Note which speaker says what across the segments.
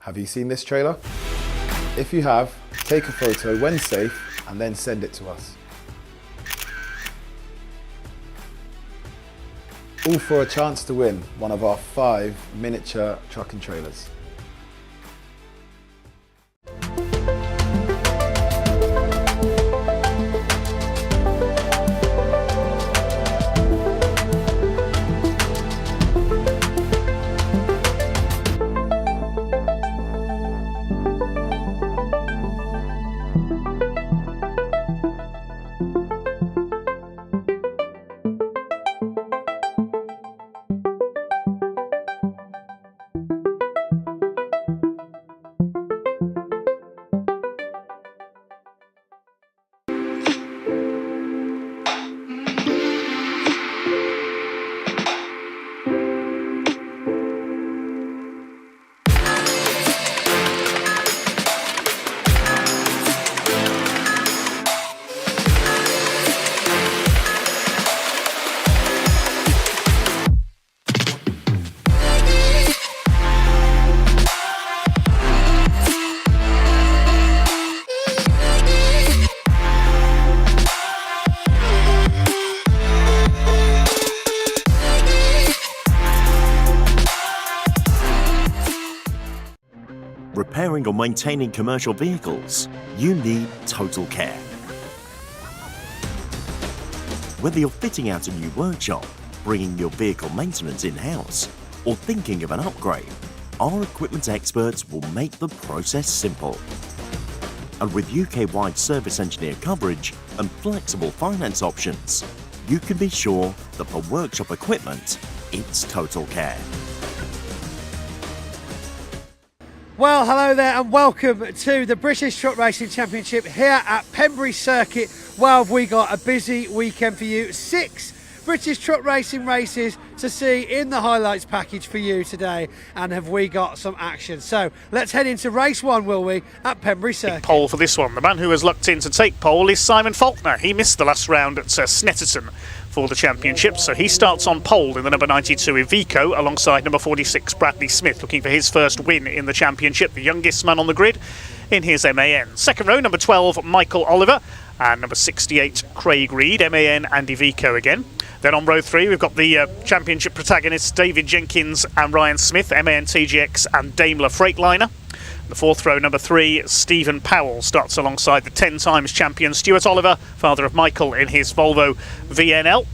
Speaker 1: Have you seen this trailer? If you have, take a photo when safe and then send it to us. All for a chance to win one of our 5 miniature truck and trailers.
Speaker 2: Repairing or maintaining commercial vehicles, you need Total Care. Whether you're fitting out a new workshop, bringing your vehicle maintenance in-house, or thinking of an upgrade, our equipment experts will make the process simple. And with UK-wide service engineer coverage and flexible finance options, you can be sure that for workshop equipment, it's Total Care.
Speaker 3: Well, hello there and welcome to the British Truck Racing Championship here at Pembrey Circuit. Well, we got a busy weekend for you. 6 British Truck Racing races to see in the highlights package for you today. And have we got some action? So let's head into race 1, will we, at Pembrey Circuit.
Speaker 4: Pole for this one. The man who has lucked in to take pole is Simon Faulkner. He missed the last round at Snetterton for the championship, so he starts on pole in the number 92 Iveco alongside number 46 Bradley Smith, looking for his first win in the championship, the youngest man on the grid in his MAN. Second row, number 12 Michael Oliver and number 68 Craig Reed, MAN and Iveco again. Then on row 3 we've got the championship protagonists David Jenkins and Ryan Smith, MAN TGX and Daimler Freightliner. The fourth row, number 3, Stephen Powell, starts alongside the 10 times champion Stuart Oliver, father of Michael, in his Volvo VNL.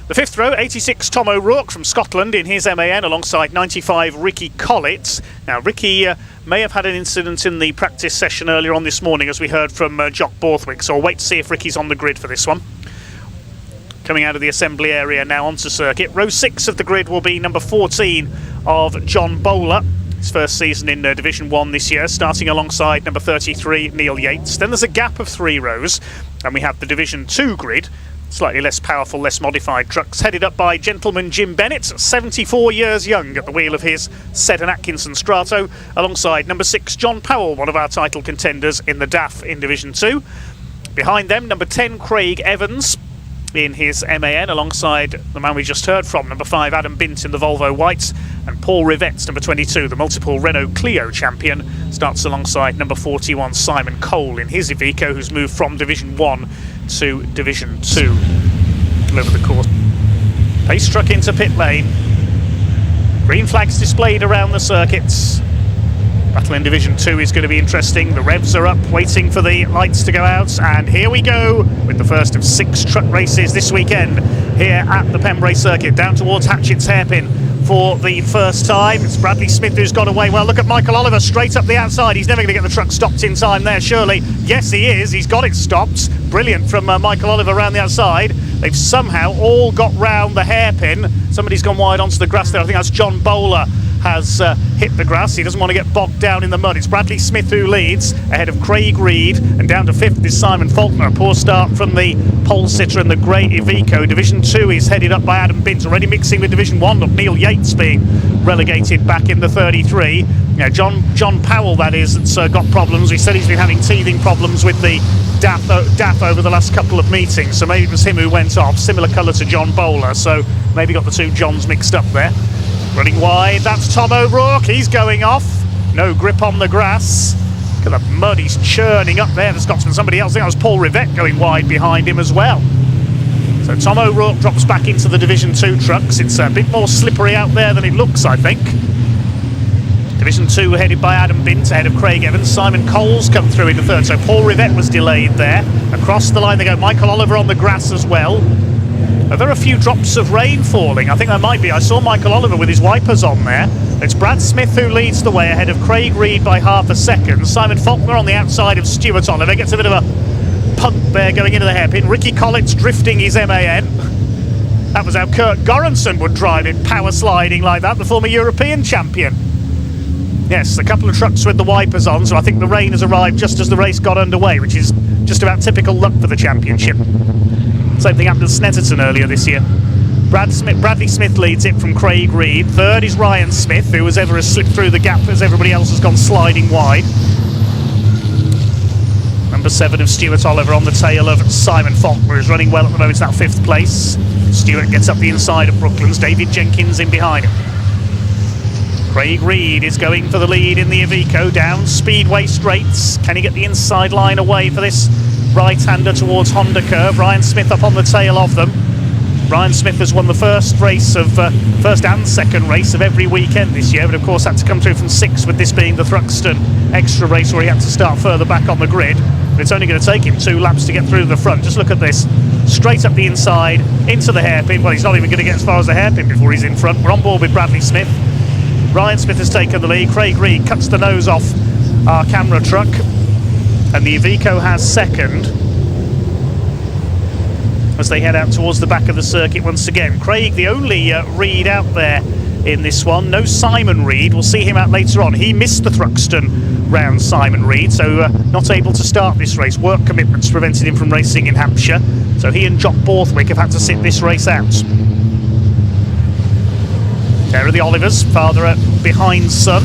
Speaker 4: The fifth row, 86 Tom O'Rourke from Scotland in his MAN alongside 95 Ricky Collett. Now Ricky may have had an incident in the practice session earlier on this morning, as we heard from Jock Borthwick, so I'll wait to see if Ricky's on the grid for this one. Coming out of the assembly area now onto circuit. Row 6 of the grid will be number 14 of John Bowler. His first season in Division 1 this year, starting alongside number 33 Neil Yates. Then there's a gap of 3 rows and we have the Division 2 grid, slightly less powerful, less modified trucks, headed up by gentleman Jim Bennett, 74 years young, at the wheel of his Seddon Atkinson Strato, alongside number 6 John Powell, one of our title contenders in the DAF in Division 2. Behind them, number 10 Craig Evans in his MAN alongside the man we just heard from, number 5 Adam Bint in the Volvo Whites, and Paul Rivette, number 22, the multiple Renault Clio champion, starts alongside number 41 Simon Cole in his Iveco, who's moved from Division 1 to Division 2 over the course. Pace truck into pit lane, green flags displayed around the circuits. Battle in Division 2 is going to be interesting. The revs are up, waiting for the lights to go out, and here we go with the first of 6 truck races this weekend here at the Pembrey Circuit, down towards Hatchett's Hairpin for the first time. It's Bradley Smith who's got away. Well, look at Michael Oliver straight up the outside. He's never going to get the truck stopped in time there, surely. Yes, he is. He's got it stopped. Brilliant from Michael Oliver around the outside. They've somehow all got round the hairpin. Somebody's gone wide onto the grass there. I think that's John Bowler has hit the grass. He doesn't want to get bogged down in the mud. It's Bradley Smith who leads, ahead of Craig Reed, and down to 5th is Simon Faulkner. A poor start from the pole sitter in the grey Iveco. Division 2 is headed up by Adam Bint, already mixing with Division 1. Look, Neil Yates being relegated back in the 33. Now, John Powell, that is, that's got problems. He said he's been having teething problems with the DAF over the last couple of meetings, so maybe it was him who went off. Similar colour to John Bowler, so maybe got the two Johns mixed up there. Running wide, that's Tom O'Rourke, he's going off. No grip on the grass. Look at the mud he's churning up there. The Scotsman, somebody else. I think that was Paul Rivett going wide behind him as well. So Tom O'Rourke drops back into the Division 2 trucks. It's a bit more slippery out there than it looks, I think. Division 2 headed by Adam Bint ahead of Craig Evans. Simon Cole's come through into third, so Paul Rivett was delayed there. Across the line they go. Michael Oliver on the grass as well. Are there a few drops of rain falling? I think there might be. I saw Michael Oliver with his wipers on there. It's Brad Smith who leads the way ahead of Craig Reed by half a second. Simon Faulkner on the outside of Stuart Oliver gets a bit of a punt there going into the hairpin. Ricky Collett's drifting his MAN. That was how Kurt Goranson would drive it, power sliding like that, the former European champion. Yes, a couple of trucks with the wipers on, so I think the rain has arrived just as the race got underway, which is just about typical luck for the championship. Same thing happened to Snetterton earlier this year. Bradley Smith leads it from Craig Reed. Third is Ryan Smith, who as ever has slipped through the gap as everybody else has gone sliding wide. Number 7 of Stuart Oliver on the tail of Simon Faulkner, who's running well at the moment. It's that 5th place. Stuart gets up the inside of Brooklands. David Jenkins in behind him. Craig Reed is going for the lead in the Iveco down Speedway straights. Can he get the inside line away for this right-hander towards Honda curve? Ryan Smith up on the tail of them. Ryan Smith has won the first and second race of every weekend this year, but of course had to come through from 6th, with this being the Thruxton extra race where he had to start further back on the grid. But it's only going to take him 2 laps to get through the front. Just look at this. Straight up the inside, into the hairpin. Well, he's not even going to get as far as the hairpin before he's in front. We're on board with Bradley Smith. Ryan Smith has taken the lead. Craig Reed cuts the nose off our camera truck. And the Iveco has second as they head out towards the back of the circuit once again. Craig, the only Reed out there in this one. No Simon Reed. We'll see him out later on. He missed the Thruxton round, Simon Reed, so not able to start this race. Work commitments prevented him from racing in Hampshire. So he and Jock Borthwick have had to sit this race out. There are the Olivers, father behind son.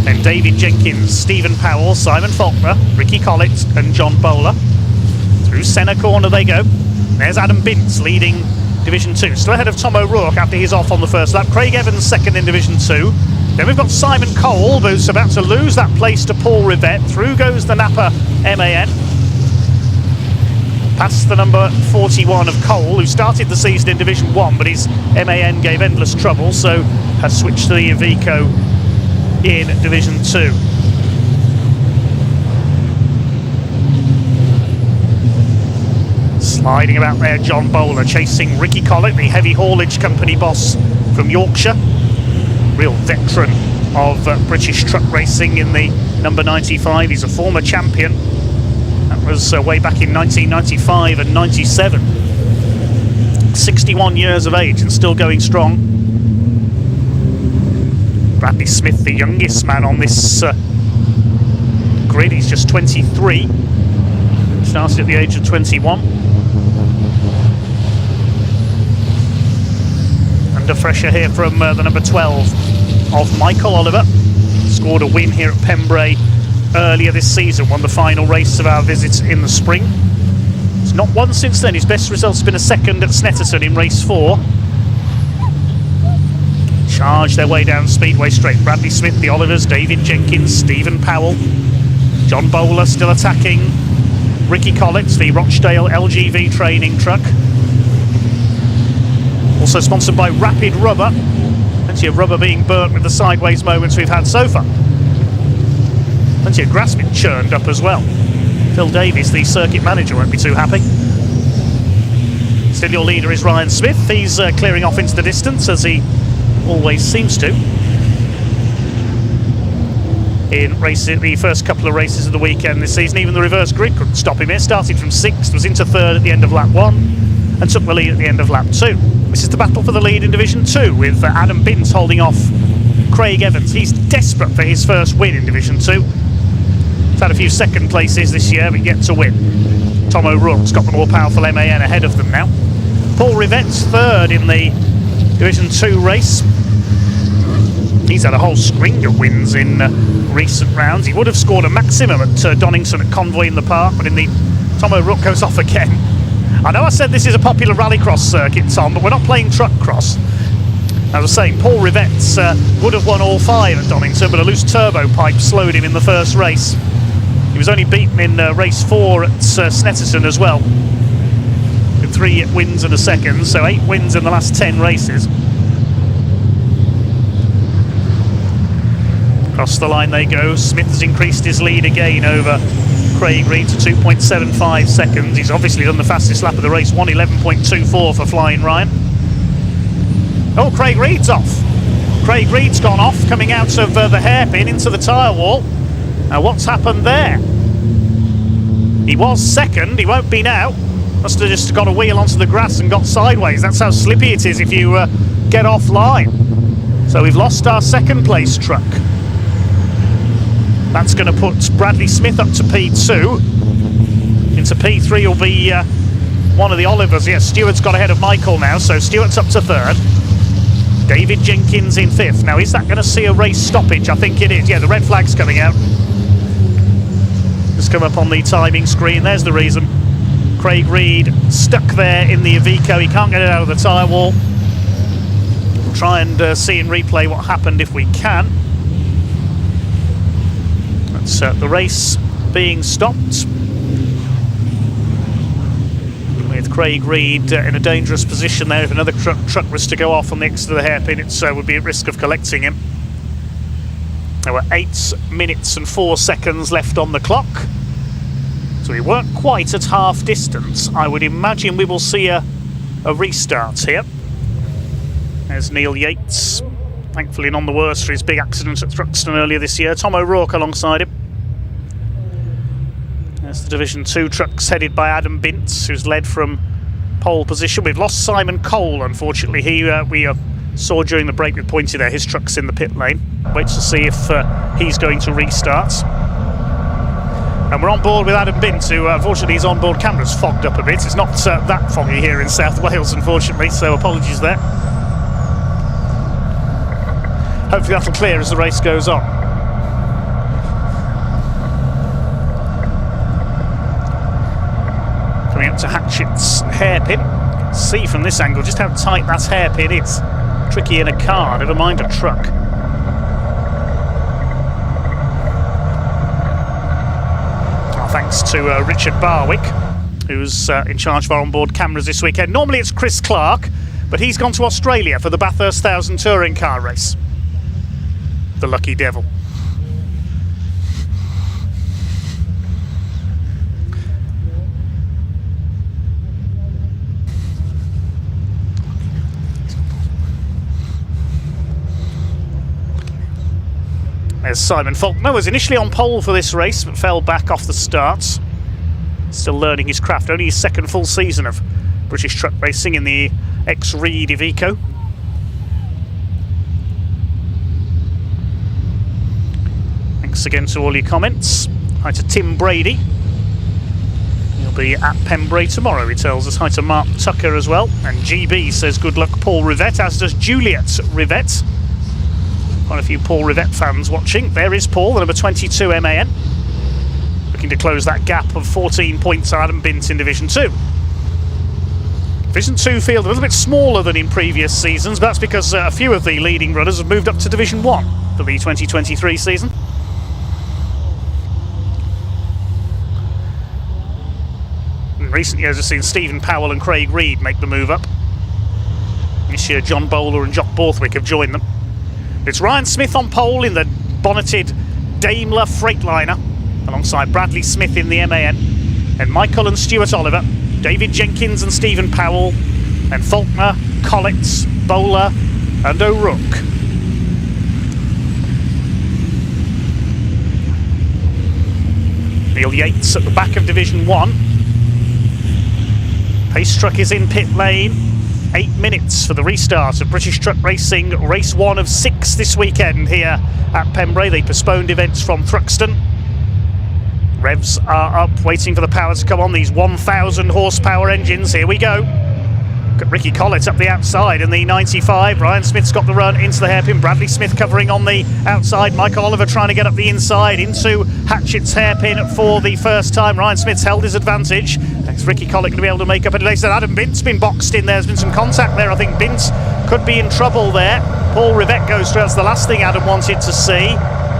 Speaker 4: Then David Jenkins, Stephen Powell, Simon Faulkner, Ricky Collett and John Bowler. Through centre corner they go. There's Adam Bintz leading Division 2. Still ahead of Tom O'Rourke after he's off on the first lap. Craig Evans second in Division 2. Then we've got Simon Cole, who's about to lose that place to Paul Rivett. Through goes the Napa MAN. Past the number 41 of Cole, who started the season in Division 1, but his MAN gave endless trouble, so has switched to the Iveco in Division 2. Sliding about there, John Bowler chasing Ricky Collett, the heavy haulage company boss from Yorkshire. Real veteran of British truck racing in the number 95. He's a former champion. That was way back in 1995 and 97. 61 years of age and still going strong. Bradley Smith, the youngest man on this grid. He's just 23. Started at the age of 21. Under pressure here from the number 12 of Michael Oliver. Scored a win here at Pembrey earlier this season, won the final race of our visit in the spring. He's not won since then. His best result has been a second at Snetterton in race 4. Charge their way down Speedway straight. Bradley Smith, the Olivers, David Jenkins, Stephen Powell, John Bowler still attacking. Ricky Collett, the Rochdale LGV training truck. Also sponsored by Rapid Rubber. Plenty of rubber being burnt with the sideways moments we've had so far. Plenty of grass been churned up as well. Phil Davies, the circuit manager, won't be too happy. Still your leader is Ryan Smith. He's clearing off into the distance, as he always seems to. In racing, the first couple of races of the weekend this season, even the reverse grid couldn't stop him here. Started from 6th, was into 3rd at the end of lap 1, and took the lead at the end of lap 2. This is the battle for the lead in Division 2, with Adam Bintz holding off Craig Evans. He's desperate for his first win in Division 2. He's had a few second places this year, but yet to win. Tom O'Rourke's got the more powerful MAN ahead of them now. Paul Rivett's 3rd in the Division 2 race. He's had a whole string of wins in recent rounds. He would have scored a maximum at Donington at Convoy in the Park, but in the Tom O'Rourke goes off again. I know I said this is a popular rallycross circuit, Tom, but we're not playing truck cross. I was saying, Paul Rivette would have won all 5 at Donington, but a loose turbo pipe slowed him in the first race. He was only beaten in race 4 at Snetterton as well, with 3 wins and a second, so 8 wins in the last 10 races. Across the line they go. Smith has increased his lead again over Craig Reed to 2.75 seconds. He's obviously done the fastest lap of the race, 1:11.24 for Flying Ryan. Oh, Craig Reed's off. Craig Reed's gone off, coming out of the hairpin into the tyre wall. Now what's happened there? He was second, he won't be now. Must have just got a wheel onto the grass and got sideways. That's how slippy it is if you get offline. So we've lost our second place truck. That's going to put Bradley Smith up to P2. Into P3 will be one of the Olivers. Yes, Stewart's got ahead of Michael now, so Stewart's up to 3rd. David Jenkins in 5th. Now, is that going to see a race stoppage? I think it is. Yeah, the red flag's coming out. Just come up on the timing screen. There's the reason. Craig Reed stuck there in the Iveco. He can't get it out of the tyre wall. We'll try and see in replay what happened if we can. That's the race being stopped, with Craig Reed in a dangerous position there. If another truck was to go off on the exit of the hairpin, it would be at risk of collecting him. There were 8 minutes and 4 seconds left on the clock, so we weren't quite at half distance. I would imagine we will see a restart here. There's Neil Yates, thankfully none the worse for his big accident at Thruxton earlier this year. Tom O'Rourke alongside him. There's the Division 2 trucks headed by Adam Bintz, who's led from pole position. We've lost Simon Cole, unfortunately. We saw during the break with Pointy there, his truck's in the pit lane. Waits to see if he's going to restart. And we're on board with Adam Bintz, who unfortunately his onboard camera's fogged up a bit. It's not that foggy here in South Wales, unfortunately, so apologies there. Hopefully that'll clear as the race goes on. Coming up to Hatchett's hairpin. See from this angle just how tight that hairpin is. Tricky in a car, never mind a truck. Thanks to Richard Barwick, who's in charge of our onboard cameras this weekend. Normally it's Chris Clark, but he's gone to Australia for the Bathurst 1000 touring car race. The lucky devil. There's Simon Faulkner, was initially on pole for this race but fell back off the start. Still learning his craft, only his second full season of British truck racing in the ex-Reed Iveco. Thanks again to all your comments. Hi to Tim Brady. He'll be at Pembrey tomorrow, he tells us. Hi to Mark Tucker as well. And GB says good luck Paul Rivette, as does Juliet Rivette. Quite a few Paul Rivette fans watching. There is Paul, the number 22 MAN. Looking to close that gap of 14 points to Adam Bint in Division 2. Division 2 field a little bit smaller than in previous seasons, but that's because a few of the leading runners have moved up to Division 1 for the 2023 season. In recent years, I've seen Stephen Powell and Craig Reed make the move up. This year, John Bowler and Jock Borthwick have joined them. It's Ryan Smith on pole in the bonneted Daimler Freightliner, alongside Bradley Smith in the MAN, and Michael and Stuart Oliver, David Jenkins and Stephen Powell, and Faulkner, Collett, Bowler and O'Rourke. Neil Yates at the back of Division 1. Pace truck is in pit lane. 8 minutes for the restart of British Truck Racing, race 1 of 6 this weekend here at Pembrey. They postponed events from Thruxton. Revs are up, waiting for the power to come on. These 1,000 horsepower engines, here we go. Got Ricky Collett up the outside in the 95. Ryan Smith's got the run into the hairpin. Bradley Smith covering on the outside. Michael Oliver trying to get up the inside into Hatchett's hairpin for the first time. Ryan Smith's held his advantage. Is Ricky Collett going to be able to make up any later? Adam Bint's been boxed in there. There's been some contact there. I think Bint could be in trouble there. Paul Rivette goes through. That's the last thing Adam wanted to see.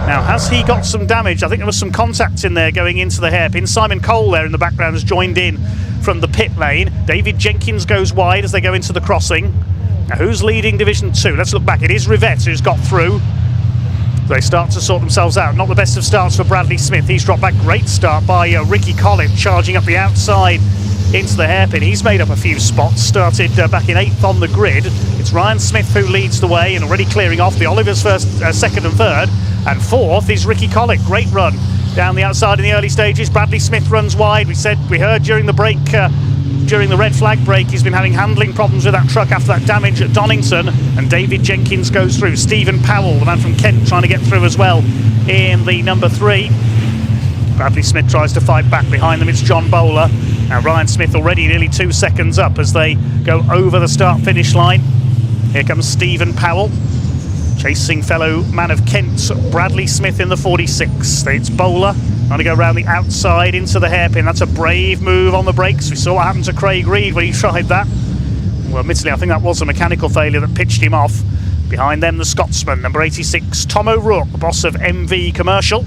Speaker 4: Now, has he got some damage? I think there was some contact in there going into the hairpin. Simon Cole there in the background has joined in from the pit lane. David Jenkins goes wide as they go into the crossing. Now, who's leading Division 2? Let's look back. It is Rivette who's got through. They start to sort themselves out. Not the best of starts for Bradley Smith. He's dropped back. Great start by Ricky Collett, charging up the outside into the hairpin. He's made up a few spots. Started back in 8th on the grid. It's Ryan Smith who leads the way and already clearing off. The Olivers first, 2nd and 3rd. And 4th is Ricky Collett. Great run down the outside in the early stages. Bradley Smith runs wide. We heard during the break, during the red flag break, he's been having handling problems with that truck after that damage at Donington. And David Jenkins goes through. Stephen Powell, the man from Kent, trying to get through as well in the number 3. Bradley Smith tries to fight back. Behind them, it's John Bowler. Now Ryan Smith already nearly 2 seconds up as they go over the start-finish line. Here comes Stephen Powell, chasing fellow man of Kent, Bradley Smith in the 46. It's Bowler trying to go around the outside into the hairpin. That's a brave move on the brakes. We saw what happened to Craig Reed when he tried that. Well, admittedly, I think that was a mechanical failure that pitched him off. Behind them, the Scotsman, number 86, Tom O'Rourke, the boss of MV Commercial.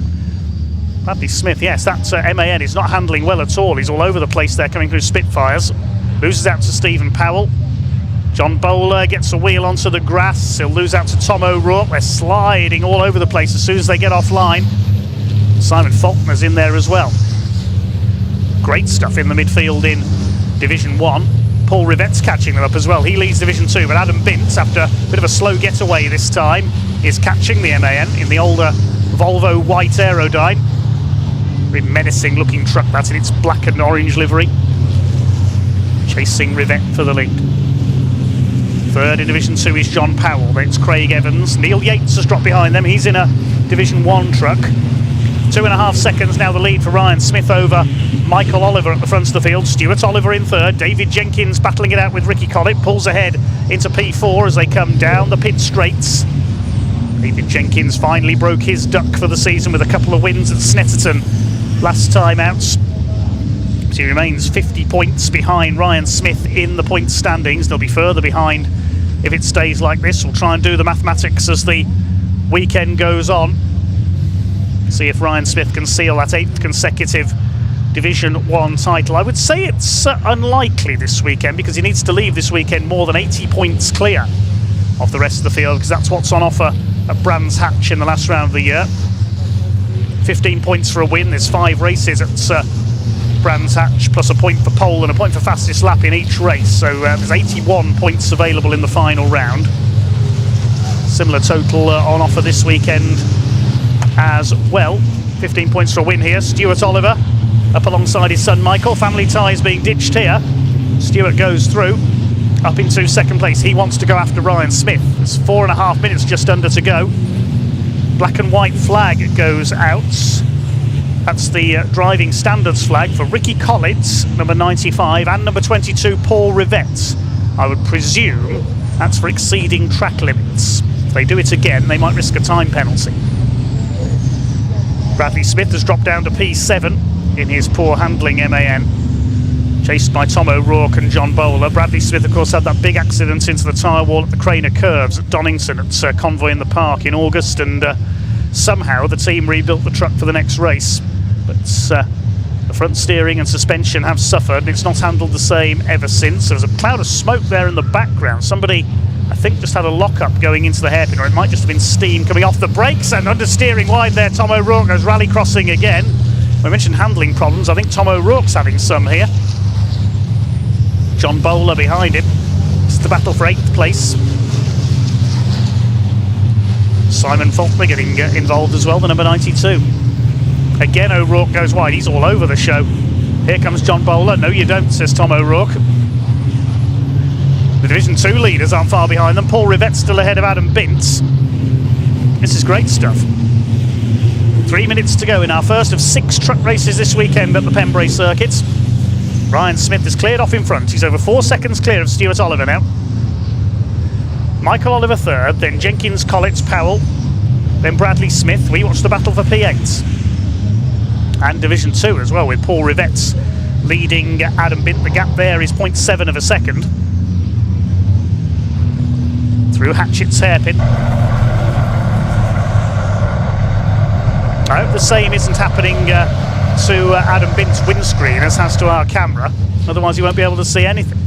Speaker 4: Bradley Smith, yes, that MAN is not handling well at all. He's all over the place there, coming through Spitfires. Loses out to Stephen Powell. John Bowler gets a wheel onto the grass. He'll lose out to Tom O'Rourke. They're sliding all over the place as soon as they get offline. Simon Faulkner's in there as well. Great stuff in the midfield in Division 1. Paul Rivette's catching them up as well. He leads Division 2, but Adam Bint, after a bit of a slow getaway this time, is catching the MAN in the older Volvo white Aerodyne. Very menacing looking truck, that's in its black and orange livery. Chasing Rivette for the lead. 3rd in Division 2 is John Powell. Then it's Craig Evans. Neil Yates has dropped behind them. He's in a Division 1 truck. 2.5 seconds now the lead for Ryan Smith over Michael Oliver at the front of the field. Stuart Oliver in 3rd. David Jenkins battling it out with Ricky Collett. Pulls ahead into P4 as they come down the pit straights. David Jenkins finally broke his duck for the season with a couple of wins at Snetterton last time out. He remains 50 points behind Ryan Smith in the point standings. They'll be further behind if it stays like this. We'll try and do the mathematics as the weekend goes on. See if Ryan Smith can seal that 8th consecutive Division 1 title. I would say it's unlikely this weekend because he needs to leave this weekend more than 80 points clear of the rest of the field, because that's what's on offer at Brands Hatch in the last round of the year. 15 points for a win. There's 5 races at Brands Hatch, plus a point for pole and a point for fastest lap in each race. So there's 81 points available in the final round. Similar total on offer this weekend as well. 15 points for a win here. Stuart Oliver up alongside his son Michael. Family ties being ditched here. Stuart goes through, up into 2nd place. He wants to go after Ryan Smith. There's 4.5 minutes just under to go. Black and white flag goes out. That's the driving standards flag for Ricky Collett, number 95, and number 22, Paul Rivette. I would presume that's for exceeding track limits. If they do it again, they might risk a time penalty. Bradley Smith has dropped down to P7 in his poor handling MAN. Chased by Tom O'Rourke and John Bowler. Bradley Smith, of course, had that big accident into the tyre wall at the Craner Curves at Donington at Convoy in the Park in August, and somehow the team rebuilt the truck for the next race. But the front steering and suspension have suffered, and it's not handled the same ever since. There was a cloud of smoke there in the background. Somebody, I think, just had a lock-up going into the hairpin, or it might just have been steam coming off the brakes, and understeering wide there. Tom O'Rourke goes rally crossing again. We mentioned handling problems. I think Tom O'Rourke's having some here. John Bowler behind him. It's the battle for 8th place. Simon Faulkner getting involved as well, the number 92. Again, O'Rourke goes wide. He's all over the show. Here comes John Bowler. No, you don't, says Tom O'Rourke. The Division 2 leaders aren't far behind them. Paul Rivette's still ahead of Adam Bint. This is great stuff. 3 minutes to go in our first of 6 truck races this weekend at the Pembrey circuit. Ryan Smith is cleared off in front. He's over 4 seconds clear of Stuart Oliver now. Michael Oliver third, then Jenkins, Collett, Powell, then Bradley Smith. We watch the battle for P8. And Division 2 as well, with Paul Rivets leading Adam Bint. The gap there is 0.7 of a second. Through Hatchett's hairpin. I hope the same isn't happening to Adam Bint's windscreen as has to our camera, otherwise you won't be able to see anything.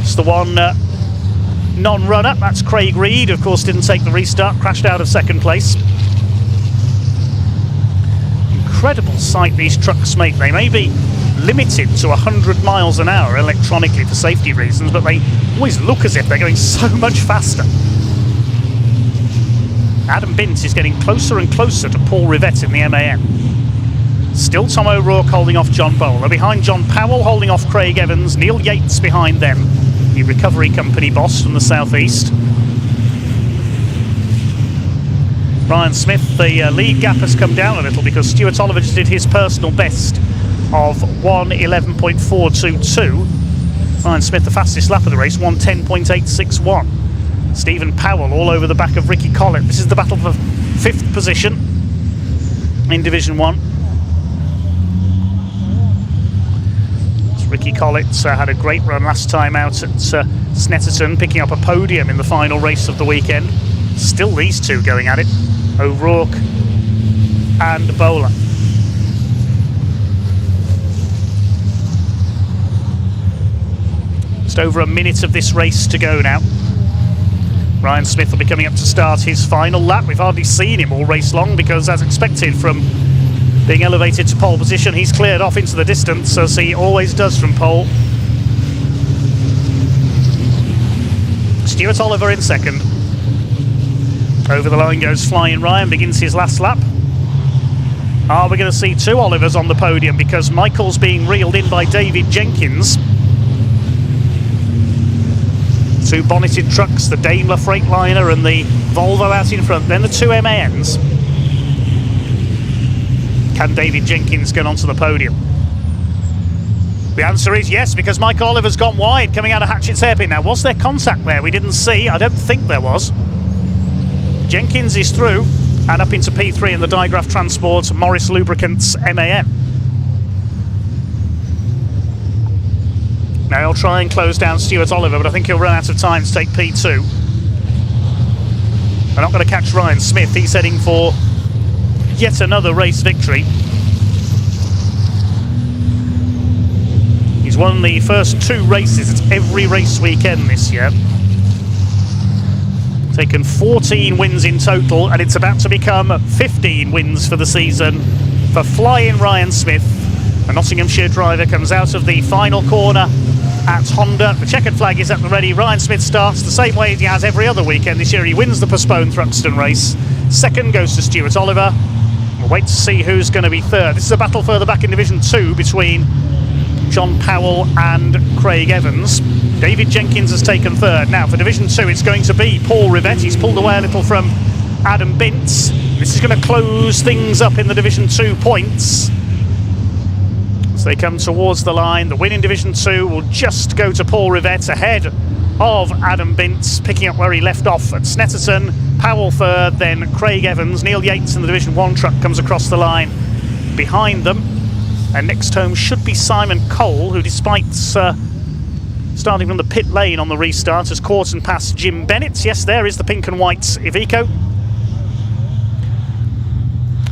Speaker 4: It's the one non-runner, that's Craig Reed, of course didn't take the restart, crashed out of second place. Incredible sight these trucks make. They may be limited to 100 miles an hour electronically for safety reasons, but they always look as if they're going so much faster. Adam Bint is getting closer and closer to Paul Rivett in the MAN. Still Tom O'Rourke holding off John Bowler. Behind John Powell holding off Craig Evans. Neil Yates behind them, the recovery company boss from the southeast. Ryan Smith, the lead gap has come down a little because Stuart Oliver just did his personal best of 1:11.422. Ryan Smith, the fastest lap of the race, 1:10.861. Stephen Powell all over the back of Ricky Collett. This is the battle for 5th position in Division 1. Ricky Collett had a great run last time out at Snetterton, picking up a podium in the final race of the weekend. Still these two going at it, O'Rourke and Bowler. Just over a minute of this race to go now. Ryan Smith will be coming up to start his final lap. We've hardly seen him all race long because, as expected, from being elevated to pole position, he's cleared off into the distance, as he always does from pole. Stuart Oliver in second. Over the line goes Flying Ryan, begins his last lap. Are we going to see two Olivers on the podium? Because Michael's being reeled in by David Jenkins. Two bonneted trucks, the Daimler Freightliner and the Volvo out in front, then the two MANs. Can David Jenkins get onto the podium? The answer is yes, because Michael Oliver's gone wide coming out of Hatchett's hairpin. Now, was there contact there? We didn't see. I don't think there was. Jenkins is through and up into P3 in the Digraph Transport Morris Lubricants MAN. Now he'll try and close down Stuart Oliver, but I think he'll run out of time to take P2. They're not going to catch Ryan Smith. He's heading for yet another race victory. He's won the first 2 races at every race weekend this year. Taken 14 wins in total, and it's about to become 15 wins for the season for Flying Ryan Smith. A Nottinghamshire driver comes out of the final corner at Honda. The checkered flag is at the ready. Ryan Smith starts the same way as he has every other weekend this year. He wins the postponed Thruxton race. Second goes to Stuart Oliver. We'll wait to see who's going to be third. This is a battle further back in Division 2 between John Powell and Craig Evans. David Jenkins has taken third. Now for Division 2 it's going to be Paul Rivett. He's pulled away a little from Adam Bint. This is going to close things up in the Division 2 points. As they come towards the line, the win in Division 2 will just go to Paul Rivett, ahead of Adam Bint, picking up where he left off at Snetterton. Powell third, then Craig Evans. Neil Yates in the Division 1 truck comes across the line behind them. And next home should be Simon Cole, who, despite starting from the pit lane on the restart, has caught and passed Jim Bennett. Yes, there is the pink and white Iveco.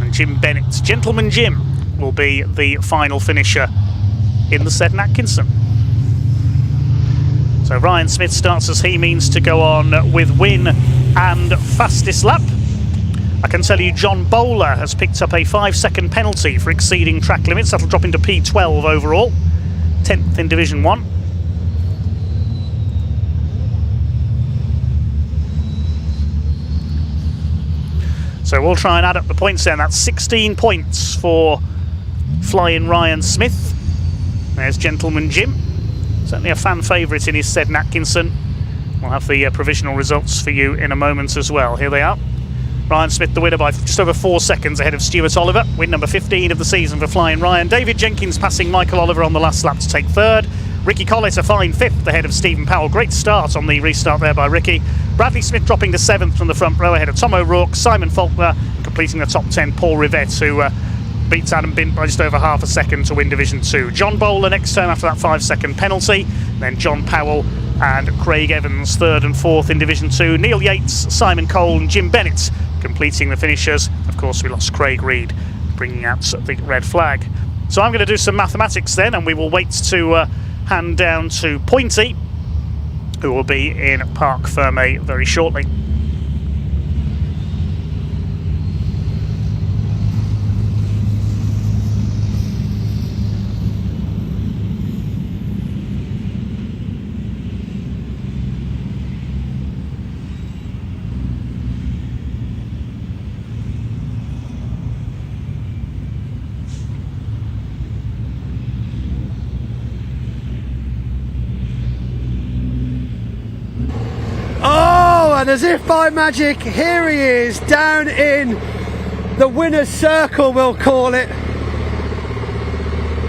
Speaker 4: And Jim Bennett, Gentleman Jim, will be the final finisher in the Seddon Atkinson. So Ryan Smith starts as he means to go on with win and fastest lap. I can tell you John Bowler has picked up a 5-second penalty for exceeding track limits. That'll drop into P12 overall, 10th in Division 1. So we'll try and add up the points then. That's 16 points for Flying Ryan Smith. There's Gentleman Jim, certainly a fan favourite in his Seddon Atkinson. We'll have the provisional results for you in a moment as well. Here they are. Ryan Smith, the winner by just over 4 seconds ahead of Stuart Oliver. Win number 15 of the season for Flying Ryan. David Jenkins passing Michael Oliver on the last lap to take third. Ricky Collett a fine fifth ahead of Stephen Powell. Great start on the restart there by Ricky. Bradley Smith dropping to seventh from the front row ahead of Tom O'Rourke. Simon Faulkner completing the top 10. Paul Rivette, who beats Adam Bint by just over half a second to win Division 2. John Bowler next turn after that 5-second penalty. Then John Powell and Craig Evans third and fourth in Division 2. Neil Yates, Simon Cole and Jim Bennett completing the finishers. Of course, we lost Craig Reed, bringing out the red flag. So I'm going to do some mathematics then, and we will wait to hand down to Pointy, who will be in Parc Fermé very shortly.
Speaker 3: And as if by magic, here he is down in the winner's circle, we'll call it.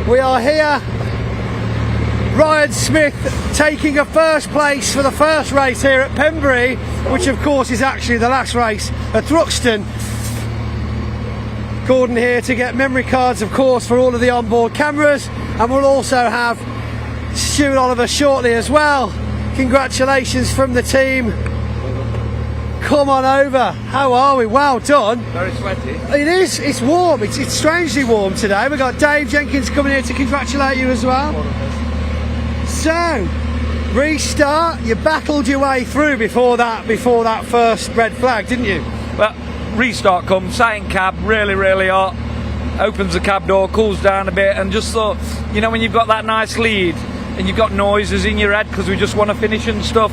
Speaker 3: We are here. Ryan Smith taking a first place for the first race here at Pembrey, which of course is actually the last race at Thruxton. Gordon here to get memory cards, of course, for all of the onboard cameras, and we'll also have Stuart Oliver shortly as well. Congratulations from the team. Come on over. How are we? Well done.
Speaker 5: Very sweaty.
Speaker 3: It is. It's warm. It's strangely warm today. We've got Dave Jenkins coming here to congratulate you as well. So, restart. You battled your way through before that first red flag, didn't you?
Speaker 5: Well, restart comes, sat in cab, really hot. Opens the cab door, cools down a bit, and just thought, you know, when you've got that nice lead and you've got noises in your head because we just want to finish and stuff.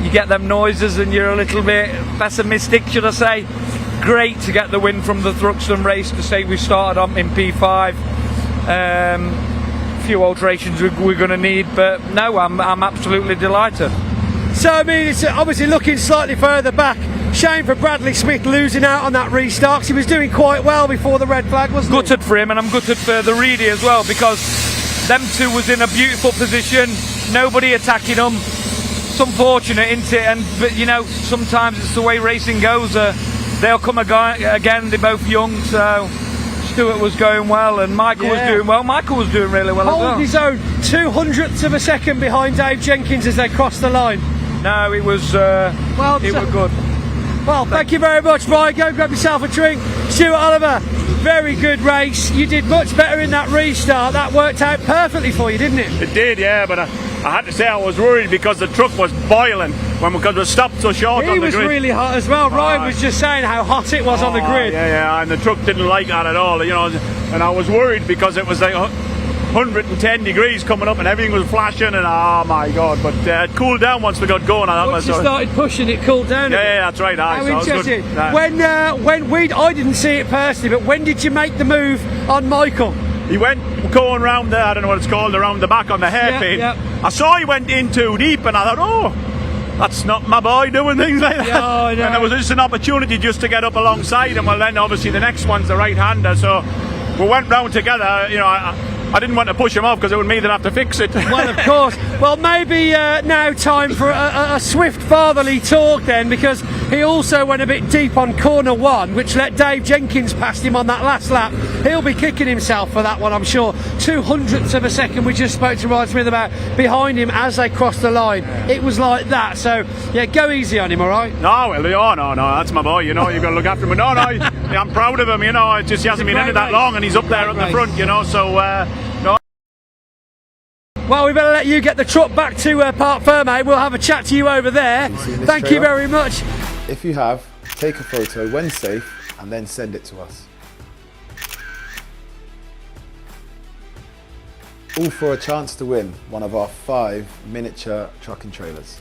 Speaker 5: You get them noises and you're a little bit pessimistic, should I say. Great to get the win from the Thruxton race, to say we started on in P5. A few alterations we're going to need, but no, I'm absolutely delighted.
Speaker 3: So, I mean, it's obviously looking slightly further back. Shame for Bradley Smith losing out on that restart, 'cause he was doing quite well before the red flag, wasn't he?
Speaker 5: Gutted for him, and I'm gutted for the Reedy as well, because them two was in a beautiful position, nobody attacking them. It's unfortunate, isn't it? But you know, sometimes it's the way racing goes. They'll come again. They're both young, so Stuart was going well, and Michael was doing well. Michael was doing really well as well.
Speaker 3: Holding his own 200th of a second behind Dave Jenkins as they crossed the line.
Speaker 5: No, it was
Speaker 3: well,
Speaker 5: it was good.
Speaker 3: Well, thank you very much, Ryan. Go grab yourself a drink. Stuart Oliver, very good race. You did much better in that restart. That worked out perfectly for you, didn't it?
Speaker 6: It did, yeah, but I had to say I was worried because the truck was boiling because we stopped so short on the grid.
Speaker 3: He was really hot as well. Ryan was just saying how hot it was on the grid.
Speaker 6: Yeah, and the truck didn't like that at all, you know, and I was worried because it was like 110 degrees coming up and everything was flashing, and oh my god, but it cooled down once we got going.
Speaker 3: Once you started pushing, it cooled down.
Speaker 6: Yeah, that's right.
Speaker 3: How
Speaker 6: so
Speaker 3: interesting. I didn't see it personally, but when did you make the move on Michael?
Speaker 6: He went going round there, I don't know what it's called, around the back on the hairpin.
Speaker 3: Yeah.
Speaker 6: I saw he went in too deep and I thought, oh, that's not my boy doing things like that.
Speaker 3: Yeah, I know.
Speaker 6: And there was just an opportunity just to get up alongside him. Well, then obviously the next one's the right-hander, so we went round together. You know, I didn't want to push him off because it would mean they'd have to fix it.
Speaker 3: Well, of course. Well, maybe now time for a swift fatherly talk then, because he also went a bit deep on corner one, which let Dave Jenkins past him on that last lap. He'll be kicking himself for that one, I'm sure. 200ths of a second we just spoke to Ryan Smith about behind him as they crossed the line. It was like that, so yeah, go easy on him, all right?
Speaker 6: No, well, no, that's my boy, you know, you've got to look after him. No, I'm proud of him, you know, it's just he hasn't been in it that long and he's up there at the front, you know, so no.
Speaker 3: Well, we better let you get the truck back to Parc Fermé. We'll have a chat to you over there. Thank you very much.
Speaker 1: If you have, take a photo when safe and then send it to us. All for a chance to win one of our 5 miniature truck and trailers.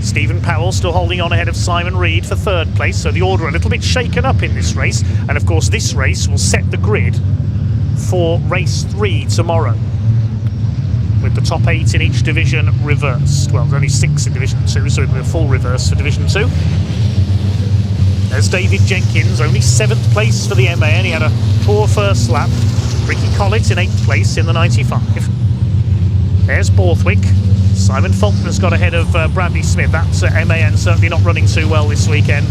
Speaker 4: Stephen Powell still holding on ahead of Simon Reed for third place, so the order a little bit shaken up in this race. And of course this race will set the grid for race 3 tomorrow, with the top 8 in each division reversed. Well, there's only 6 in Division 2, so it'll be a full reverse for Division 2. There's David Jenkins, only 7th place for the MAN. He had a poor first lap. Ricky Collett in 8th place in the 95. There's Borthwick. Simon Faulkner's got ahead of Bradley Smith. That's MAN certainly not running too well this weekend.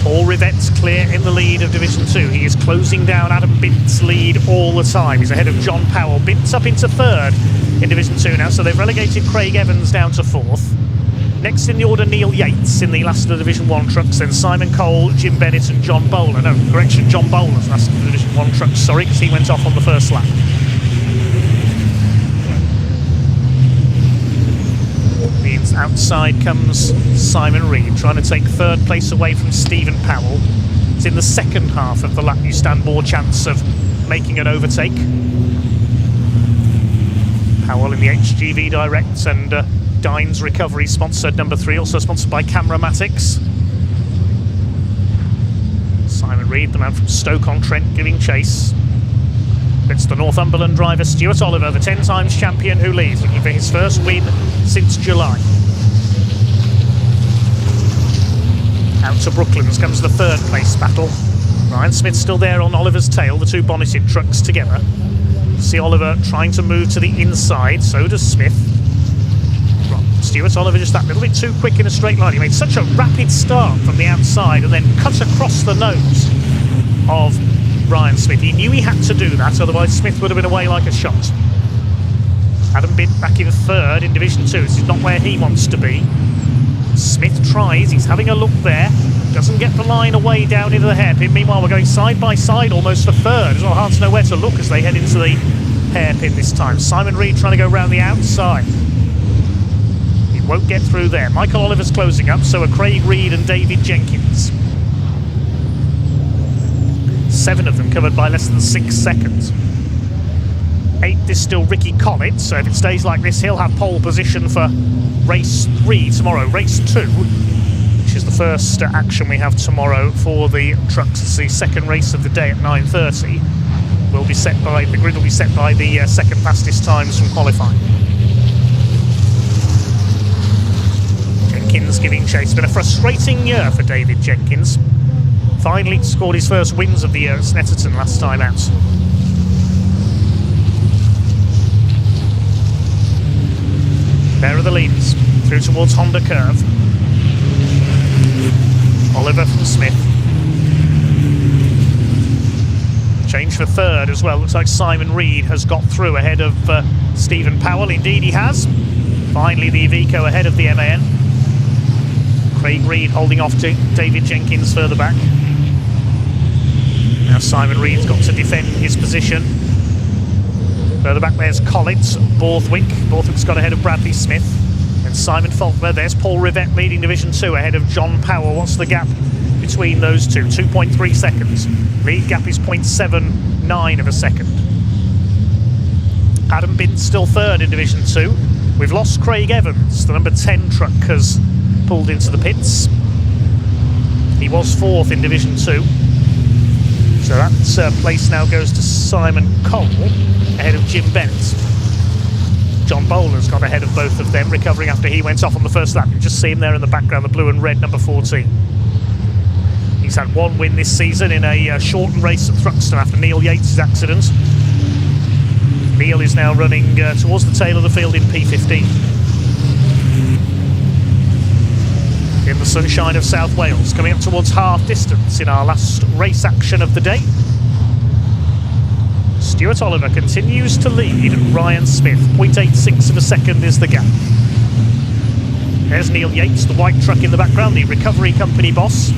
Speaker 4: Paul Rivette's clear in the lead of Division 2. He is closing down Adam Bint's lead all the time. He's ahead of John Powell. Bint's up into 3rd in Division 2 now, so they've relegated Craig Evans down to 4th. Next in the order, Neil Yates in the last of the Division 1 trucks, then Simon Cole, Jim Bennett and John Bowler. No, correction, John Bowler's last of the Division 1 trucks, sorry, because he went off on the first lap. Outside comes Simon Reed, trying to take 3rd place away from Stephen Powell. It's in the second half of the lap you stand more chance of making an overtake. Powell in the HGV Direct and Dines Recovery, sponsored number 3, also sponsored by Cameramatics. Simon Reed, the man from Stoke-on-Trent, giving chase. It's the Northumberland driver Stuart Oliver, the 10 times champion, who leads, looking for his first win since July. Out to Brooklands comes the 3rd place battle. Ryan Smith still there on Oliver's tail, the 2 bonneted trucks together. See Oliver trying to move to the inside, so does Smith. Stuart Oliver just that little bit too quick in a straight line. He made such a rapid start from the outside and then cut across the nose of Ryan Smith. He knew he had to do that, otherwise Smith would have been away like a shot. Adam Bint back in 3rd in Division 2. This is not where he wants to be. Smith tries, he's having a look there. Doesn't get the line away down into the hairpin. Meanwhile, we're going side by side almost for 3rd. It's not hard to know where to look as they head into the hairpin this time. Simon Reed trying to go round the outside. He won't get through there. Michael Oliver's closing up, so are Craig Reed and David Jenkins. 7 of them covered by less than 6 seconds. 8th is still Ricky Collett, so if it stays like this, he'll have pole position for race 3 tomorrow. Race 2, which is the first action we have tomorrow for the trucks. It's the second race of the day at 9:30. Will be set by the grid will be set by the second fastest times from qualifying. Jenkins giving chase. Been a frustrating year for David Jenkins. Finally scored his first wins of the year at Snetterton last time out. There are the leaders, through towards Honda Curve. Oliver from Smith. Change for 3rd as well. Looks like Simon Reed has got through ahead of Stephen Powell. Indeed he has. Finally the Iveco ahead of the MAN. Craig Reed holding off to David Jenkins further back. Now Simon Reed's got to defend his position. Further back there's Collins, Borthwick. Borthwick's got ahead of Bradley Smith. And Simon Faulkner. There's Paul Rivette leading Division 2 ahead of John Powell. What's the gap between those two? 2.3 seconds. Lead gap is 0.79 of a second. Adam Bint still 3rd in Division 2. We've lost Craig Evans. The number 10 truck has pulled into the pits. He was 4th in Division 2. So that place now goes to Simon Cole, ahead of Jim Bennett. John Bowler's got ahead of both of them, recovering after he went off on the first lap. You can just see him there in the background, the blue and red number 14. He's had 1 win this season in a shortened race at Thruxton after Neil Yates' accident. Neil is now running towards the tail of the field in P15. In the sunshine of South Wales, coming up towards half distance in our last race action of the day. Stuart Oliver continues to lead Ryan Smith. 0.86 of a second is the gap. There's Neil Yates, the white truck in the background, the recovery company boss.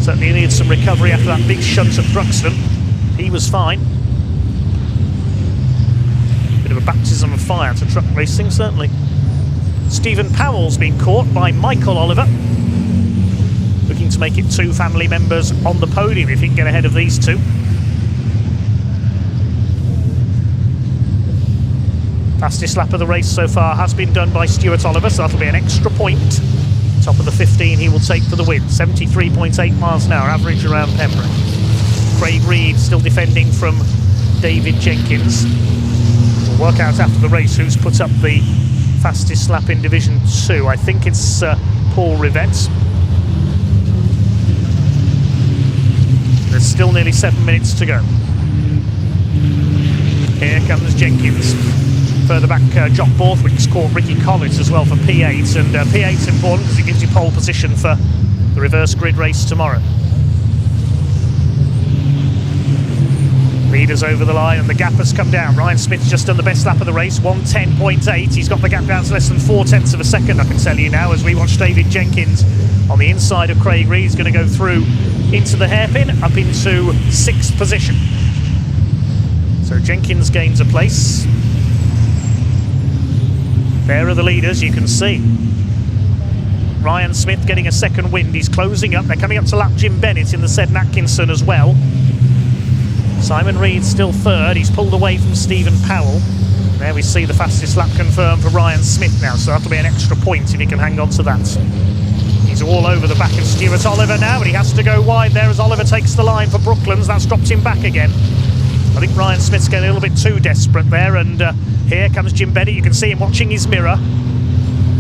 Speaker 4: Certainly needed some recovery after that big shunt at Thruxton. He was fine. Bit of a baptism of fire to truck racing, certainly. Stephen Powell's been caught by Michael Oliver. Looking to make it 2 family members on the podium if he can get ahead of these 2. Fastest lap of the race so far has been done by Stuart Oliver, so that'll be an extra point. Top of the 15 he will take for the win. 73.8 miles an hour average around Pembrey. Craig Reed still defending from David Jenkins. We'll work out after the race who's put up the fastest lap in Division 2. I think it's Paul Rivette. There's still nearly 7 minutes to go. Here comes Jenkins. Further back, Jock Borthwick's caught Ricky Collins as well for P8, and P8's important because it gives you pole position for the reverse grid race tomorrow. Leaders over the line and the gap has come down. Ryan Smith's just done the best lap of the race, 1:10.8. He's got the gap down to less than 4/10 of a second, I can tell you now, as we watch David Jenkins on the inside of Craig Reed. He's going to go through into the hairpin, up into 6th position. So Jenkins gains a place. There are the leaders, you can see. Ryan Smith getting a second wind. He's closing up. They're coming up to lap Jim Bennett in the Sed Atkinson as well. Simon Reed still third. He's pulled away from Stephen Powell. There we see the fastest lap confirmed for Ryan Smith now, so that'll be an extra point if he can hang on to that. He's all over the back of Stuart Oliver now, but he has to go wide there as Oliver takes the line for Brooklands. That's dropped him back again. I think Ryan Smith's getting a little bit too desperate there, and here comes Jim Bennett. You can see him watching his mirror.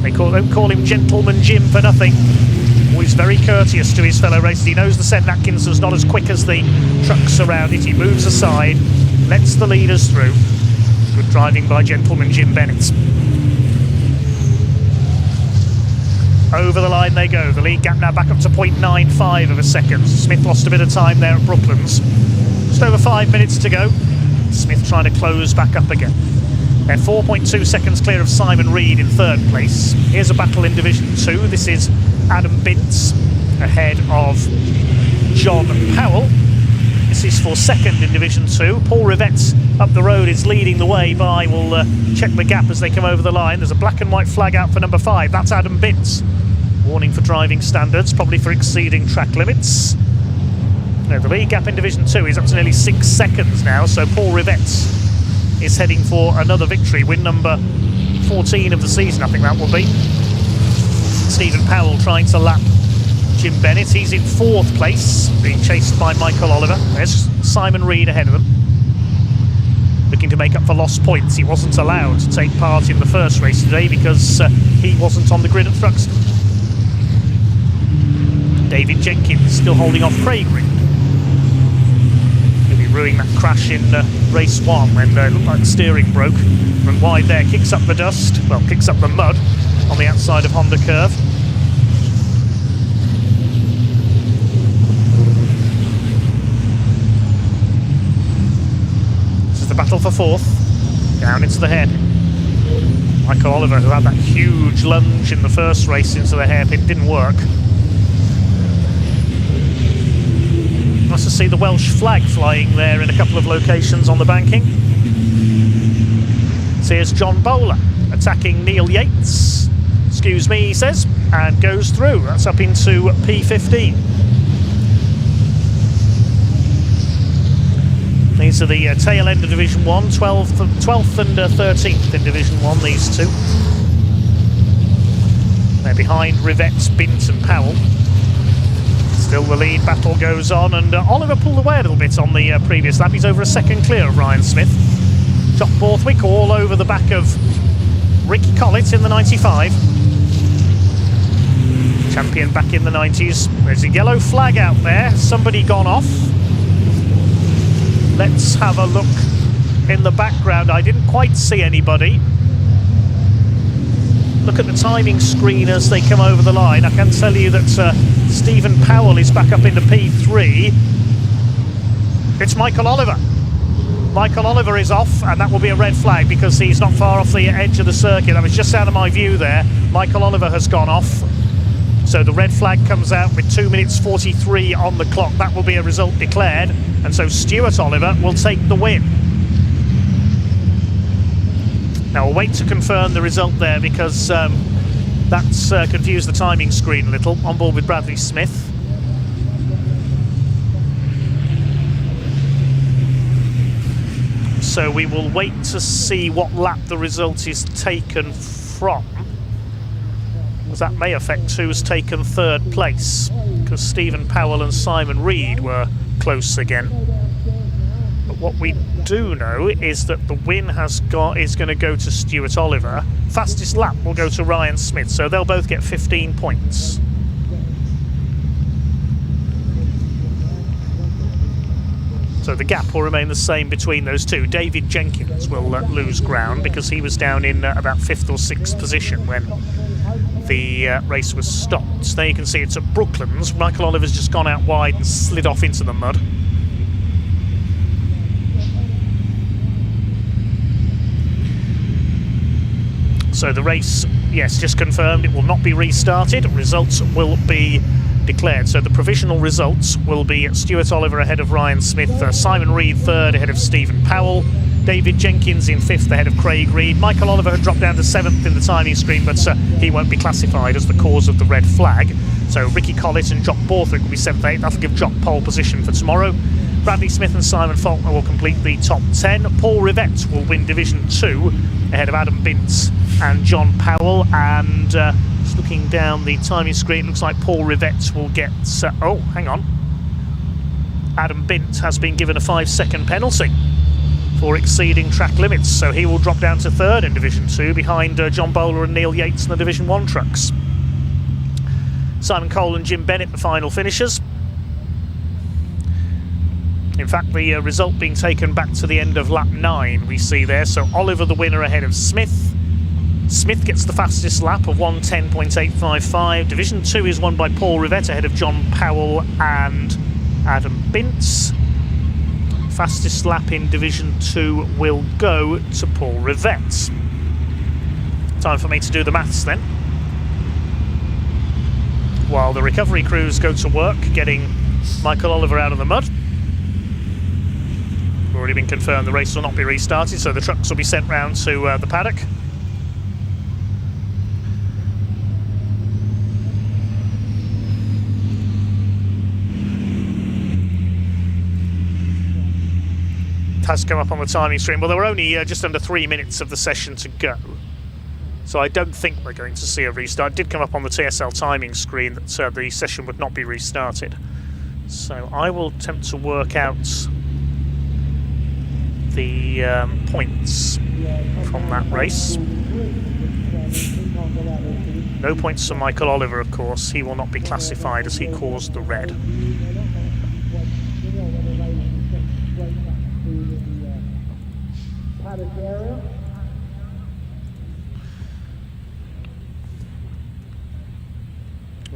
Speaker 4: They don't call him Gentleman Jim for nothing. Always very courteous to his fellow racers. He knows the Sed Atkinson's not as quick as the trucks around it. He moves aside, lets the leaders through. Good driving by Gentleman Jim Bennett. Over the line they go. The lead gap now back up to 0.95 of a second. Smith lost a bit of time there at Brooklands. Just over 5 minutes to go. Smith trying to close back up again. They're 4.2 seconds clear of Simon Reed in third place. Here's a battle in Division 2. This is Adam Bintz ahead of John Powell. This is for second in Division 2. Paul Rivette up the road is leading the way by. We'll check the gap as they come over the line. There's a black and white flag out for number 5. That's Adam Bintz. Warning for driving standards, probably for exceeding track limits. No, the lead gap in Division 2 is up to nearly 6 seconds now, so Paul Rivette is heading for another victory, win number 14 of the season, I think that will be. Stephen Powell trying to lap Jim Bennett. He's in 4th place, being chased by Michael Oliver. There's Simon Reed ahead of them, looking to make up for lost points. He wasn't allowed to take part in the first race today because he wasn't on the grid at Thruxton. David Jenkins still holding off Craig Reed. He'll be ruining that crash in race 1 when it looked like the steering broke. Went wide there, kicks up the dust, well, kicks up the mud on the outside of Honda Curve. This is the battle for 4th, down into the hairpin. Michael Oliver, who had that huge lunge in the first race into the hairpin, didn't work. Nice to see the Welsh flag flying there in a couple of locations on the banking. So here's John Bowler attacking Neil Yates. Excuse me, he says, and goes through. That's up into P15. These are the tail end of Division 1, 12th and 13th in Division 1, these two. They're behind Rivette, Bint and Powell. Still the lead battle goes on, and Oliver pulled away a little bit on the previous lap. He's over a second clear of Ryan Smith. Jock Borthwick all over the back of Ricky Collins in the 95. Champion back in the 90s. There's a yellow flag out there. Somebody gone off. Let's have a look in the background. I didn't quite see anybody. Look at the timing screen as they come over the line. I can tell you that Stephen Powell is back up into P3. It's Michael Oliver. Michael Oliver is off, and that will be a red flag because he's not far off the edge of the circuit. I was just out of my view there. Michael Oliver has gone off. So the red flag comes out with 2 minutes 43 on the clock. That will be a result declared. And so Stuart Oliver will take the win. Now we'll wait to confirm the result there because that's confused the timing screen a little. On board with Bradley Smith. So so we will wait to see what lap the result is taken from, because that may affect who's taken third place, because Stephen Powell and Simon Reed were close again. But what we do know is that the win is going to go to Stuart Oliver. Fastest lap will go to Ryan Smith, so they'll both get 15 points. So the gap will remain the same between those two. David Jenkins will lose ground because he was down in about 5th or 6th position when the race was stopped. There you can see it's at Brooklands. Michael Oliver's just gone out wide and slid off into the mud. So the race, yes, just confirmed, it will not be restarted. Results will be declared. So the provisional results will be Stuart Oliver ahead of Ryan Smith, Simon Reed third ahead of Stephen Powell, David Jenkins in 5th ahead of Craig Reed. Michael Oliver had dropped down to 7th in the timing screen, but he won't be classified as the cause of the red flag. So Ricky Collett and Jock Borthwick will be 7th, 8th. That'll give Jock pole position for tomorrow. Bradley Smith and Simon Faulkner will complete the top 10. Paul Rivett will win Division 2 ahead of Adam Bintz and John Powell. And just looking down the timing screen, looks like Paul Rivett will get... oh, hang on. Adam Bintz has been given a 5-second penalty for exceeding track limits, so he will drop down to 3rd in Division 2 behind John Bowler and Neil Yates in the Division 1 trucks. Simon Cole and Jim Bennett, the final finishers. In fact, the result being taken back to the end of lap 9 we see there. So Oliver the winner ahead of Smith. Smith gets the fastest lap of 1:10.855. Division 2 is won by Paul Rivett ahead of John Powell and Adam Bintz. Fastest lap in Division 2 will go to Paul Rivett. Time for me to do the maths then. While the recovery crews go to work getting Michael Oliver out of the mud. Already been confirmed the race will not be restarted, so the trucks will be sent round to the paddock. It has come up on the timing screen. Well, there were only just under 3 minutes of the session to go, so I don't think we're going to see a restart. It did come up on the TSL timing screen that the session would not be restarted. So I will attempt to work out the points from that race. No points for Michael Oliver, of course. He will not be classified as he caused the red.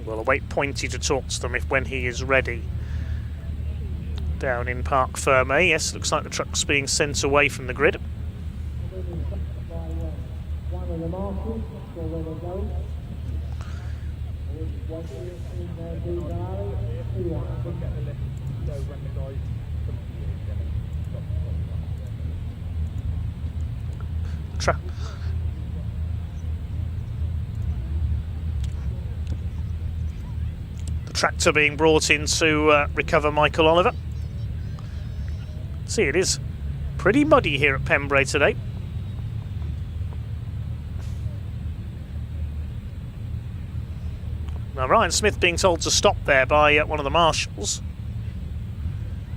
Speaker 4: We'll await Pointy to talk to them when he is ready. Down in Parc Fermé, yes, looks like the truck's being sent away from the grid. The tractor being brought in to recover Michael Oliver. See, it is pretty muddy here at Pembrey today. Now Ryan Smith being told to stop there by one of the marshals,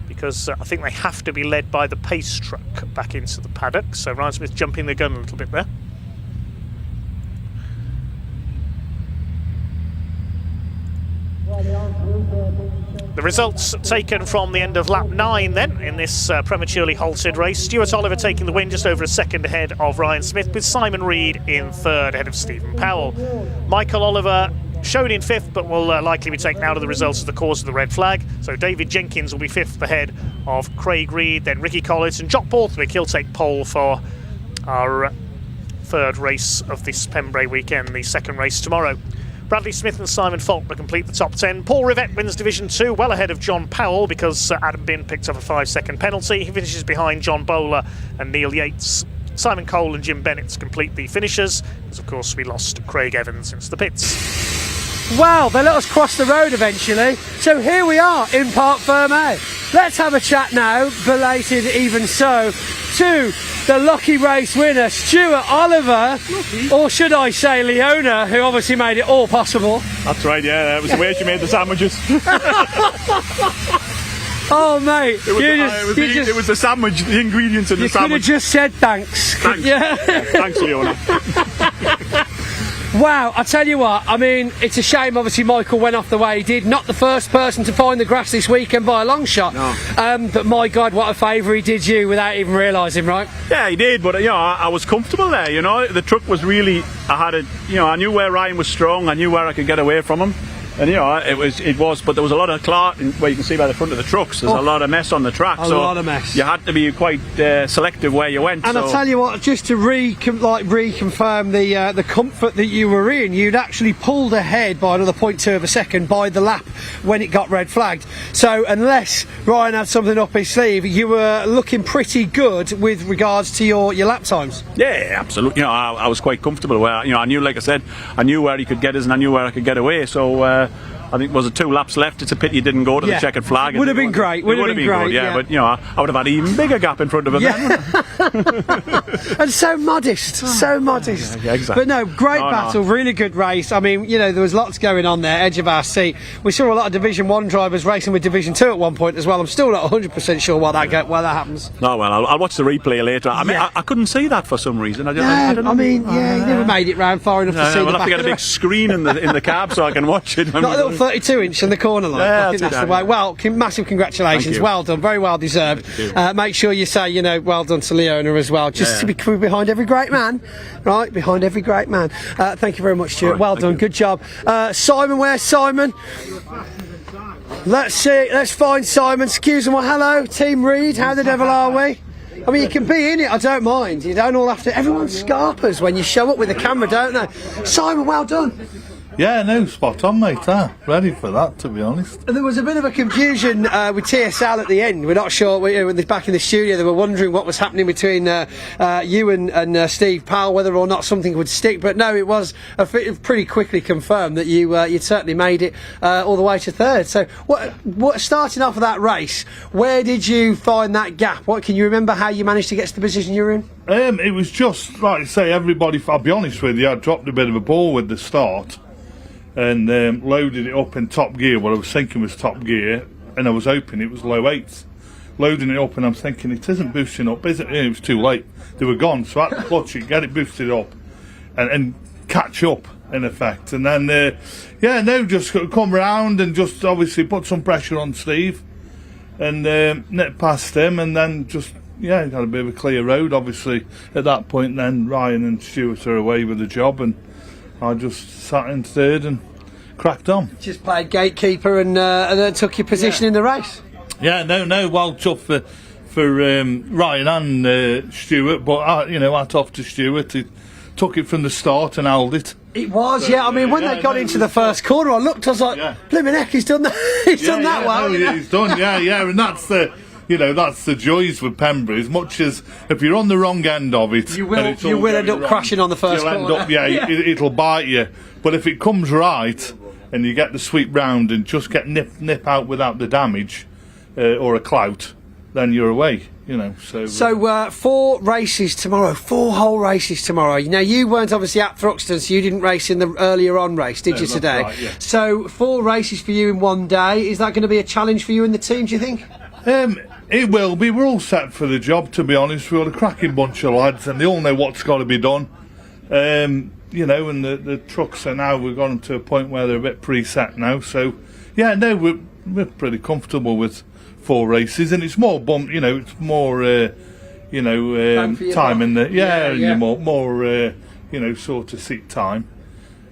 Speaker 4: because I think they have to be led by the pace truck back into the paddock. So Ryan Smith jumping the gun a little bit there. The results taken from the end of lap 9 then in this prematurely halted race. Stuart Oliver taking the win, just over a second ahead of Ryan Smith, with Simon Reed in 3rd ahead of Stephen Powell. Michael Oliver shown in 5th, but will likely be taken out of the results as the cause of the red flag. So David Jenkins will be 5th ahead of Craig Reed, then Ricky Collett and Jock Borthwick. He'll take pole for our 3rd race of this Pembrey weekend, the 2nd race tomorrow. Bradley Smith and Simon Faulkner complete the top 10. Paul Rivett wins Division 2, well ahead of John Powell, because Adam Bin picked up a 5-second penalty. He finishes behind John Bowler and Neil Yates. Simon Cole and Jim Bennett complete the finishers, because of course we lost Craig Evans since the pits.
Speaker 3: Wow, they let us cross the road eventually. So here we are in Parc Fermé. Let's have a chat now, belated even so, to the lucky race winner, Stuart Oliver, or should I say Leona, who obviously made it all possible.
Speaker 6: That's right, yeah, that was the way she made the sandwiches.
Speaker 3: Oh mate,
Speaker 6: It was the sandwich, the ingredients in the
Speaker 3: you could have
Speaker 6: sandwich.
Speaker 3: just said thanks.
Speaker 6: Thanks.
Speaker 3: Yeah.
Speaker 6: Thanks, Leona.
Speaker 3: Wow, I tell you what, I mean, it's a shame obviously Michael went off the way he did. Not the first person to find the grass this weekend by a long shot.
Speaker 6: No.
Speaker 3: But my God, what a favour he did you without even realising, right?
Speaker 6: Yeah, he did, but you know, I was comfortable there. You know, the truck was really. I knew where Ryan was strong. I knew where I could get away from him. And you know, it was, but there was a lot of clot, where you can see by the front of the trucks. There's a lot of mess on the track.
Speaker 3: A lot of mess.
Speaker 6: You had to be quite selective where you went.
Speaker 3: And I'll tell you what, just to reconfirm the comfort that you were in, you'd actually pulled ahead by another 0.2 of a second by the lap when it got red flagged. So unless Ryan had something up his sleeve, you were looking pretty good with regards to your lap times.
Speaker 6: Yeah, absolutely. You know, I was quite comfortable where, you know, I knew, like I said, I knew where he could get us and I knew where I could get away. So I think was it 2 laps left. It's a pity you didn't go to the checkered flag.
Speaker 3: Would have been great. Would have been great.
Speaker 6: Good, yeah, but you know, I would have had an even bigger gap in front of him.
Speaker 3: Yeah. And so modest, so modest.
Speaker 6: Yeah, exactly.
Speaker 3: But no, great battle, really good race. I mean, you know, there was lots going on there, edge of our seat. We saw a lot of Division 1 drivers racing with Division 2 at one point as well. I'm still not 100% sure why that happens.
Speaker 6: No, well, I'll watch the replay later. I mean, I couldn't see that for some reason. I don't know.
Speaker 3: You never made it round far enough to see the
Speaker 6: we'll
Speaker 3: back
Speaker 6: have to get a big screen in the cab so I can watch it.
Speaker 3: Not a little 32-inch in the corner line.
Speaker 6: Yeah,
Speaker 3: I think that's the way. Well, massive congratulations. Well done. Very well deserved. Make sure you say, you know, well done to Leona as well. Just to be behind every great man. Right, behind every great man. Thank you very much, Stuart.
Speaker 6: Right,
Speaker 3: well done. Good job. Simon, where's Simon? Let's see. Let's find Simon. Excuse me. Well, hello, Team Reed. How the devil are we? I mean, you can be in it, I don't mind. You don't all have to. Everyone's scarpers when you show up with a camera, don't they? Simon, well done.
Speaker 7: Yeah, no, spot on, mate. Ready for that, to be honest.
Speaker 3: There was a bit of a confusion with TSL at the end. We're not sure. Back in the studio, they were wondering what was happening between you and Steve Powell, whether or not something would stick. But no, it was pretty quickly confirmed that you'd certainly made it all the way to third. So, what starting off of that race, where did you find that gap? What can you remember how you managed to get to the position you were in?
Speaker 7: It was just, like I say, everybody, I'll be honest with you, I dropped a bit of a ball with the start and loaded it up in top gear. What I was thinking was top gear, and I was hoping it was low 8s. Loading it up, and I'm thinking it isn't boosting up, is it? It was too late. They were gone, so I had to clutch it, get it boosted up, and catch up in effect. And then, just come round and just obviously put some pressure on Steve, and nip past him, and then just had a bit of a clear road. Obviously, at that point, then Ryan and Stuart are away with the job, and I just sat in third and cracked on. Just
Speaker 3: played gatekeeper and then took your position in the race.
Speaker 7: Yeah, no, well tough for Ryan and Stuart, but hats off to Stuart. He took it from the start and held it.
Speaker 3: It was, I mean, when they got into the first corner, I looked, I was like, blimmin' heck, he's done that. He's done that well.
Speaker 7: No, he's done, and that's the. That's the joys with Pembrey. As much as if you're on the wrong end of it,
Speaker 3: you will end up crashing on the first corner.
Speaker 7: It'll bite you. But if it comes right and you get the sweep round and just get nip out without the damage or a clout, then you're away. So
Speaker 3: 4 races tomorrow, 4 whole races tomorrow. Now you weren't obviously at Thruxton, so you didn't race in the earlier on race, did you today?
Speaker 7: Right, yeah.
Speaker 3: So 4 races for you in one day. Is that going to be a challenge for you and the team, do you think?
Speaker 7: It will be. We're all set for the job, to be honest. We've got a cracking bunch of lads, and they all know what's got to be done. And the trucks are now, we've got them to a point where they're a bit preset now. So, we're pretty comfortable with 4 races, and it's more it's more, time in the, more, sort of seat time.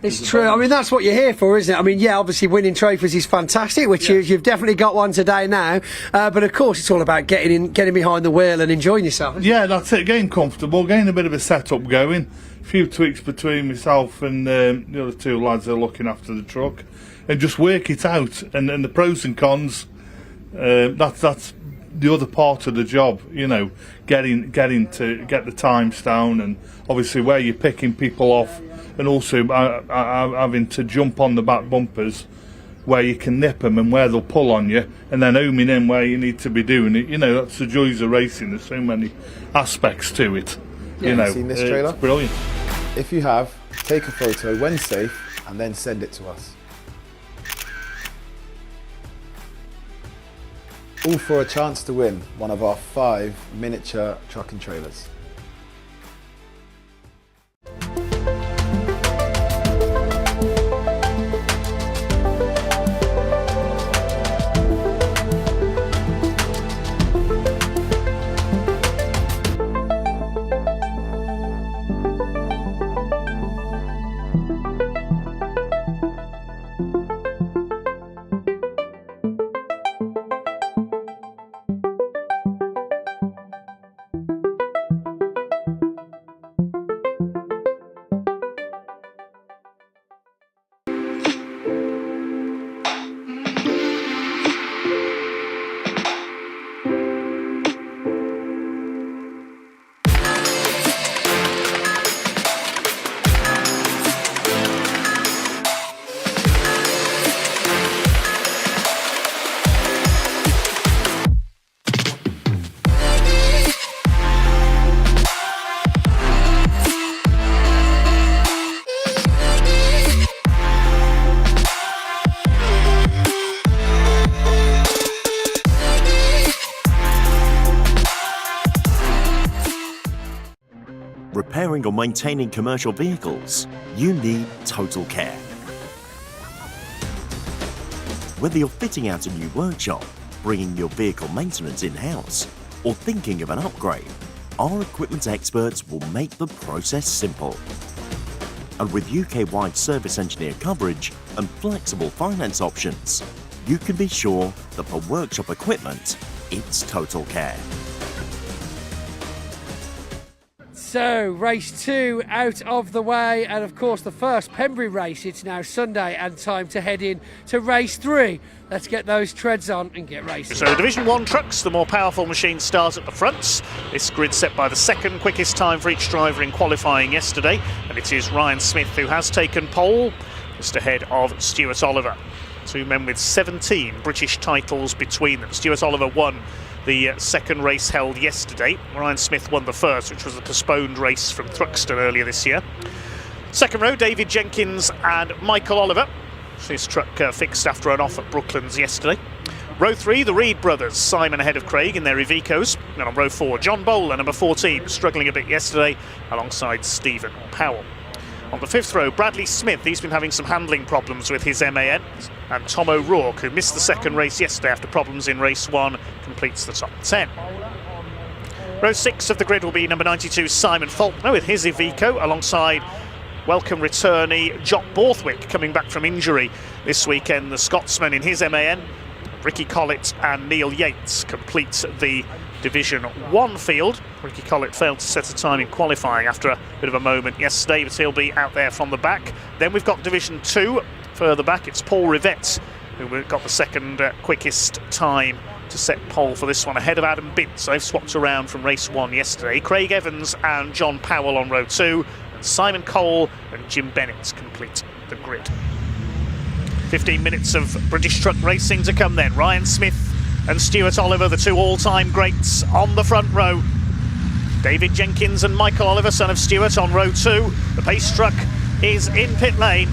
Speaker 3: It's true. I mean, that's what you're here for, isn't it? I mean, obviously winning trophies is fantastic, which you've definitely got one today now. But of course, it's all about getting behind the wheel and enjoying yourself.
Speaker 7: Yeah, that's it. Getting comfortable, getting a bit of a setup going. A few tweaks between myself and the other 2 lads that are looking after the truck, and just work it out. And the pros and cons. That's the other part of the job. Getting to get the times down, and obviously where you're picking people off. And also having to jump on the back bumpers where you can nip them and where they'll pull on you, and then homing in where you need to be doing it. You know, that's the joys of racing. There's so many aspects to it. You know,
Speaker 1: seen this trailer?
Speaker 7: it's brilliant.
Speaker 1: If you have, take a photo when safe and then send it to us. All for a chance to win one of our 5 miniature truck and trailers.
Speaker 2: Repairing or maintaining commercial vehicles, you need total care. Whether you're fitting out a new workshop, bringing your vehicle maintenance in-house, or thinking of an upgrade, our equipment experts will make the process simple. And with UK-wide service engineer coverage and flexible finance options, you can be sure that for workshop equipment, it's total care.
Speaker 3: So, race 2 out of the way, and of course the first Pembrey race. It's now Sunday and time to head in to race 3. Let's get those treads on and get racing.
Speaker 4: So Division 1 trucks, the more powerful machine start at the front. This grid set by the second quickest time for each driver in qualifying yesterday, and it is Ryan Smith who has taken pole, just ahead of Stuart Oliver. 2 men with 17 British titles between them. Stuart Oliver won the second race held yesterday. Ryan Smith won the first, which was the postponed race from Thruxton earlier this year. Second row, David Jenkins and Michael Oliver. His truck fixed after an off at Brooklands yesterday. Row 3, the Reed brothers, Simon ahead of Craig in their Ivicos. And on row 4, John Bowler, number 14, struggling a bit yesterday alongside Stephen Powell. On the 5th row, Bradley Smith, he's been having some handling problems with his MAN. And Tom O'Rourke, who missed the second race yesterday after problems in race 1, completes the top 10. Row 6 of the grid will be number 92, Simon Faulkner, with his Iveco, alongside welcome returnee Jock Borthwick, coming back from injury this weekend. The Scotsman in his MAN, Ricky Collett and Neil Yates complete the Division 1 field. Ricky Collett failed to set a time in qualifying after a bit of a moment yesterday, but he'll be out there from the back. Then we've got Division 2. Further back, it's Paul Rivette who got the second quickest time to set pole for this one, ahead of Adam Bintz. They've swapped around from race 1 yesterday. Craig Evans and John Powell on row 2, and Simon Cole and Jim Bennett complete the grid. 15 minutes of British truck racing to come then. Ryan Smith and Stuart Oliver, the 2 all-time greats, on the front row. David Jenkins and Michael Oliver, son of Stuart, on row 2. The pace truck is in pit lane.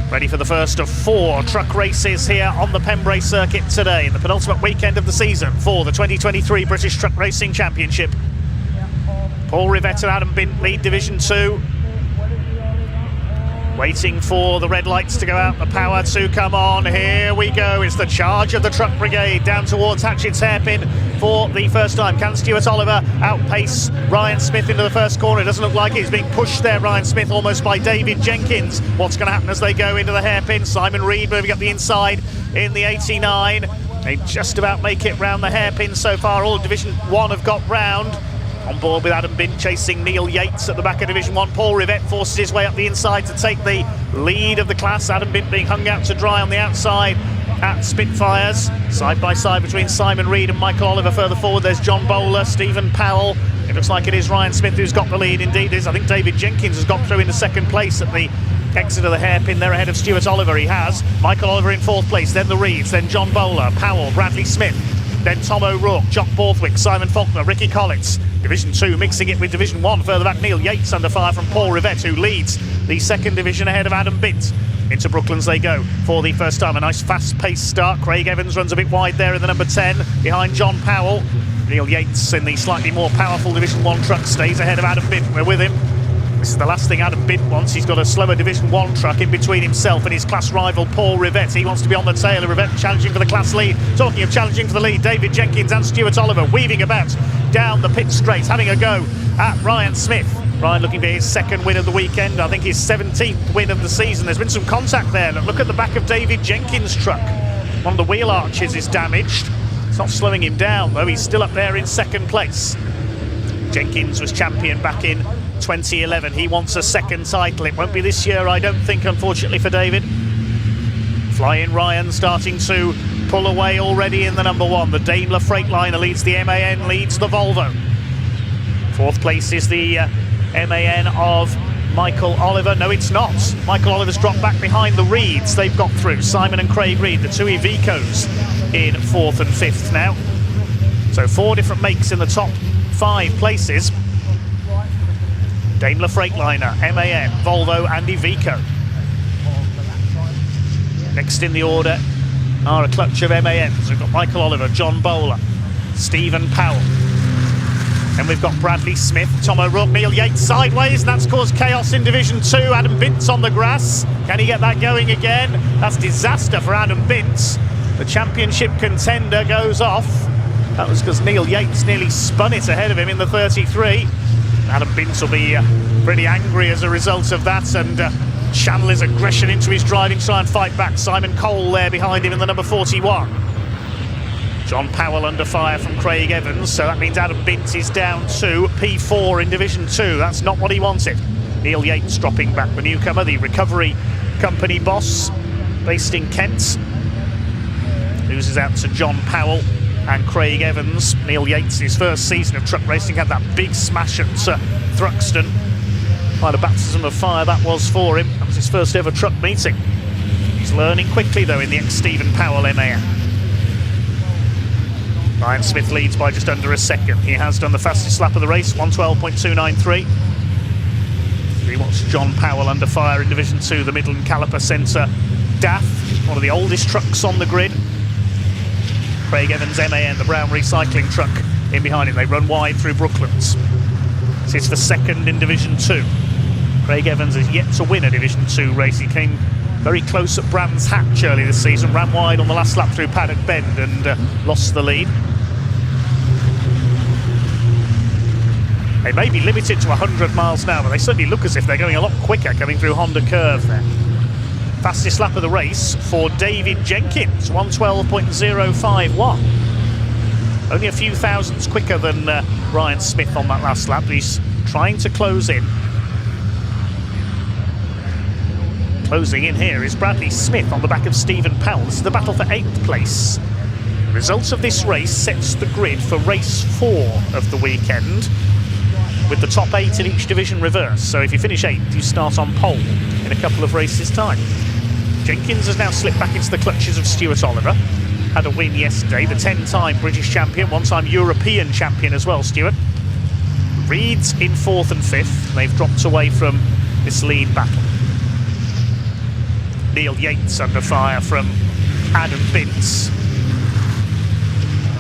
Speaker 4: Ready for the first of 4 truck races here on the Pembrey circuit today, in the penultimate weekend of the season for the 2023 British Truck Racing Championship. Paul Rivette and Adam Bint lead Division 2. Waiting for the red lights to go out, the power to come on. Here we go, it's the charge of the truck brigade down towards Hatchett's hairpin for the first time. Can Stuart Oliver outpace Ryan Smith into the first corner? It doesn't look like it. He's being pushed there, Ryan Smith, almost by David Jenkins. What's going to happen as they go into the hairpin? Simon Reed moving up the inside in the 89. They just about make it round the hairpin so far. All of Division 1 have got round. On board with Adam Bint chasing Neil Yates at the back of Division 1. Paul Rivette forces his way up the inside to take the lead of the class. Adam Bint being hung out to dry on the outside at Spitfires. Side by side between Simon Reed and Michael Oliver. Further forward there's John Bowler, Stephen Powell. It looks like it is Ryan Smith who's got the lead. Indeed it is. I think David Jenkins has got through into second place at the Exeter the hairpin there ahead of Stuart Oliver. He has Michael Oliver in 4th place, then the Reeds, then John Bowler, Powell, Bradley Smith, then Tom O'Rourke, Jock Borthwick, Simon Faulkner, Ricky Collins. Division 2 mixing it with Division 1. Further back, Neil Yates under fire from Paul Rivette, who leads the 2nd division ahead of Adam Bint. Into Brooklands they go for the first time. A nice fast-paced start. Craig Evans runs a bit wide there in the number 10 behind John Powell. Neil Yates in the slightly more powerful Division 1 truck stays ahead of Adam Bint. We're with him. This is the last thing Adam Bint wants. He's got a slower Division 1 truck in between himself and his class rival Paul Rivette. He wants to be on the tail of Rivette, challenging for the class lead. Talking of challenging for the lead, David Jenkins and Stuart Oliver weaving about down the pit straight, having a go at Ryan Smith. Ryan looking for his 2nd win of the weekend, I think his 17th win of the season. There's been some contact there. Look at the back of David Jenkins' truck. One of the wheel arches is damaged. It's not slowing him down though, he's still up there in 2nd place. Jenkins was champion back in 2011. He wants a 2nd title. It won't be this year, I don't think, unfortunately for David. Flying Ryan starting to pull away already in the number 1. The Daimler Freightliner leads the MAN, leads the Volvo. 4th place is the MAN of Michael Oliver. No, it's not. Michael Oliver's dropped back behind the Reeds. They've got through. Simon and Craig Reed, the 2 Ivecos, in 4th and 5th now. So 4 different makes in the top 5 places. Daimler Freightliner, MAN, Volvo and Iveco. Next in the order are a clutch of MANs. We've got Michael Oliver, John Bowler, Stephen Powell. And we've got Bradley Smith, Tom O'Rourke, Neil Yates sideways, and that's caused chaos in Division 2. Adam Bint's on the grass. Can he get that going again? That's disaster for Adam Bint. The championship contender goes off. That was because Neil Yates nearly spun it ahead of him in the 33. Adam Bint will be pretty angry as a result of that, and channel his aggression into his driving, try and fight back. Simon Cole there behind him in the number 41. John Powell under fire from Craig Evans, so that means Adam Bint is down to P4 in Division 2. That's not what he wanted. Neil Yates dropping back, the newcomer, the recovery company boss, based in Kent. Loses out to John Powell and Craig Evans. Neil Yates, his first season of truck racing, had that big smash at Thruxton. Quite a baptism of fire that was for him. That was his first ever truck meeting. He's learning quickly though in the ex-Stephen Powell MAN. Ryan Smith leads by just under a second. He has done the fastest lap of the race, 1:12.293. We watched John Powell under fire in Division 2, the Midland Caliper Centre DAF, one of the oldest trucks on the grid. Craig Evans MAN, the brown recycling truck, in behind him. They run wide through Brooklands. This is the 2nd in Division 2. Craig Evans has yet to win a Division 2 race. He came very close at Brands Hatch early this season, ran wide on the last lap through Paddock Bend and lost the lead. They may be limited to 100 miles an hour, but they certainly look as if they're going a lot quicker coming through Honda Curve there. Fastest lap of the race for David Jenkins, 1:12.051. Only a few thousandths quicker than Ryan Smith on that last lap, but he's trying to close in. Closing in here is Bradley Smith on the back of Stephen Powell. This is the battle for 8th place. The results of this race sets the grid for race 4 of the weekend, with the top 8 in each division reversed. So if you finish 8th, you start on pole in a couple of races' time. Jenkins has now slipped back into the clutches of Stuart Oliver. Had a win yesterday, the 10-time British champion, 1-time European champion as well, Stuart. Reeds in 4th and 5th. They've dropped away from this lead battle. Neil Yates under fire from Adam Bint.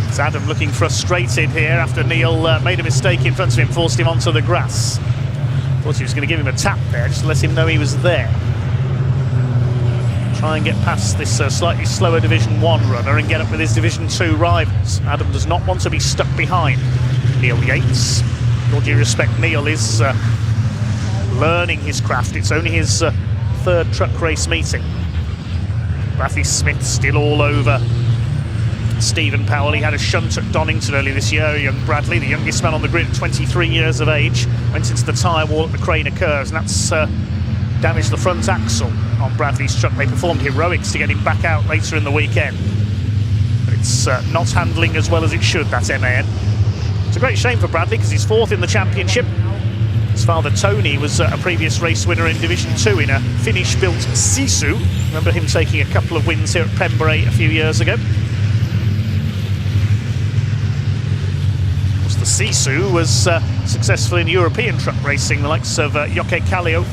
Speaker 4: It's Adam looking frustrated here after Neil made a mistake in front of him, forced him onto the grass. Thought he was going to give him a tap there, just to let him know he was there. Try and get past this slightly slower Division 1 runner and get up with his Division 2 rivals. Adam does not want to be stuck behind Neil Yates. With all due respect, Neil is learning his craft. It's only his 3rd truck race meeting. Bradley Smith still all over Stephen Powell. He had a shunt at Donington early this year. Young Bradley, the youngest man on the grid, 23 years of age, went into the tyre wall at the Craner Curves, and that's damaged the front axle on Bradley's truck. They performed heroics to get him back out later in the weekend. But it's not handling as well as it should, that MAN. It's a great shame for Bradley because he's 4th in the championship. His father Tony was a previous race winner in Division 2 in a Finnish-built Sisu. Remember him taking a couple of wins here at Pembrey a few years ago. Of course, the Sisu was successful in European truck racing, the likes of Jocke Kallio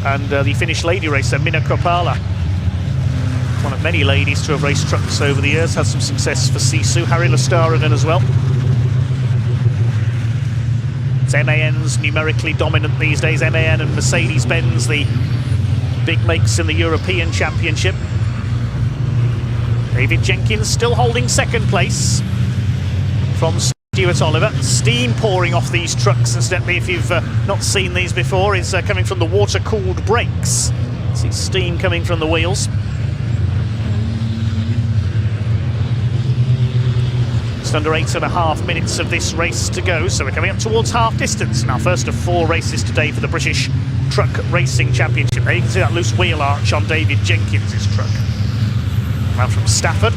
Speaker 4: and the Finnish lady racer Minna Kopala. One of many ladies to have raced trucks over the years, had some success for Sisu. Harry Lestaranen as well. It's MAN's numerically dominant these days. MAN and Mercedes-Benz, the big makes in the European Championship. David Jenkins still holding second place from Stuart Oliver. Steam pouring off these trucks, incidentally, if you've not seen these before, is coming from the water-cooled brakes. See steam coming from the wheels. Just under 8.5 minutes of this race to go, so we're coming up towards half distance now. First of 4 races today for the British Truck Racing Championship. There you can see that loose wheel arch on David Jenkins' truck. Now from Stafford,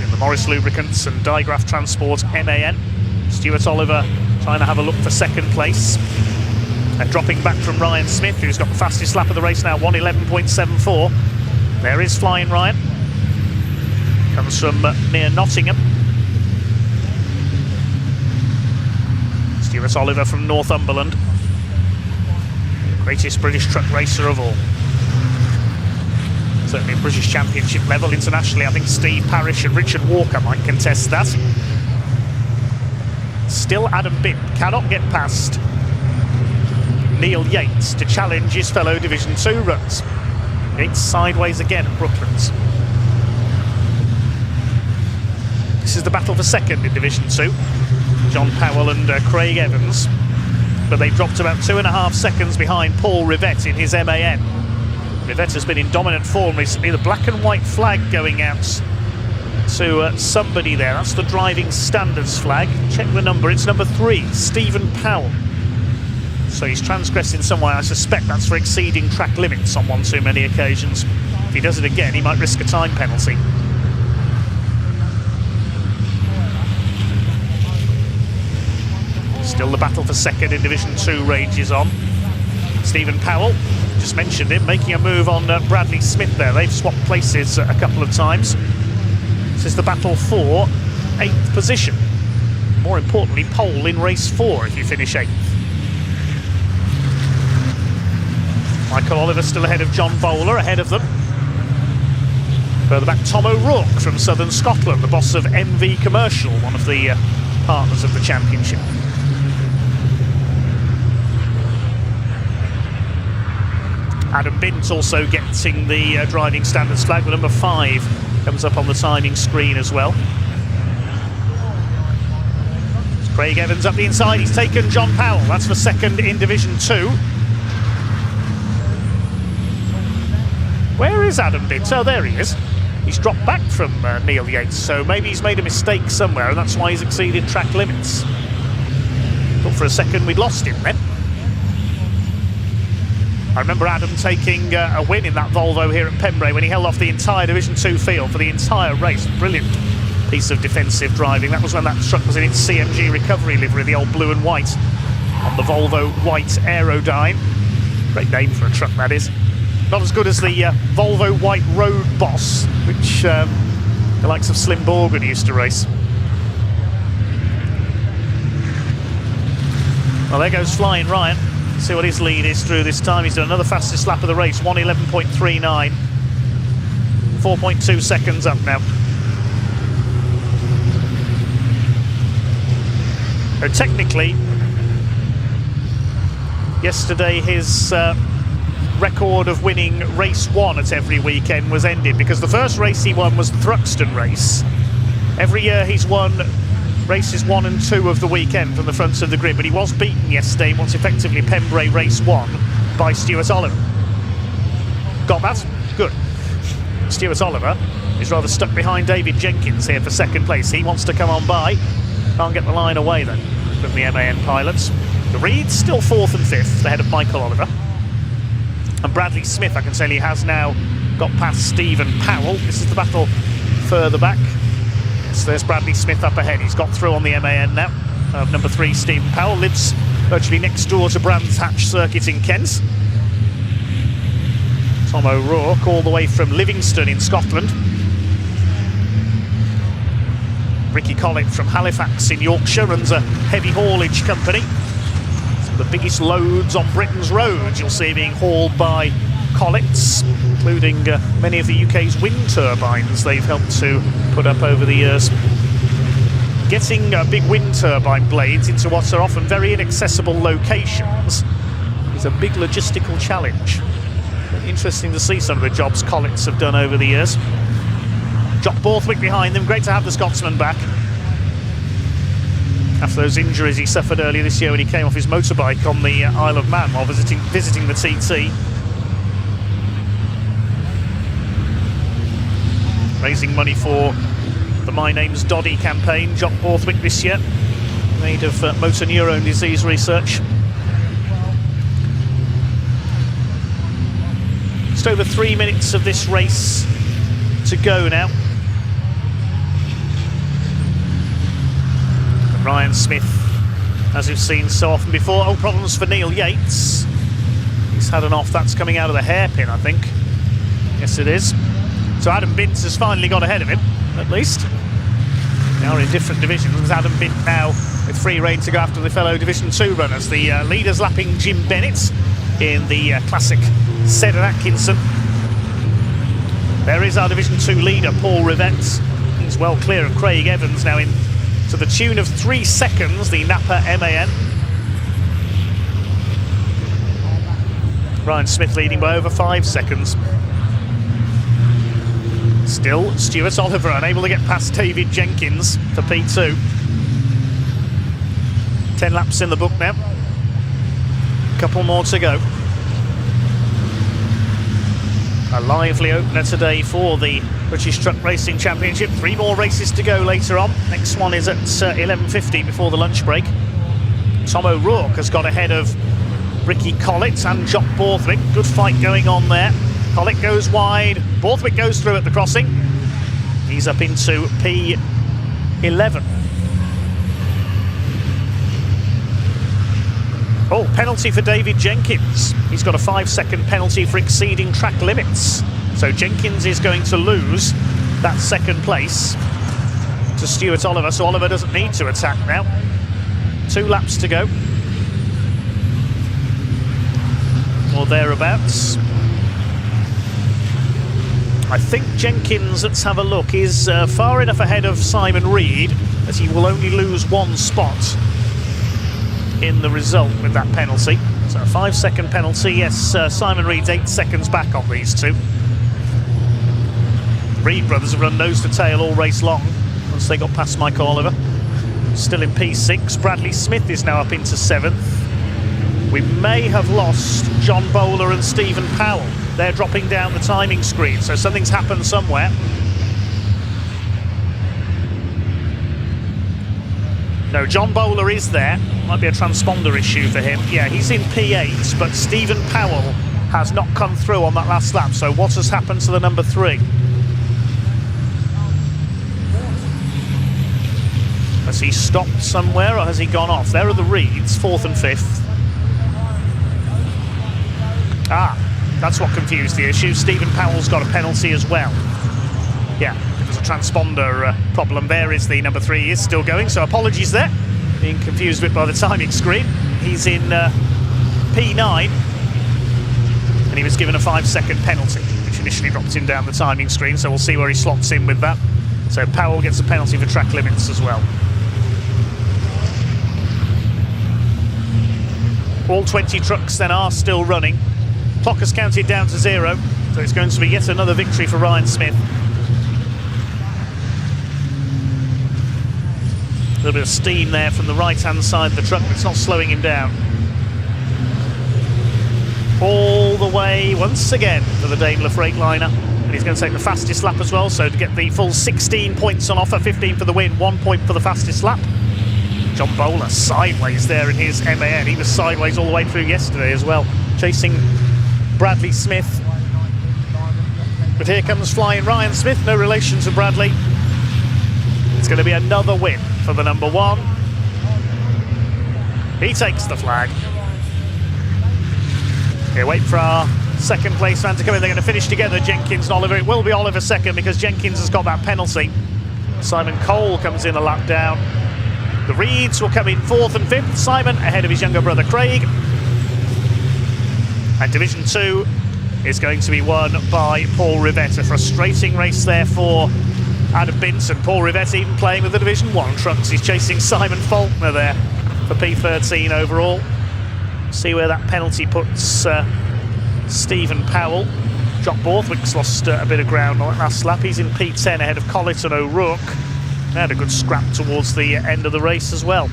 Speaker 4: in the Morris Lubricants and Digraph Transport MAN. Stuart Oliver trying to have a look for second place. And dropping back from Ryan Smith, who's got the fastest lap of the race now, 1:11.74. There is Flying Ryan. Comes from near Nottingham. Stuart Oliver from Northumberland. Greatest British truck racer of all. Certainly at British Championship level. Internationally, I think Steve Parrish and Richard Walker might contest that. Still Adam Bibb cannot get past Neil Yates to challenge his fellow Division 2 runs. Yates sideways again at Brooklands. This is the battle for second in Division 2. John Powell and Craig Evans, but they dropped about 2.5 seconds behind Paul Rivette in his MAN. Rivette has been in dominant form recently. The black and white flag going out to somebody there. That's the driving standards flag. Check the number, it's number 3, Stephen Powell. So he's transgressed in some way. I suspect that's for exceeding track limits on one too many occasions. If he does it again, he might risk a time penalty. Still the battle for second in Division 2 rages on. Stephen Powell, just mentioned him, making a move on Bradley Smith there. They've swapped places a couple of times. This is the battle for 8th position. More importantly, pole in race 4 if you finish 8th. Michael Oliver still ahead of John Bowler, ahead of them. Further back, Tom O'Rourke from Southern Scotland, the boss of MV Commercial, one of the partners of the championship. Adam Bint also getting the driving standards flag, but number 5 comes up on the timing screen as well. It's Craig Evans up the inside, he's taken John Powell, that's for second in Division 2. Where is Adam Bint? Oh, there he is. He's dropped back from Neil Yates, so maybe he's made a mistake somewhere, and that's why he's exceeded track limits. Thought for a second we'd lost him then. I remember Adam taking a win in that Volvo here at Pembrey when he held off the entire Division 2 field for the entire race. Brilliant piece of defensive driving. That was when that truck was in its CMG recovery livery, the old blue and white, on the Volvo White Aerodyne. Great name for a truck, that is. Not as good as the Volvo White Road Boss, which the likes of Slim Borgen used to race. Well, there goes Flying Ryan. See what his lead is through this time. He's done another fastest lap of the race, 1:11.39. 4.2 seconds up now. So technically, yesterday his record of winning race 1 at every weekend was ended, because the first race he won was the Thruxton race. Every year he's won races 1 and 2 of the weekend from the front of the grid, but he was beaten yesterday in what's effectively Pembrey race 1 by Stuart Oliver. Got that? Good. Stuart Oliver is rather stuck behind David Jenkins here for second place. He wants to come on by. Can't get the line away then from the MAN pilots. The Reeds still 4th and 5th ahead of Michael Oliver. And Bradley Smith, I can tell you, has now got past Stephen Powell. This is the battle further back. So there's Bradley Smith up ahead. He's got through on the MAN now. Number 3, Stephen Powell, lives virtually next door to Brands Hatch Circuit in Kent. Tom O'Rourke all the way from Livingston in Scotland. Ricky Collett from Halifax in Yorkshire runs a heavy haulage company. Some of the biggest loads on Britain's roads you'll see being hauled by Collett's, including many of the UK's wind turbines they've helped to put up over the years. Getting big wind turbine blades into what are often very inaccessible locations is a big logistical challenge. Interesting to see some of the jobs Collett's have done over the years. Jock Borthwick behind them. Great to have the Scotsman back after those injuries he suffered earlier this year when he came off his motorbike on the Isle of Man while visiting the TT. Raising money for the My Name's Doddy campaign. Jock Borthwick this year, made of motor neurone disease research. Just over 3 minutes of this race to go now. And Ryan Smith, as we've seen so often before. Oh, problems for Neil Yates. He's had an off. That's coming out of the hairpin, I think. Yes, it is. So Adam Bint has finally got ahead of him, at least. Now we're in different divisions. Adam Bint now with free rein to go after the fellow Division 2 runners. The leaders lapping Jim Bennett in the classic Seddon Atkinson. There is our Division 2 leader, Paul Rivett. He's well clear of Craig Evans now in to the tune of 3 seconds, the Napa MAN. Ryan Smith leading by over 5 seconds. Still, Stuart Oliver unable to get past David Jenkins for P2. 10 laps in the book now. A couple more to go. A lively opener today for the British Truck Racing Championship. 3 more races to go later on. Next one is at 11:50 before the lunch break. Tom O'Rourke has got ahead of Ricky Collett and Jock Borthwick. Good fight going on there. Collett goes wide, Borthwick goes through at the crossing. He's up into P11. Oh, penalty for David Jenkins. He's got a 5-second penalty for exceeding track limits. So Jenkins is going to lose that second place to Stuart Oliver, so Oliver doesn't need to attack now. 2 laps to go. Or thereabouts. I think Jenkins, let's have a look, is far enough ahead of Simon Reed that he will only lose 1 spot in the result with that penalty. So a 5-second penalty. Yes, Simon Reed's 8 seconds back on these 2. Reed brothers have run nose to tail all race long once they got past Mike Oliver. Still in P6. Bradley Smith is now up into 7th. We may have lost John Bowler and Stephen Powell. They're dropping down the timing screen, so something's happened somewhere. No, John Bowler is there. Might be a transponder issue for him. Yeah, he's in P8, but Stephen Powell has not come through on that last lap. So what has happened to the number 3? Has he stopped somewhere or has he gone off? There are the Reeds, 4th and 5th. Ah, that's what confused the issue. Stephen Powell's got a penalty as well. Yeah, there's a transponder problem. There is the number 3. He is still going, so apologies there. Being confused a bit by the timing screen. He's in P9. And he was given a 5-second penalty, which initially dropped him down the timing screen, so we'll see where he slots in with that. So Powell gets a penalty for track limits as well. All 20 trucks then are still running. Clock has counted down to 0, so it's going to be yet another victory for Ryan Smith. A little bit of steam there from the right-hand side of the truck, but it's not slowing him down. All the way, once again, for the Daimler Freightliner. And he's going to take the fastest lap as well, so to get the full 16 points on offer, 15 for the win, 1 point for the fastest lap. John Bowler sideways there in his MAN. He was sideways all the way through yesterday as well, chasing Bradley Smith. But here comes flying Ryan Smith, no relation to Bradley. It's going to be another win for the number 1. He takes the flag. Okay, wait for our second place man to come in. They're going to finish together, Jenkins and Oliver. It will be Oliver second because Jenkins has got that penalty. Simon Cole comes in a lap down. The Reeds will come in 4th and 5th. Simon ahead of his younger brother Craig. And Division 2 is going to be won by Paul Rivette. A frustrating race there for Adam Binton. Paul Rivette even playing with the Division 1 trucks. He's chasing Simon Faulkner there for P13 overall. See where that penalty puts Stephen Powell. Jock Borthwick's lost a bit of ground on that last lap. He's in P10 ahead of Collett and O'Rourke. They had a good scrap towards the end of the race as well.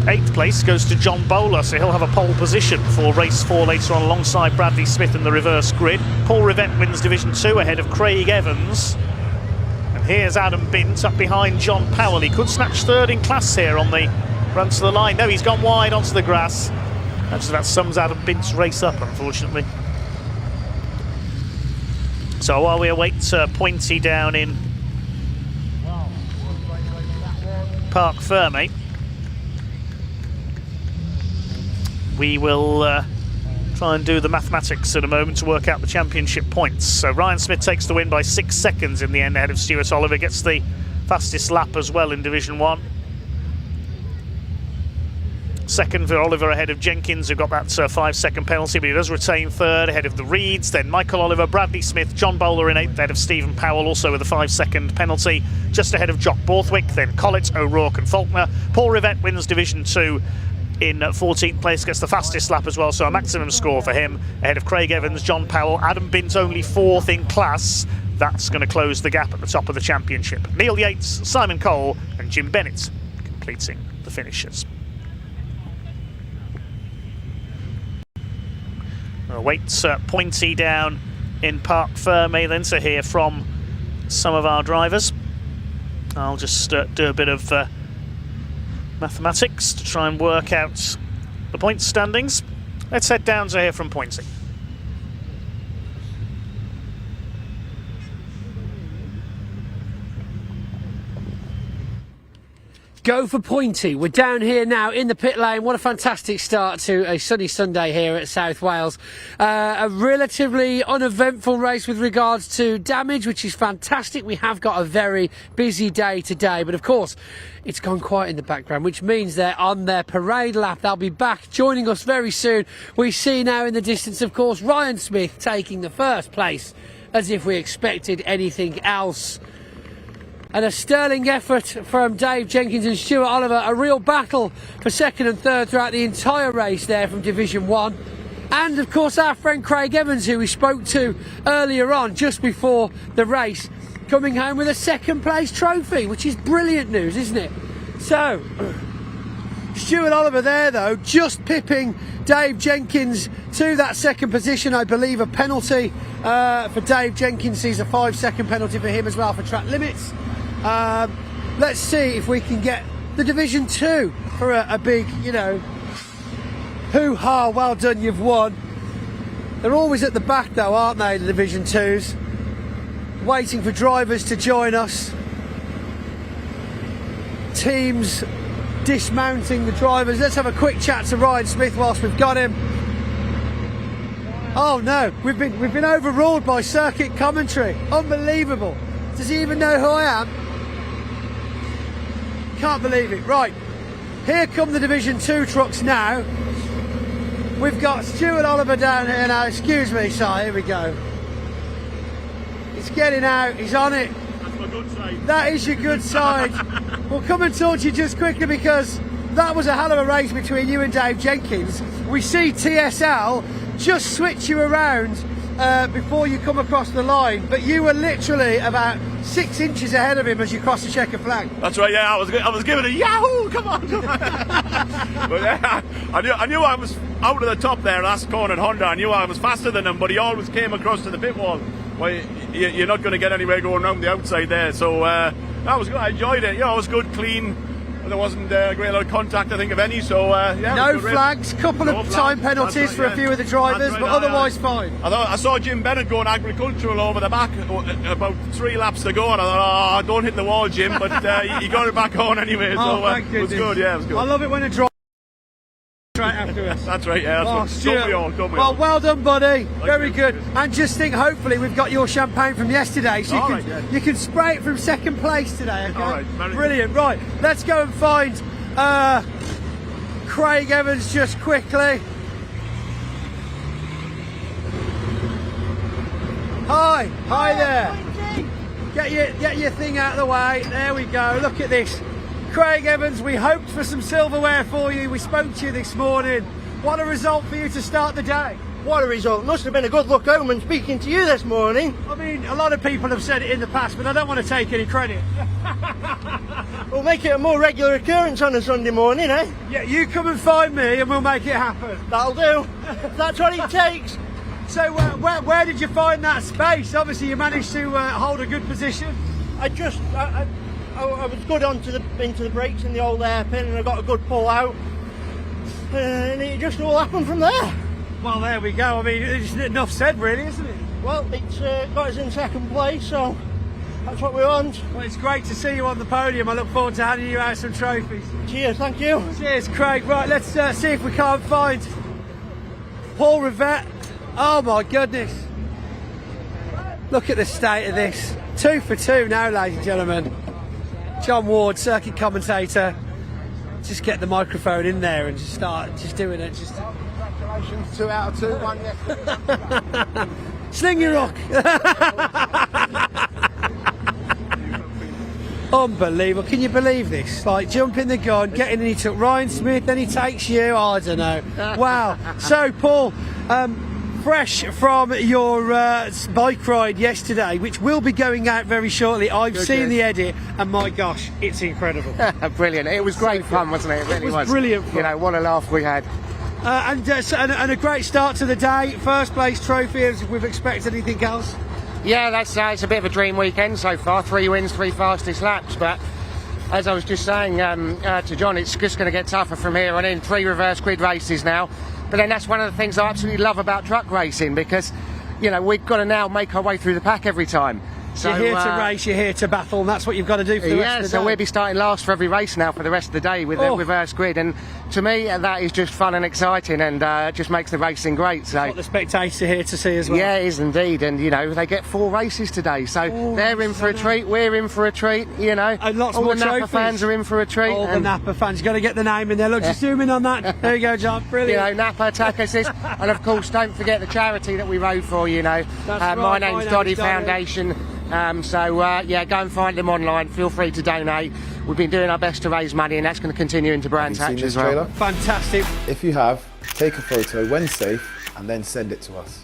Speaker 4: 8th place goes to John Bowler, so he'll have a pole position for race 4 later on alongside Bradley Smith in the reverse grid. Paul Rivette wins Division 2 ahead of Craig Evans. And here's Adam Bint up behind John Powell. He could snatch 3rd in class here on the run to the line. No, he's gone wide onto the grass. That just about sums Adam Bint's race up, unfortunately. So while we await Pointy down in Parc Ferme, we will try and do the mathematics in a moment to work out the championship points. So Ryan Smith takes the win by 6 seconds in the end ahead of Stuart Oliver, gets the fastest lap as well in Division 1. Second for Oliver ahead of Jenkins, who got that 5-second penalty, but he does retain 3rd ahead of the Reeds. Then Michael Oliver, Bradley Smith, John Bowler in 8th ahead of Stephen Powell, also with a 5-second penalty, just ahead of Jock Borthwick. Then Collett, O'Rourke and Faulkner. Paul Rivette wins Division 2 in 14th place, gets the fastest lap as well, so a maximum score for him ahead of Craig Evans, John Powell. Adam Bint only 4th in class. That's going to close the gap at the top of the championship. Neil Yates, Simon Cole and Jim Bennett completing the finishes. We'll wait Pointy down in Parc Ferme then to hear from some of our drivers. I'll just do a bit of mathematics to try and work out the point standings. Let's head down to hear from Pointy.
Speaker 3: Go for Pointy. We're down here now in the pit lane. What a fantastic start to a sunny Sunday here at South Wales. A relatively uneventful race with regards to damage, which is fantastic. We have got a very busy day today, but of course it's gone quiet in the background, which means they're on their parade lap. They'll be back joining us very soon. We see now in the distance, of course, Ryan Smith taking the first place, as if we expected anything else. And a sterling effort from Dave Jenkins and Stuart Oliver. A real battle for 2nd and 3rd throughout the entire race there from Division 1. And of course our friend Craig Evans, who we spoke to earlier on just before the race, coming home with a 2nd place trophy, which is brilliant news, isn't it? So Stuart Oliver there though, just pipping Dave Jenkins to that 2nd position. I believe a penalty for Dave Jenkins sees a 5-second penalty for him as well for track limits. Let's see if we can get the Division 2 for a big, you know, hoo-ha, well done, you've won. They're always at the back though, aren't they, the Division 2s? Waiting for drivers to join us. Teams dismounting the drivers. Let's have a quick chat to Ryan Smith whilst we've got him. Oh no, we've been overruled by circuit commentary. Unbelievable. Does he even know who I am? Can't believe it. Right, here come the Division 2 trucks now. We've got Stuart Oliver down here now. Excuse me, Si, here we go. He's getting out, he's on it.
Speaker 6: That's my good side.
Speaker 3: That is your good side. We'll come and talk to you just quickly because that was a hell of a race between you and Dave Jenkins. We see TSL just switch you around before you come across the line, but you were literally about 6 inches ahead of him as you crossed the checker flag.
Speaker 6: That's right, yeah, I was giving a yahoo, come on. But yeah, I knew I was out of the top there last corner at Honda. I knew I was faster than him, but he always came across to the pit wall. Well, you're not going to get anywhere going around the outside there, so that was good. I enjoyed it. You know, it was good, clean. there wasn't a great lot of contact, I think, of any. So yeah,
Speaker 3: No
Speaker 6: it was a good
Speaker 3: flags, couple
Speaker 6: No
Speaker 3: of
Speaker 6: flags,
Speaker 3: time
Speaker 6: that's
Speaker 3: penalties
Speaker 6: right,
Speaker 3: for a
Speaker 6: yeah.
Speaker 3: few of the drivers,
Speaker 6: That's right,
Speaker 3: but otherwise fine.
Speaker 6: I saw Jim Bennett going agricultural over the back about 3 laps to go, and I thought, oh, don't hit the wall, Jim, but he got it back on anyway, so
Speaker 3: thank
Speaker 6: it was
Speaker 3: goodness.
Speaker 6: good, yeah, it was good.
Speaker 3: I love it when a driver straight afterwards.
Speaker 6: That's right, yeah, that's
Speaker 3: Stuart,
Speaker 6: don't we all, don't we
Speaker 3: well,
Speaker 6: all.
Speaker 3: well done, buddy. Very
Speaker 6: you.
Speaker 3: good. And just think, hopefully, we've got your champagne from yesterday, so
Speaker 6: All right, yeah.
Speaker 3: you can spray it from second place today. Okay?
Speaker 6: All right, very good.
Speaker 3: Brilliant. Right, let's go and find Craig Evans just quickly. Hi there. Get your thing out of the way. There we go. Look at this. Craig Evans, we hoped for some silverware for you. We spoke to you this morning. What a result for you to start the day.
Speaker 8: What a result. Must have been a good luck omen speaking to you this morning.
Speaker 3: I mean, a lot of people have said it in the past, but I don't want to take any credit.
Speaker 8: We'll make it a more regular occurrence on a Sunday morning, eh?
Speaker 3: Yeah, you come and find me and we'll make it happen.
Speaker 8: That'll do. That's what it takes.
Speaker 3: So where did you find that space? Obviously you managed to hold a good position.
Speaker 8: I was good into the brakes in the old hairpin, and I got a good pull out. And it just all happened from there.
Speaker 3: Well, there we go. I mean, it's enough said, really, isn't it?
Speaker 8: Well, it's got us in second place, so that's what we want.
Speaker 3: Well, it's great to see you on the podium. I look forward to handing you out some trophies.
Speaker 8: Cheers, thank you.
Speaker 3: Cheers, Craig. Right, let's see if we can't find Paul Rivette. Oh my goodness. Look at the state of this. 2 for 2 now, ladies and gentlemen. John Ward, circuit commentator. Just get the microphone in there and just start doing it.
Speaker 1: Congratulations, 2 out of 2, 1 yesterday.
Speaker 3: Sling your rock. Unbelievable. Can you believe this? Like, jumping the gun, getting in, he took Ryan Smith, then he takes you. I don't know. Wow. So, Paul, fresh from your bike ride yesterday, which will be going out very shortly. I've seen the edit, and my gosh, it's incredible.
Speaker 9: Brilliant. It was great fun, wasn't it? It really was.
Speaker 3: Brilliant fun.
Speaker 9: You know, what a laugh we had.
Speaker 3: And a great start to the day. First place trophy, as we've expected. Anything else?
Speaker 9: Yeah, that's it's a bit of a dream weekend so far. 3 wins, 3 fastest laps. But as I was just saying to John, it's just going to get tougher from here on in. 3 reverse grid races now. But then that's one of the things I absolutely love about truck racing, because, you know, we've got to now make our way through the pack every time. So,
Speaker 3: you're here to race, you're here to battle, and that's what you've got to do for the rest of the day.
Speaker 9: So we'll be starting last for every race now for the rest of the day with the reverse grid, and to me that is just fun and exciting, and just makes the racing great. So
Speaker 3: what the spectators are here to see as well.
Speaker 9: Yeah, it is indeed, and you know they get 4 races today, so they're in for a treat, we're in for a treat, you know.
Speaker 3: And lots
Speaker 9: all
Speaker 3: more
Speaker 9: the Napa
Speaker 3: trophies.
Speaker 9: fans are in for a treat.
Speaker 3: All the Napa fans, you've got to get the name in there. Look, just zoom in on that. There you go, John. Brilliant.
Speaker 9: You know, Napa Attack Assist, and of course don't forget the charity that we rode for, you know.
Speaker 3: That's
Speaker 9: My
Speaker 3: right,
Speaker 9: name's Doddy Foundation. Yeah, go and find them online. Feel free to donate. We've been doing our best to raise money, and that's going to continue into Brands
Speaker 1: Have you
Speaker 9: Hatch
Speaker 1: seen
Speaker 9: as
Speaker 1: this
Speaker 9: well.
Speaker 1: trailer?
Speaker 3: Fantastic.
Speaker 1: If you have, take a photo when safe and then send it to us.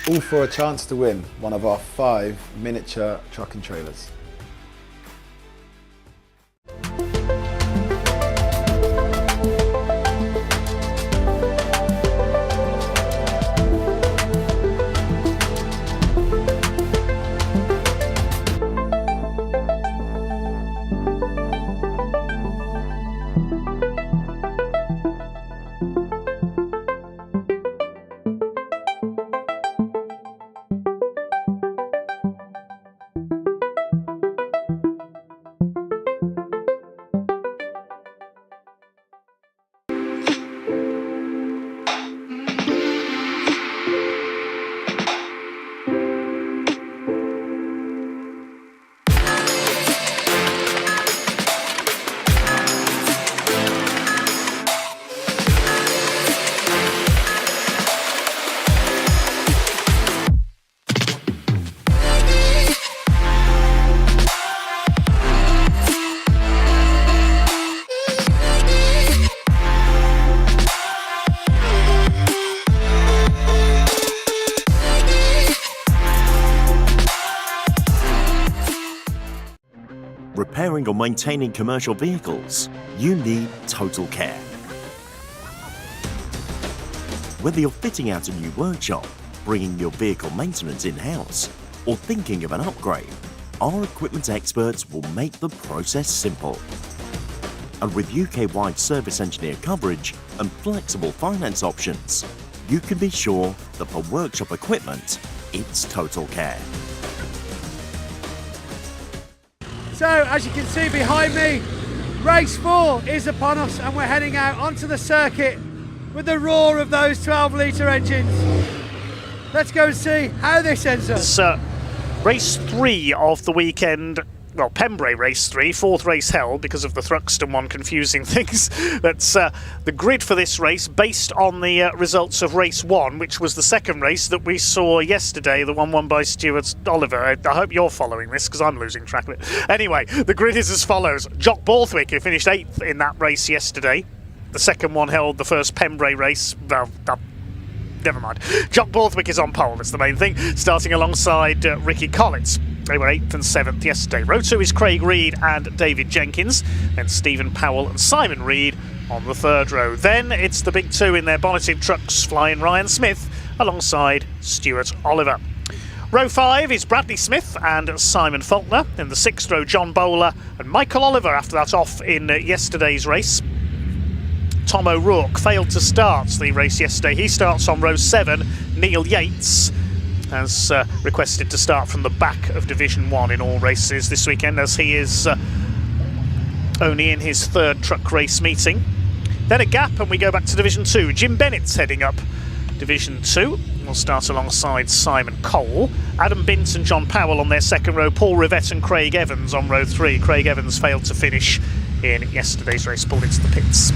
Speaker 1: All for a chance to win one of our 5 miniature truck and trailers.
Speaker 2: Repairing or maintaining commercial vehicles, you need Total Care. Whether you're fitting out a new workshop, bringing your vehicle maintenance in-house, or thinking of an upgrade, our equipment experts will make the process simple. And with UK-wide service engineer coverage and flexible finance options, you can be sure that for workshop equipment, it's total care.
Speaker 3: So, as you can see behind me, race 4 is upon us and we're heading out onto the circuit with the roar of those 12-litre engines. Let's go and see how this ends up.
Speaker 4: It's race 3 of the weekend. Well, Pembrey race 3, 4th race held because of the Thruxton one confusing things. That's the grid for this race based on the results of race 1, which was the second race that we saw yesterday, the one won by Stuart Oliver. I hope you're following this because I'm losing track of it. Anyway, the grid is as follows. Jock Borthwick, who finished 8th in that race yesterday. The second one held the first Pembrey race. Well, never mind. Jock Borthwick is on pole, that's the main thing, starting alongside Ricky Collins. They were 8th and 7th yesterday. Row 2 is Craig Reed and David Jenkins, then Stephen Powell and Simon Reed on the third row. Then it's the big two in their bonneted trucks, flying Ryan Smith alongside Stuart Oliver. Row 5 is Bradley Smith and Simon Faulkner. In the 6th row, John Bowler and Michael Oliver after that off in yesterday's race. Tom O'Rourke failed to start the race yesterday. He starts on row 7. Neil Yates has requested to start from the back of Division 1 in all races this weekend, as he is only in his 3rd truck race meeting. Then a gap and we go back to Division 2. Jim Bennett's heading up Division 2. We'll start alongside Simon Cole. Adam Bint and John Powell on their 2nd row. Paul Rivett and Craig Evans on row 3. Craig Evans failed to finish in yesterday's race, pulled into the pits.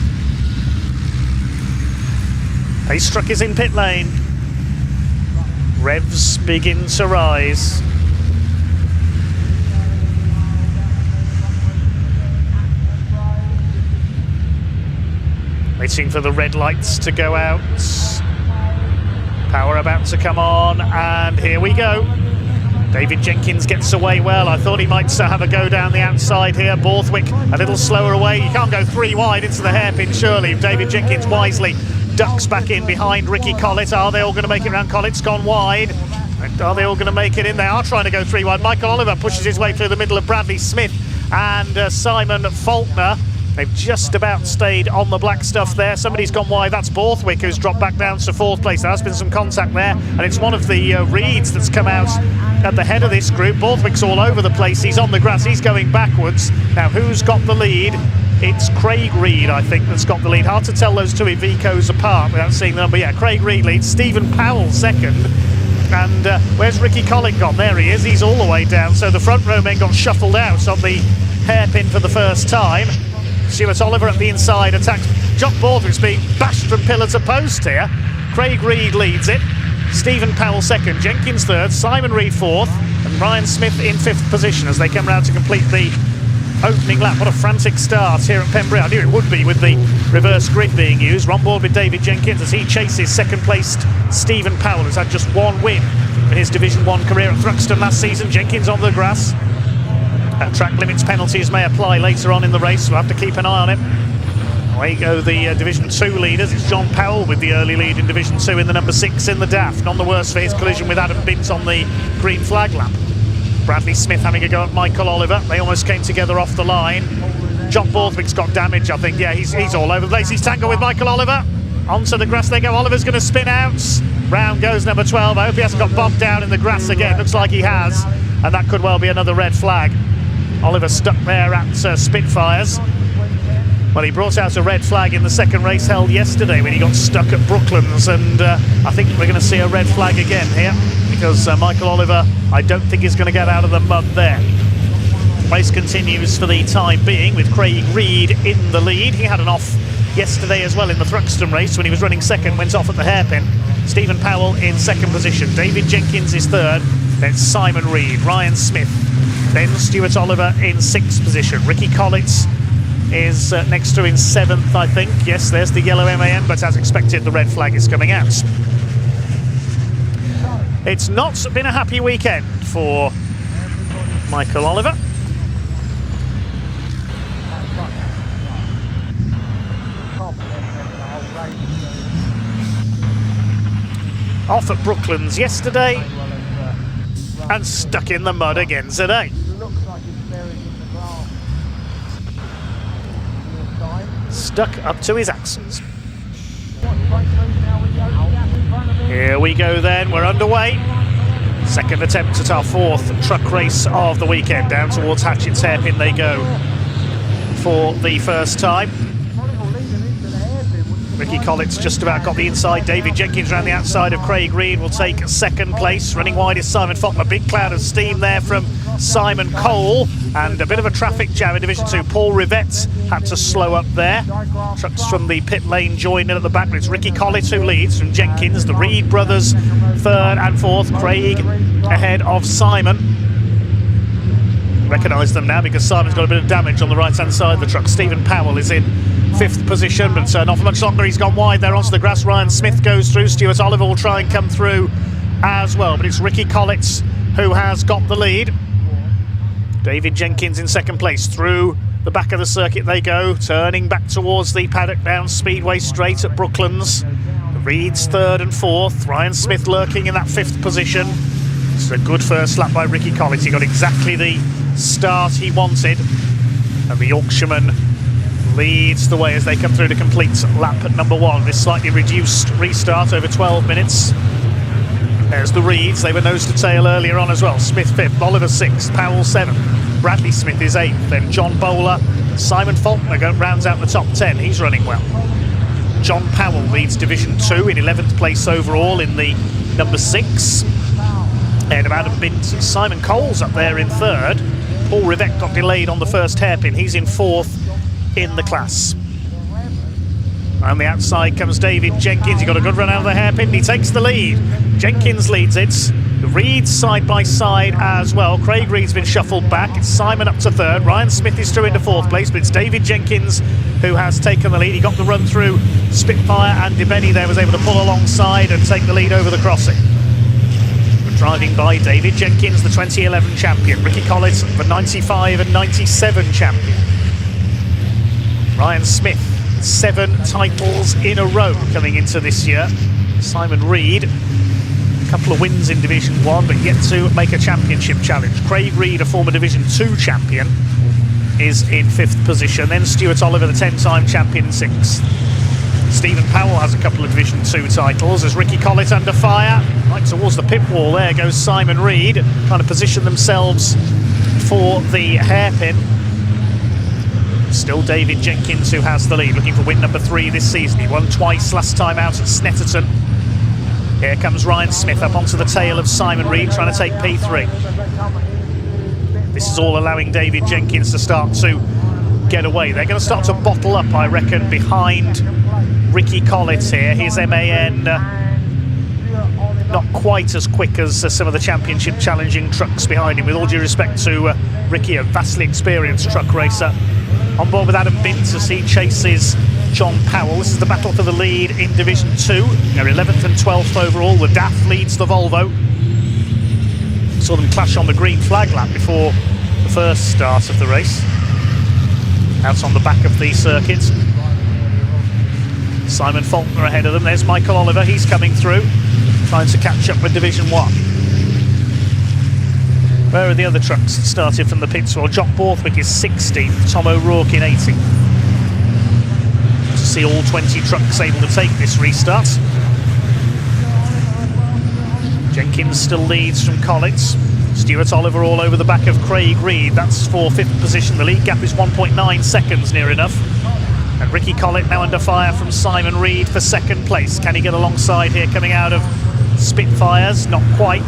Speaker 4: Pace truck is in pit lane. Revs begin to rise. Waiting for the red lights to go out. Power about to come on, and here we go. David Jenkins gets away well. I thought he might have a go down the outside here. Borthwick a little slower away. You can't go 3 wide into the hairpin, surely. David Jenkins wisely ducks back in behind Ricky Collett. Are they all going to make it around? Collett's gone wide. And are they all going to make it in? They are trying to go 3 wide. Michael Oliver pushes his way through the middle of Bradley Smith and Simon Faulkner. They've just about stayed on the black stuff there. Somebody's gone wide. That's Borthwick, who's dropped back down to 4th place. There has been some contact there, and it's one of the Reeds that's come out at the head of this group. Borthwick's all over the place. He's on the grass. He's going backwards. Now, who's got the lead? It's Craig Reed, I think, that's got the lead. Hard to tell those two Ivicos apart without seeing them. But yeah, Craig Reed leads. Stephen Powell second. And where's Ricky Collett gone? There he is. He's all the way down. So the front row men got shuffled out on the hairpin for the first time. Stuart Oliver at the inside attacks. Jock Borthwick's being bashed from pillar to post here. Craig Reed leads it. Stephen Powell second. Jenkins third. Simon Reed 4th. And Ryan Smith in 5th position as they come round to complete the opening lap. What a frantic start here at Pembrey. I knew it would be with the reverse grid being used. We're on board with David Jenkins as he chases 2nd placed Stephen Powell, who's had just 1 win in his Division 1 career at Thruxton last season. Jenkins on the grass. Track limits penalties may apply later on in the race. We'll have to keep an eye on it. Away go the Division 2 leaders. It's John Powell with the early lead in Division 2 in the number 6 in the DAF. None the worse for his collision with Adam Bint on the green flag lap. Bradley Smith having a go at Michael Oliver. They almost came together off the line. Jock Borthwick's got damage, I think. Yeah, he's all over the place. He's tangled with Michael Oliver. Onto the grass they go. Oliver's going to spin out. Round goes number 12. I hope he hasn't got bogged down in the grass again. Looks like he has. And that could well be another red flag. Oliver stuck there at Spitfires. Well, he brought out a red flag in the 2nd race held yesterday when he got stuck at Brooklands, and I think we're going to see a red flag again here because Michael Oliver, I don't think is going to get out of the mud there. Race continues for the time being with Craig Reed in the lead. He had an off yesterday as well in the Thruxton race when he was running 2nd, went off at the hairpin. Stephen Powell in 2nd position. David Jenkins is 3rd. Then Simon Reed, Ryan Smith. Then Stuart Oliver in 6th position. Ricky Collett is next to in 7th, I think. Yes, there's the yellow MAN, but as expected, the red flag is coming out. It's not been a happy weekend for Michael Oliver. Off at Brooklands yesterday and stuck in the mud again today. stuck up to his axles. Here we go then, we're underway. Second attempt at our fourth truck race of the weekend. Down towards Hatchett's Hairpin they go for the first time. Ricky Collett's just about got the inside. David Jenkins around the outside of Craig Reed will take second place. Running wide is Simon Faulkner. Big cloud of steam there from Simon Cole. And a bit of a traffic jam in Division 2. Paul Rivette had to slow up there. Trucks from the pit lane join in at the back. But it's Ricky Collett who leads from Jenkins. The Reed brothers third and fourth. Craig ahead of Simon. Recognise them now because Simon's got a bit of damage on the right hand side of the truck. Stephen Powell is in fifth position, but not for much longer. He's gone wide there onto the grass. Ryan Smith goes through. Stuart Oliver will try and come through as well, but it's Ricky Collett who has got the lead. David Jenkins in second place. Through the back of the circuit they go, turning back towards the paddock down Speedway straight at Brooklands. The Reeds third and fourth. Ryan Smith lurking in that fifth position. It's a good first lap by Ricky Collett. He got exactly the start he wanted, and the Yorkshireman leads the way as they come through to complete lap at number one. This slightly reduced restart over 12 minutes. There's the Reeds. They were nose to tail earlier on as well. Smith fifth, Oliver sixth, Powell seventh, Bradley Smith is eighth, then John Bowler. Simon Faulkner rounds out the top 10. He's running well. John Powell leads Division 2 in 11th place overall in the number 6. Ahead of Adam Bint. Simon Cole's up there in third. Paul Rivette got delayed on the first hairpin. He's in fourth in the class. On the outside comes David Jenkins. He got a good run out of the hairpin. He takes the lead. Jenkins leads it. The Reeds side by side as well. Craig Reed's been shuffled back. It's Simon up to third. Ryan Smith is through into fourth place, but it's David Jenkins who has taken the lead. He got the run through Spitfire, and DeBenny there was able to pull alongside and take the lead over the crossing. Driving by David Jenkins, the 2011 champion. Ricky Collett, the 95 and 97 champion. Ryan Smith, 7 titles in a row coming into this year. Simon Reed, a couple of wins in Division 1, but yet to make a championship challenge. Craig Reed, a former Division 2 champion, is in 5th position. Then Stuart Oliver, the 10-time champion, in 6th. Stephen Powell has a couple of Division 2 titles. As Ricky Collett under fire, right towards the pit wall, there goes Simon Reed, trying to position themselves for the hairpin. Still David Jenkins who has the lead, looking for win number 3 this season. He won twice last time out at Snetterton. Here comes Ryan Smith up onto the tail of Simon Reed, trying to take P3. This is all allowing David Jenkins to start to get away. They're going to start to bottle up, I reckon, behind Ricky Collett here. His MAN not quite as quick as some of the championship challenging trucks behind him. With all due respect to Ricky, a vastly experienced truck racer. On board with Adam Bint as he chases John Powell. This is the battle for the lead in Division 2. They're 11th and 12th overall. The DAF leads the Volvo. Saw them clash on the green flag lap before the first start of the race. Out on the back of the circuit. Simon Faulkner ahead of them. There's Michael Oliver. He's coming through, trying to catch up with Division 1. Where are the other trucks that started from the pits? Well, Jock Borthwick is 16th, Tom O'Rourke in 18th. To see all 20 trucks able to take this restart. Jenkins still leads from Collett. Stuart Oliver all over the back of Craig Reed. That's for 5th position. The lead gap is 1.9 seconds, near enough. And Ricky Collett now under fire from Simon Reed for 2nd place. Can he get alongside here coming out of Spitfires? Not quite.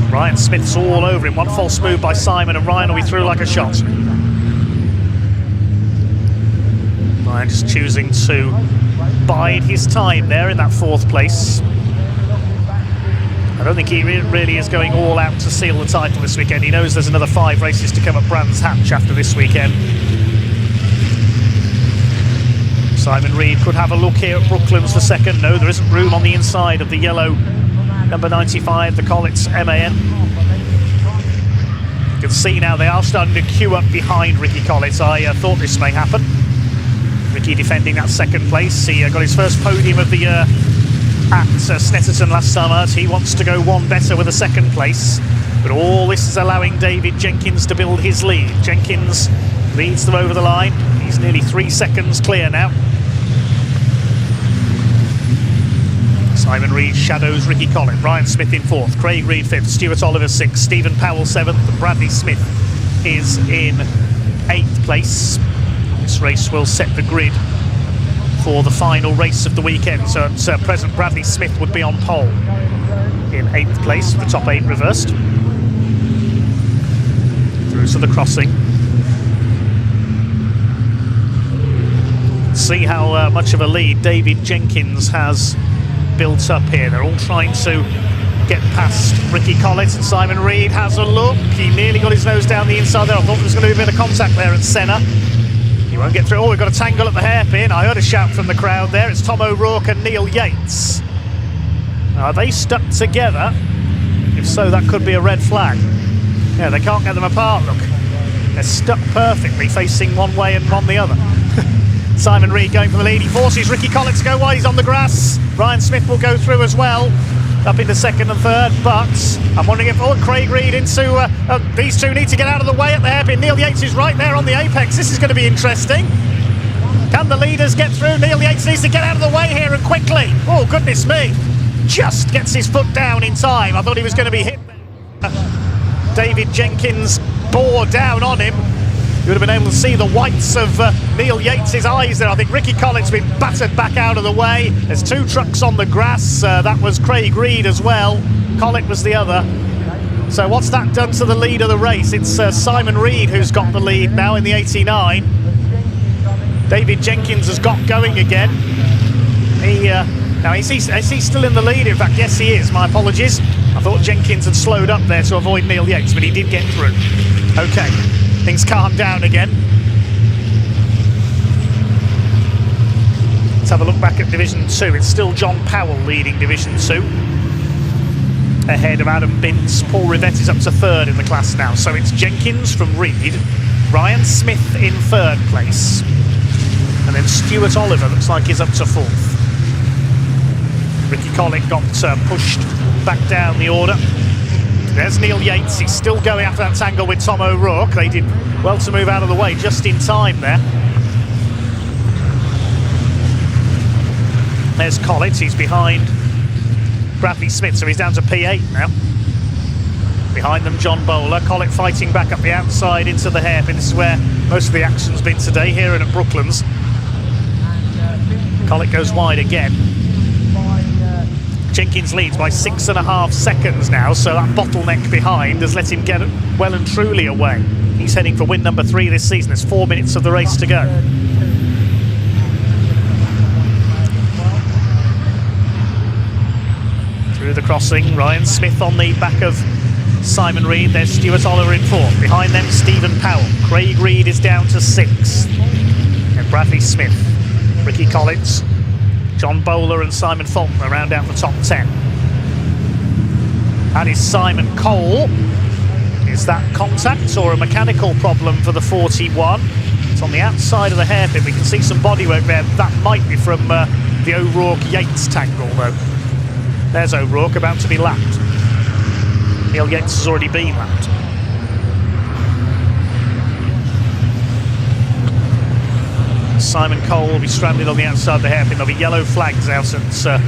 Speaker 4: Ryan Smith's all over him. One false move by Simon and Ryan will be through like a shot. Ryan just choosing to bide his time there in that 4th place. I don't think he really is going all out to seal the title this weekend. He knows there's another 5 races to come at Brands Hatch after this weekend. Simon Reed could have a look here at Brooklands for 2nd. No, there isn't room on the inside of the yellow number 95, the Collett's MAN. You can see now they are starting to queue up behind Ricky Collett. I thought this may happen. Ricky defending that 2nd place. He got his first podium of the year at Snetterton last summer. He wants to go one better with a 2nd place. But all this is allowing David Jenkins to build his lead. Jenkins leads them over the line. He's nearly 3 seconds clear now. Simon Reed shadows Ricky Collett. Ryan Smith in 4th, Craig Reed 5th, Stuart Oliver 6th, Stephen Powell 7th, and Bradley Smith is in 8th place. This race will set the grid for the final race of the weekend. So at present, Bradley Smith would be on pole in 8th place, the top 8 reversed. Through to the crossing. See how much of a lead David Jenkins has built up here. They're all trying to get past Ricky Collett, and Simon Reed has a look. He nearly got his nose down the inside there. I thought there was going to be a bit of contact there at Senna. He won't get through. Oh, we've got a tangle at the hairpin. I heard a shout from the crowd there. It's Tom O'Rourke and Neil Yates. Are they stuck together? If so, that could be a red flag. Yeah, they can't get them apart, look. They're stuck perfectly, facing one way and one the other. Simon Reed going for the lead. He forces Ricky Collett to go wide. He's on the grass. Ryan Smith will go through as well, up into 2nd and 3rd, but I'm wondering if Craig Reed into these two need to get out of the way at the hairpin. Neil Yates is right there on the apex. This is going to be interesting. Can the leaders get through? Neil Yates needs to get out of the way here and quickly. Oh, goodness me. Just gets his foot down in time. I thought he was going to be hit. David Jenkins bore down on him. You would have been able to see the whites of Neil Yates' eyes there. I think Ricky Collett's been battered back out of the way. There's 2 trucks on the grass. That was Craig Reed as well. Collett was the other. So what's that done to the lead of the race? It's Simon Reed who's got the lead now in the 89. David Jenkins has got going again. Now is he still in the lead? In fact, yes he is. My apologies. I thought Jenkins had slowed up there to avoid Neil Yates, but he did get through. Okay. Things calm down again. Let's have a look back at Division 2. It's still John Powell leading Division 2. Ahead of Adam Bintz. Paul Rivett is up to 3rd in the class now. So it's Jenkins from Reed. Ryan Smith in 3rd place. And then Stuart Oliver looks like he's up to 4th. Ricky Collett got pushed back down the order. There's Neil Yates, he's still going after that tangle with Tom O'Rourke. They did well to move out of the way just in time there. There's Collett, he's behind Bradley Smith, so he's down to P8 now. Behind them, John Bowler. Collett fighting back up the outside into the hairpin. This is where most of the action's been today, here and at Brooklands. Collett goes wide again. Jenkins leads by 6.5 seconds now, so that bottleneck behind has let him get well and truly away. He's heading for win number 3 this season. There's 4 minutes of the race to go. Through the crossing, Ryan Smith on the back of Simon Reed. There's Stuart Oliver in 4th. Behind them, Stephen Powell. Craig Reed is down to 6th. And Bradley Smith, Ricky Collett, John Bowler and Simon Faulkner round out the top 10. That is Simon Cole. Is that contact or a mechanical problem for the 41? It's on the outside of the hairpin. We can see some bodywork there. That might be from the O'Rourke-Yates tangle, though. There's O'Rourke about to be lapped. Neil Yates has already been lapped. Simon Cole will be stranded on the outside of the hairpin. There'll be yellow flags out at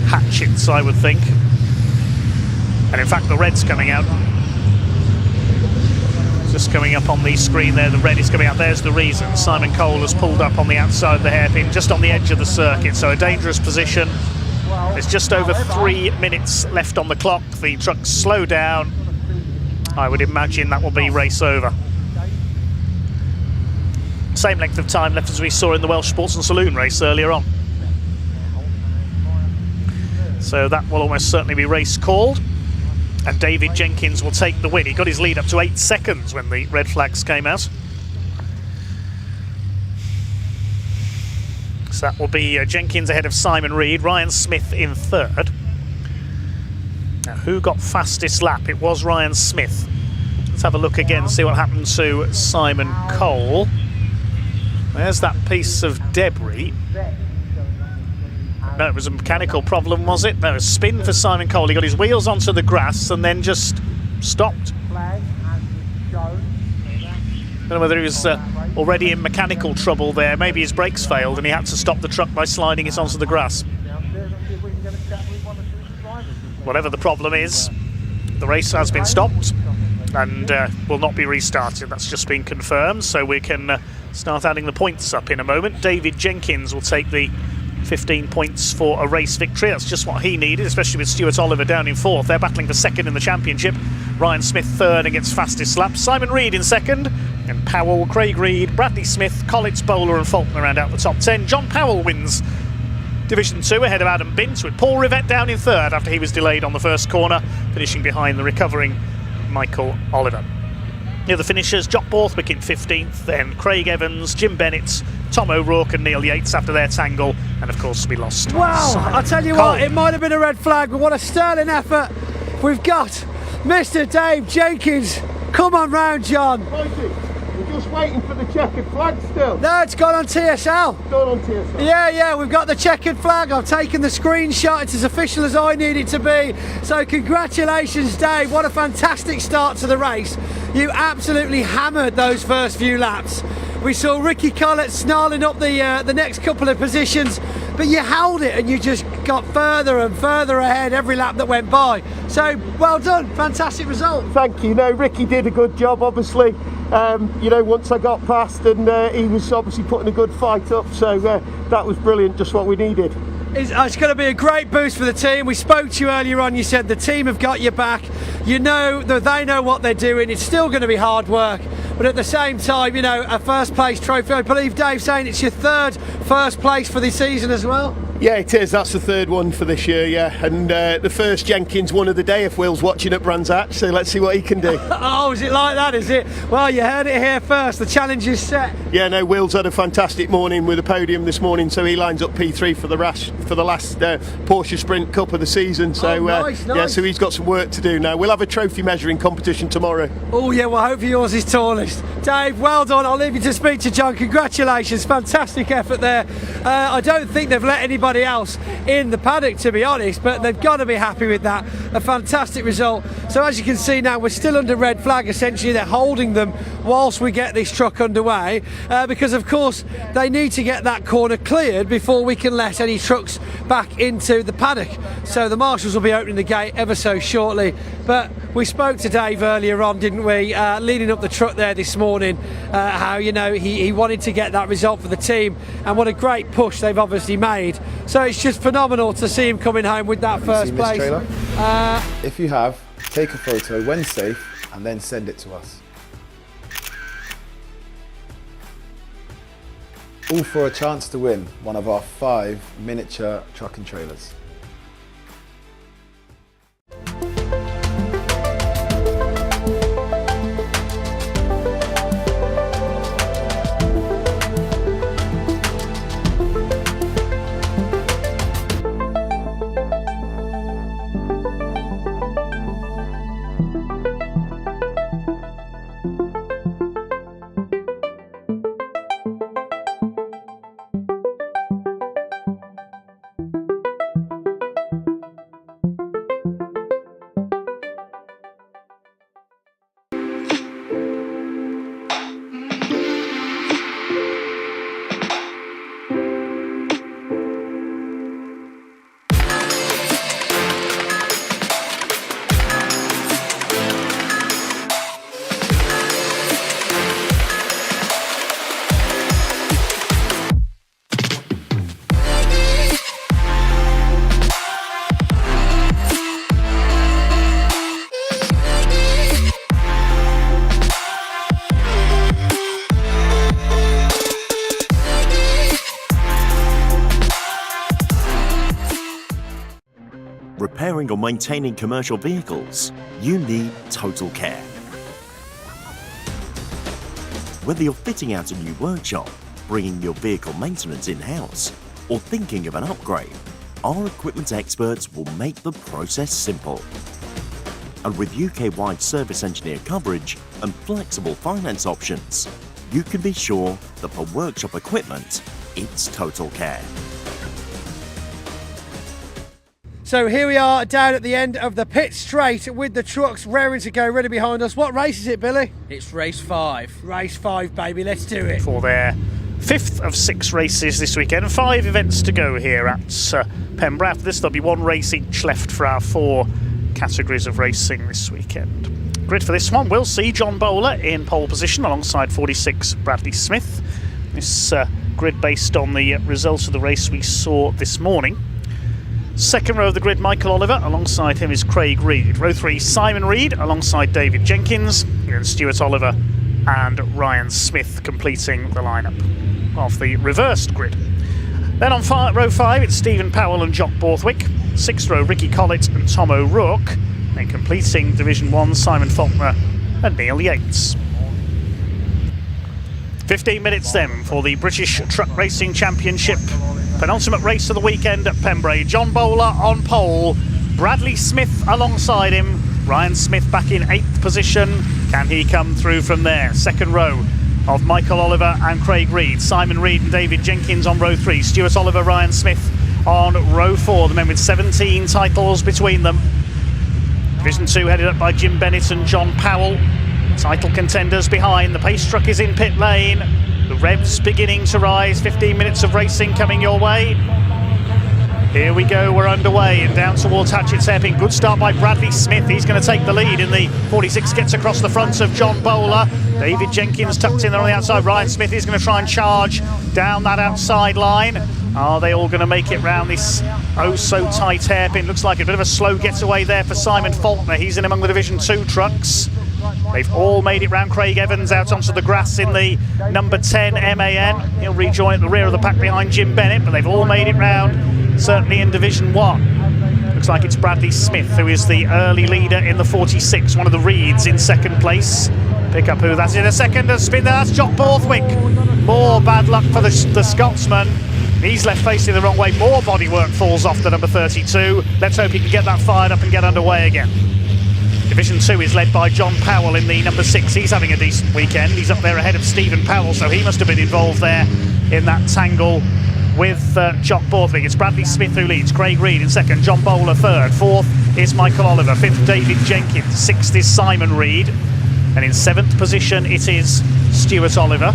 Speaker 4: Hatchets, I would think. And in fact, the red's coming out. Just coming up on the screen there, the red is coming out. There's the reason. Simon Cole has pulled up on the outside of the hairpin, just on the edge of the circuit, so a dangerous position. There's just over 3 minutes left on the clock. The trucks slow down. I would imagine that will be race over. Same length of time left as we saw in the Welsh Sports and Saloon race earlier on. So that will almost certainly be race called. And David Jenkins will take the win. He got his lead up to 8 seconds when the red flags came out. So that will be Jenkins ahead of Simon Reed, Ryan Smith in 3rd. Now, who got fastest lap? It was Ryan Smith. Let's have a look again, see what happened to Simon Cole. There's that piece of debris. No, it was a mechanical problem, was it? No, a spin for Simon Cole. He got his wheels onto the grass and then just stopped. Don't know whether he was already in mechanical trouble there. Maybe his brakes failed and he had to stop the truck by sliding it onto the grass. Whatever the problem is, the race has been stopped and will not be restarted. That's just been confirmed, so we can start adding the points up in a moment. David Jenkins will take the 15 points for a race victory. That's just what he needed, especially with Stuart Oliver down in fourth. They're battling for second in the championship. Ryan Smith third against fastest lap. Simon Reed in second, and Powell, Craig Reed, Bradley Smith, Collins, Bowler and Faulkner round out the top 10. John Powell wins Division 2 ahead of Adam Bint, with Paul Rivett down in third after he was delayed on the first corner, finishing behind the recovering Michael Oliver. The other finishers, Jock Borthwick in 15th, then Craig Evans, Jim Bennett, Tom O'Rourke and Neil Yates after their tangle, and of course we lost.
Speaker 3: Wow,
Speaker 4: Simon
Speaker 3: I'll tell you
Speaker 4: Cole.
Speaker 3: what, it might have been a red flag, but what a sterling effort we've got. Mr. Dave Jenkins, come on round, John.
Speaker 8: We're just waiting for the checkered flag still.
Speaker 3: No, it's gone on TSL.
Speaker 8: Gone on TSL.
Speaker 3: Yeah, we've got the checkered flag. I've taken the screenshot. It's as official as I need it to be. So congratulations, Dave. What a fantastic start to the race. You absolutely hammered those first few laps. We saw Ricky Collett snarling up the next couple of positions, but you held it and you just got further and further ahead every lap that went by. So well done, fantastic result.
Speaker 8: Thank you. No, Ricky did a good job, obviously. Once I got past, and he was obviously putting a good fight up, so that was brilliant, just what we needed.
Speaker 3: It's going to be a great boost for the team. We spoke to you earlier on, you said the team have got your back. You know that they know what they're doing. It's still going to be hard work, but at the same time, a first place trophy. I believe Dave's saying it's your third first place for the season as well.
Speaker 8: Yeah, it is. That's the third one for this year, yeah. And the first Jenkins one of the day if Will's watching at Brands Hatch, so let's see what he can do.
Speaker 3: Oh, is it like that, is it? Well, you heard it here first. The challenge is set.
Speaker 8: Yeah, no, Will's had a fantastic morning with a podium this morning, so he lines up P3 for the last Porsche Sprint Cup of the season. So,
Speaker 3: nice.
Speaker 8: Yeah, so he's got some work to do now. We'll have a trophy measuring competition tomorrow.
Speaker 3: Oh, yeah, well, hopefully yours is tallest. Dave, well done. I'll leave you to speak to John. Congratulations. Fantastic effort there. I don't think they've let anybody else in the paddock, to be honest, but they've got to be happy with that. A fantastic result. So as you can see now, we're still under red flag. Essentially, they're holding them whilst we get this truck underway, because of course they need to get that corner cleared before we can let any trucks back into the paddock. So the marshals will be opening the gate ever so shortly. But we spoke to Dave earlier on, didn't we, leading up the truck there this morning, how he wanted to get that result for the team, and what a great push they've obviously made. So it's just phenomenal to see him coming home with that first place.
Speaker 1: If you have, take a photo when safe and then send it to us. All for a chance to win one of our 5 miniature truck and trailers.
Speaker 2: Repairing or maintaining commercial vehicles, you need total care. Whether you're fitting out a new workshop, bringing your vehicle maintenance in-house, or thinking of an upgrade, our equipment experts will make the process simple. And with UK-wide service engineer coverage and flexible finance options, you can be sure that for workshop equipment, it's total care.
Speaker 3: So here we are down at the end of the pit straight with the trucks raring to go, ready behind us. What race is it, Billy?
Speaker 10: It's race 5.
Speaker 3: Race 5, baby. Let's do it.
Speaker 4: For their 5th of 6 races this weekend. 5 events to go here at Pembrey. After this, there'll be 1 race each left for our 4 categories of racing this weekend. Grid for this one, we'll see John Bowler in pole position alongside 46 Bradley Smith. This grid based on the results of the race we saw this morning. Second row of the grid, Michael Oliver. Alongside him is Craig Reed. Row 3, Simon Reed alongside David Jenkins. And Stuart Oliver and Ryan Smith completing the lineup of the reversed grid. Then on row 5, it's Stephen Powell and Jock Borthwick. 6th row, Ricky Collett and Tom O'Rourke. And completing Division 1, Simon Faulkner and Neil Yates. 15 minutes then for the British Truck Racing Championship. Penultimate race of the weekend at Pembrey. John Bowler on pole, Bradley Smith alongside him, Ryan Smith back in 8th position. Can he come through from there? Second row of Michael Oliver and Craig Reed. Simon Reed and David Jenkins on row 3. Stuart Oliver, Ryan Smith on row 4. The men with 17 titles between them. Division 2 headed up by Jim Bennett and John Powell. Title contenders behind. The pace truck is in pit lane. The revs beginning to rise. 15 minutes of racing coming your way. Here we go, we're underway and down towards Hatchett's Hairpin. Good start by Bradley Smith. He's going to take the lead in the 46. Gets across the front of John Bowler. David Jenkins tucked in there on the outside. Ryan Smith is going to try and charge down that outside line. Are they all going to make it round this oh-so-tight hairpin? Looks like a bit of a slow getaway there for Simon Faulkner. He's in among the Division 2 trucks. They've all made it round. Craig Evans out onto the grass in the number 10 MAN. He'll rejoin at the rear of the pack behind Jim Bennett, but they've all made it round, certainly in Division 1. Looks like it's Bradley Smith who is the early leader in the 46, one of the Reeds in second place. Pick up who that's in a second, a spin there, that's Jock Borthwick. More bad luck for the Scotsman. He's left facing the wrong way, more bodywork falls off the number 32. Let's hope he can get that fired up and get underway again. Division 2 is led by John Powell in the number 6. He's having a decent weekend. He's up there ahead of Stephen Powell, so he must have been involved there in that tangle with Jock Borthwick. It's Bradley Smith who leads, Craig Reed in second, John Bowler third, 4th is Michael Oliver, 5th David Jenkins, 6th is Simon Reed, and in 7th position it is Stuart Oliver.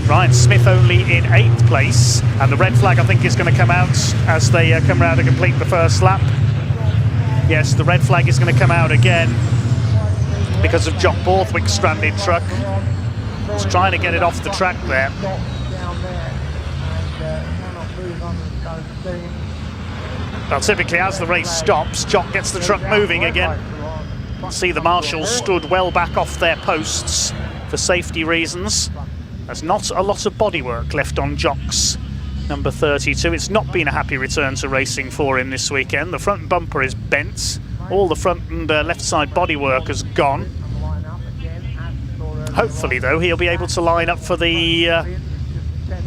Speaker 4: Ryan Smith only in 8th place, and the red flag I think is going to come out as they come round to complete the first lap. Yes, the red flag is going to come out again because of Jock Borthwick's stranded truck. He's trying to get it off the track there. Well, typically as the race stops, Jock gets the truck moving again. See the marshals stood well back off their posts for safety reasons. There's not a lot of bodywork left on Jock's number 32. It's not been a happy return to racing for him this weekend. The front bumper is bent. All the front and left side bodywork has gone. Hopefully, though, he'll be able to line up for the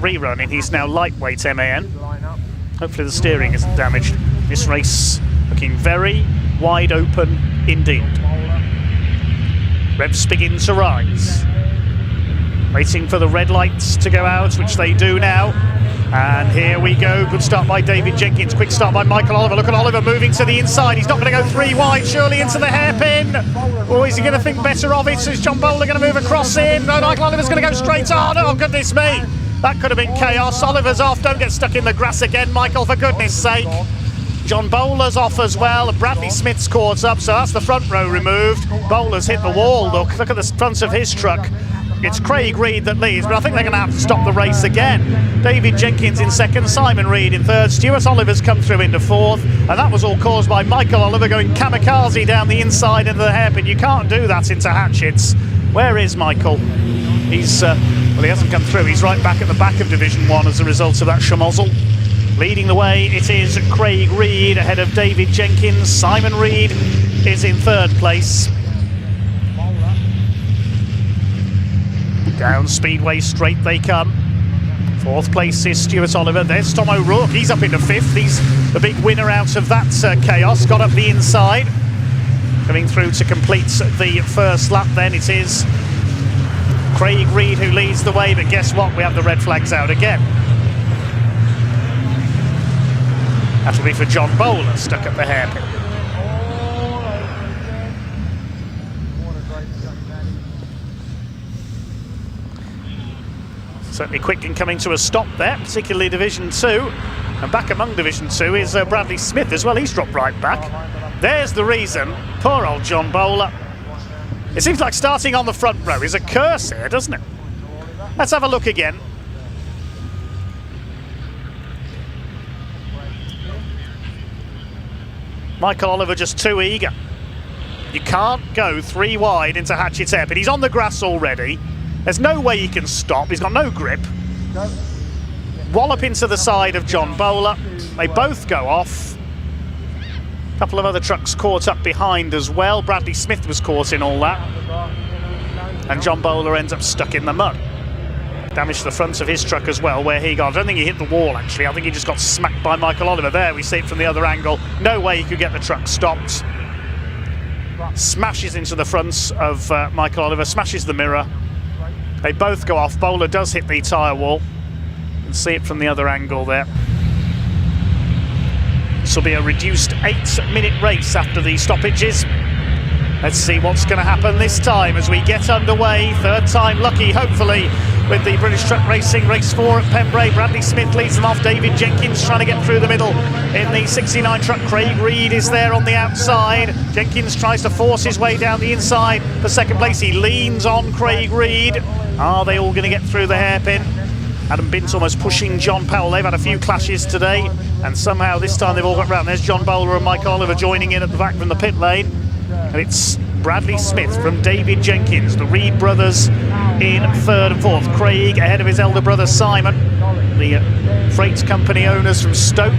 Speaker 4: rerun in his now lightweight MAN. Hopefully the steering isn't damaged. This race looking very wide open indeed. Revs begin to rise. Waiting for the red lights to go out, which they do now. And here we go. Good start by David Jenkins. Quick start by Michael Oliver. Look at Oliver moving to the inside. He's not going to go 3 wide, surely into the hairpin. Or is he going to think better of it? Is John Bowler going to move across in? No, Michael Oliver's going to go straight on. Oh, goodness me. That could have been chaos. Oliver's off. Don't get stuck in the grass again, Michael, for goodness sake. John Bowler's off as well. Bradley Smith's caught up, so that's the front row removed. Bowler's hit the wall. Look at the front of his truck. It's Craig Reed that leads, but I think they're going to have to stop the race again. David Jenkins in second, Simon Reed in third, Stuart Oliver's come through into fourth, and that was all caused by Michael Oliver going kamikaze down the inside into the hairpin. You can't do that into Hatchett's. Where is Michael? He's, well, he hasn't come through. He's right back at the back of Division 1 as a result of that schmozzle. Leading the way, it is Craig Reed ahead of David Jenkins. Simon Reed is in third place. Down Speedway Straight they come. Fourth place is Stuart Oliver. There's Tom O'Rourke. He's up into fifth. He's the big winner out of that chaos. Got up the inside. Coming through to complete the first lap then. It is Craig Reed who leads the way. But guess what? We have the red flags out again. That'll be for John Bowler, stuck at the hairpin. Certainly quick in coming to a stop there, particularly Division 2. And back among Division 2 is Bradley Smith as well. He's dropped right back. There's the reason. Poor old John Bowler. It seems like starting on the front row is a curse here, doesn't it? Let's have a look again. Michael Oliver just too eager. You can't go 3 wide into Hatchett's hairpin. He's on the grass already. There's no way he can stop. He's got no grip. Wallop into the side of John Bowler. They both go off. A couple of other trucks caught up behind as well. Bradley Smith was caught in all that. And John Bowler ends up stuck in the mud. Damaged the front of his truck as well, where he got. I don't think he hit the wall, actually. I think he just got smacked by Michael Oliver. There, we see it from the other angle. No way he could get the truck stopped. Smashes into the front of Michael Oliver, smashes the mirror. They both go off. Bowler does hit the tyre wall. You can see it from the other angle there. This will be a reduced 8-minute race after the stoppages. Let's see what's going to happen this time as we get underway. Third time lucky, hopefully, with the British Truck Racing Race 4 at Pembrey. Bradley Smith leads them off. David Jenkins trying to get through the middle in the 69 truck. Craig Reed is there on the outside. Jenkins tries to force his way down the inside for second place. He leans on Craig Reed. Are they all going to get through the hairpin? Adam Bint almost pushing John Powell. They've had a few clashes today, and somehow this time they've all got round. There's John Bowler and Mike Oliver joining in at the back from the pit lane. And it's Bradley Smith from David Jenkins, the Reed brothers in third and fourth. Craig ahead of his elder brother Simon, the freight company owners from Stoke.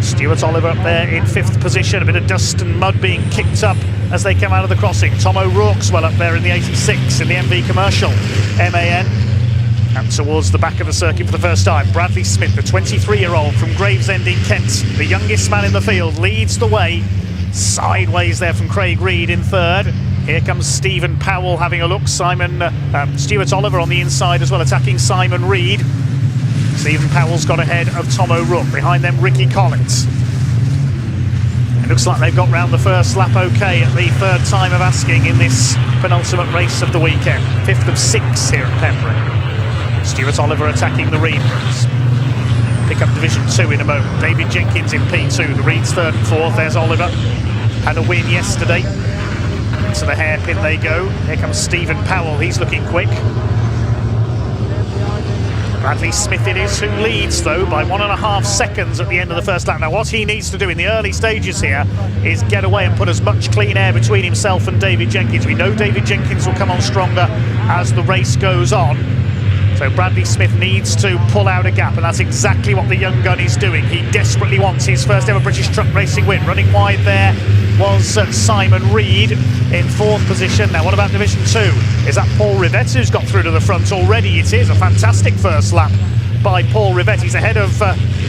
Speaker 4: Stuart Oliver up there in fifth position. A bit of dust and mud being kicked up as they come out of the crossing. Tom O'Rourke's well up there in the 86 in the MV Commercial MAN. And towards the back of the circuit for the first time, Bradley Smith, the 23-year-old from Gravesend in Kent, the youngest man in the field, leads the way. Sideways there from Craig Reed in third. Here comes Stephen Powell having a look. Stuart Oliver on the inside as well, attacking Simon Reed. Stephen Powell's got ahead of Tom O'Rourke. Behind them, Ricky Collins. It looks like they've got round the first lap okay at the third time of asking in this penultimate race of the weekend. 5th of 6 here at Pembrey. Stuart Oliver attacking the Reed brothers. Pick up Division 2 in a moment. David Jenkins in P2. The Reeds third and fourth. There's Oliver. Had a win yesterday. Into the hairpin they go. Here comes Stephen Powell. He's looking quick. Bradley Smith it is who leads, though, by 1.5 seconds at the end of the first lap. Now, what he needs to do in the early stages here is get away and put as much clean air between himself and David Jenkins. We know David Jenkins will come on stronger as the race goes on. So Bradley Smith needs to pull out a gap, and that's exactly what the young gun is doing. He desperately wants his first ever British Truck Racing win. Running wide there was Simon Reed in fourth position. Now, what about Division 2? Is that Paul Rivette who's got through to the front already? It is a fantastic first lap by Paul Rivette. He's ahead of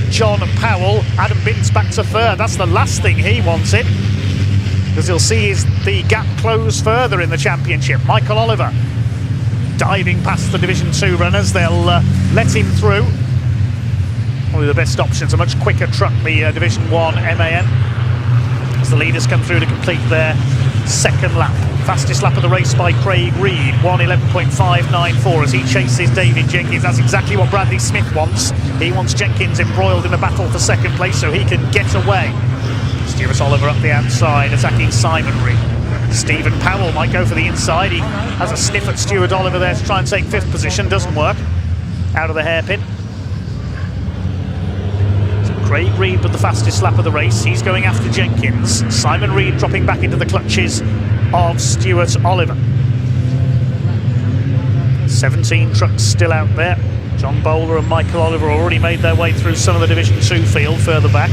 Speaker 4: John Powell. Adam Bint's back to third. That's the last thing he wanted, because he'll see the gap close further in the championship. Michael Oliver diving past the Division 2 runners. They'll let him through. Probably the best option's a much quicker truck, the Division 1 MAN, as the leaders come through to complete their second lap. Fastest lap of the race by Craig Reed, 1:11.594 as he chases David Jenkins. That's exactly what Bradley Smith wants. He wants Jenkins embroiled in a battle for second place so he can get away. Stuart Oliver up the outside, attacking Simon Reed. Stephen Powell might go for the inside. He has a sniff at Stuart Oliver there to try and take fifth position. Doesn't work. Out of the hairpin. So Craig Reed with the fastest lap of the race. He's going after Jenkins. Simon Reed dropping back into the clutches of Stuart Oliver. 17 trucks still out there. John Bowler and Michael Oliver already made their way through some of the Division 2 field further back.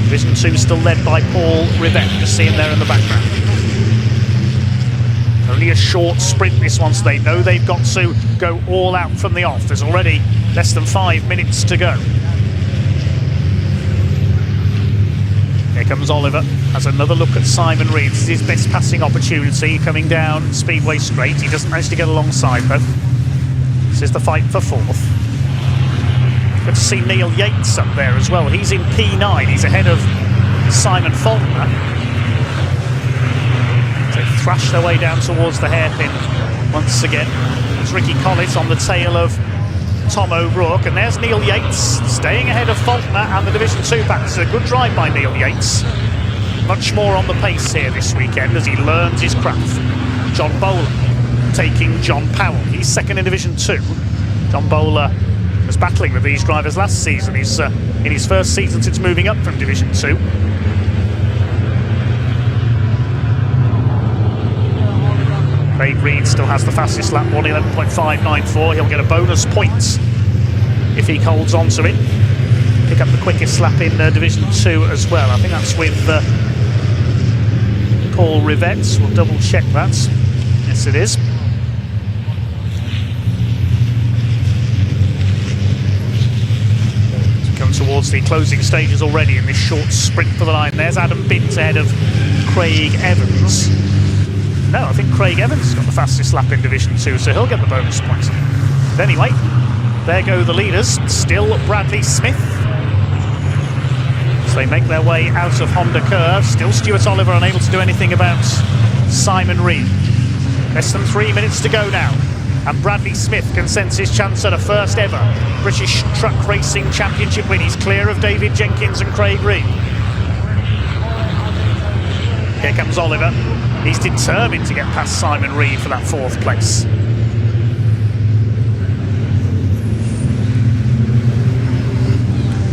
Speaker 4: Division 2 still led by Paul Rivette. Just see him there in the background. Only a short sprint this one, so they know they've got to go all out from the off. There's already less than 5 minutes to go. Here comes Oliver, has another look at Simon Reed. This is his best passing opportunity coming down Speedway Straight. He doesn't manage to get alongside though. This is the fight for fourth. Good to see Neil Yates up there as well. He's in P9. He's ahead of Simon Faulkner. They thrash their way down towards the hairpin once again. It's Ricky Collett on the tail of Tom O'Rourke, and there's Neil Yates staying ahead of Faulkner and the Division 2 pack. It's a good drive by Neil Yates. Much more on the pace here this weekend as he learns his craft. John Bowler taking John Powell. He's second in Division 2. John Bowler was battling with these drivers last season. He's in his first season since moving up from Division 2. Craig Reed still has the fastest lap, 1:11.594. He'll get a bonus point if he holds on to it. Pick up the quickest lap in Division 2 as well. I think that's with Paul Rivets. We'll double check that. Yes, it is. Come towards the closing stages already in this short sprint for the line. There's Adam Bint ahead of Craig Evans. No, I think Craig Evans has got the fastest lap in Division 2, so he'll get the bonus points. But anyway, there go the leaders. Still Bradley Smith. So they make their way out of Honda Curve. Still Stuart Oliver unable to do anything about Simon Reed. Less than 3 minutes to go now. And Bradley Smith can sense his chance at a first ever British Truck Racing Championship win. He's clear of David Jenkins and Craig Reed. Here comes Oliver. He's determined to get past Simon Reed for that 4th place.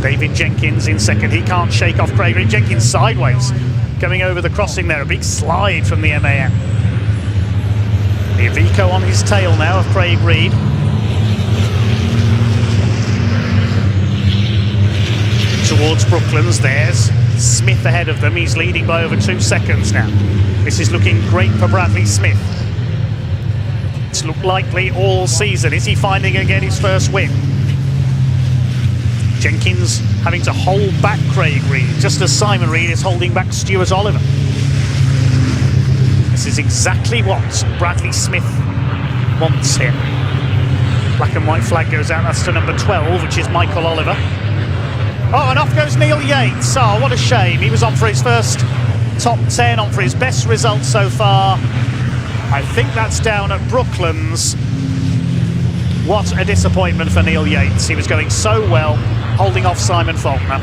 Speaker 4: David Jenkins in second. He can't shake off Craig Reed. Jenkins sideways, coming over the crossing there. A big slide from the MAN. The Iveco on his tail now of Craig Reed. Towards Brooklands, there's Smith ahead of them. He's leading by over 2 seconds now. This is looking great for Bradley Smith. It's looked likely all season. Is he finding again his first win? Jenkins having to hold back Craig Reed, just as Simon Reed is holding back Stuart Oliver. This is exactly what Bradley Smith wants here. Black and white flag goes out. That's to number 12, which is Michael Oliver. Oh, and off goes Neil Yates. Oh, what a shame. He was on for his first top 10, on for his best result so far. I think that's down at Brooklands. What a disappointment for Neil Yates. He was going so well, holding off Simon Faulkner,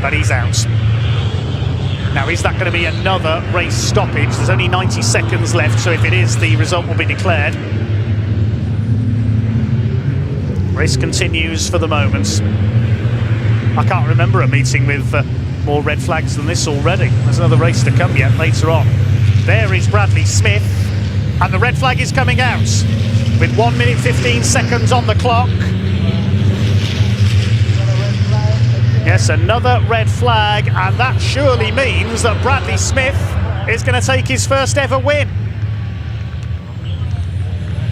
Speaker 4: but he's out. Now, is that going to be another race stoppage? There's only 90 seconds left, so if it is, the result will be declared. Race continues for the moment. I can't remember a meeting with more red flags than this already. There's another race to come yet later on. There is Bradley Smith, and the red flag is coming out with 1 minute 15 seconds on the clock. Yes, another red flag, and that surely means that Bradley Smith is going to take his first ever win.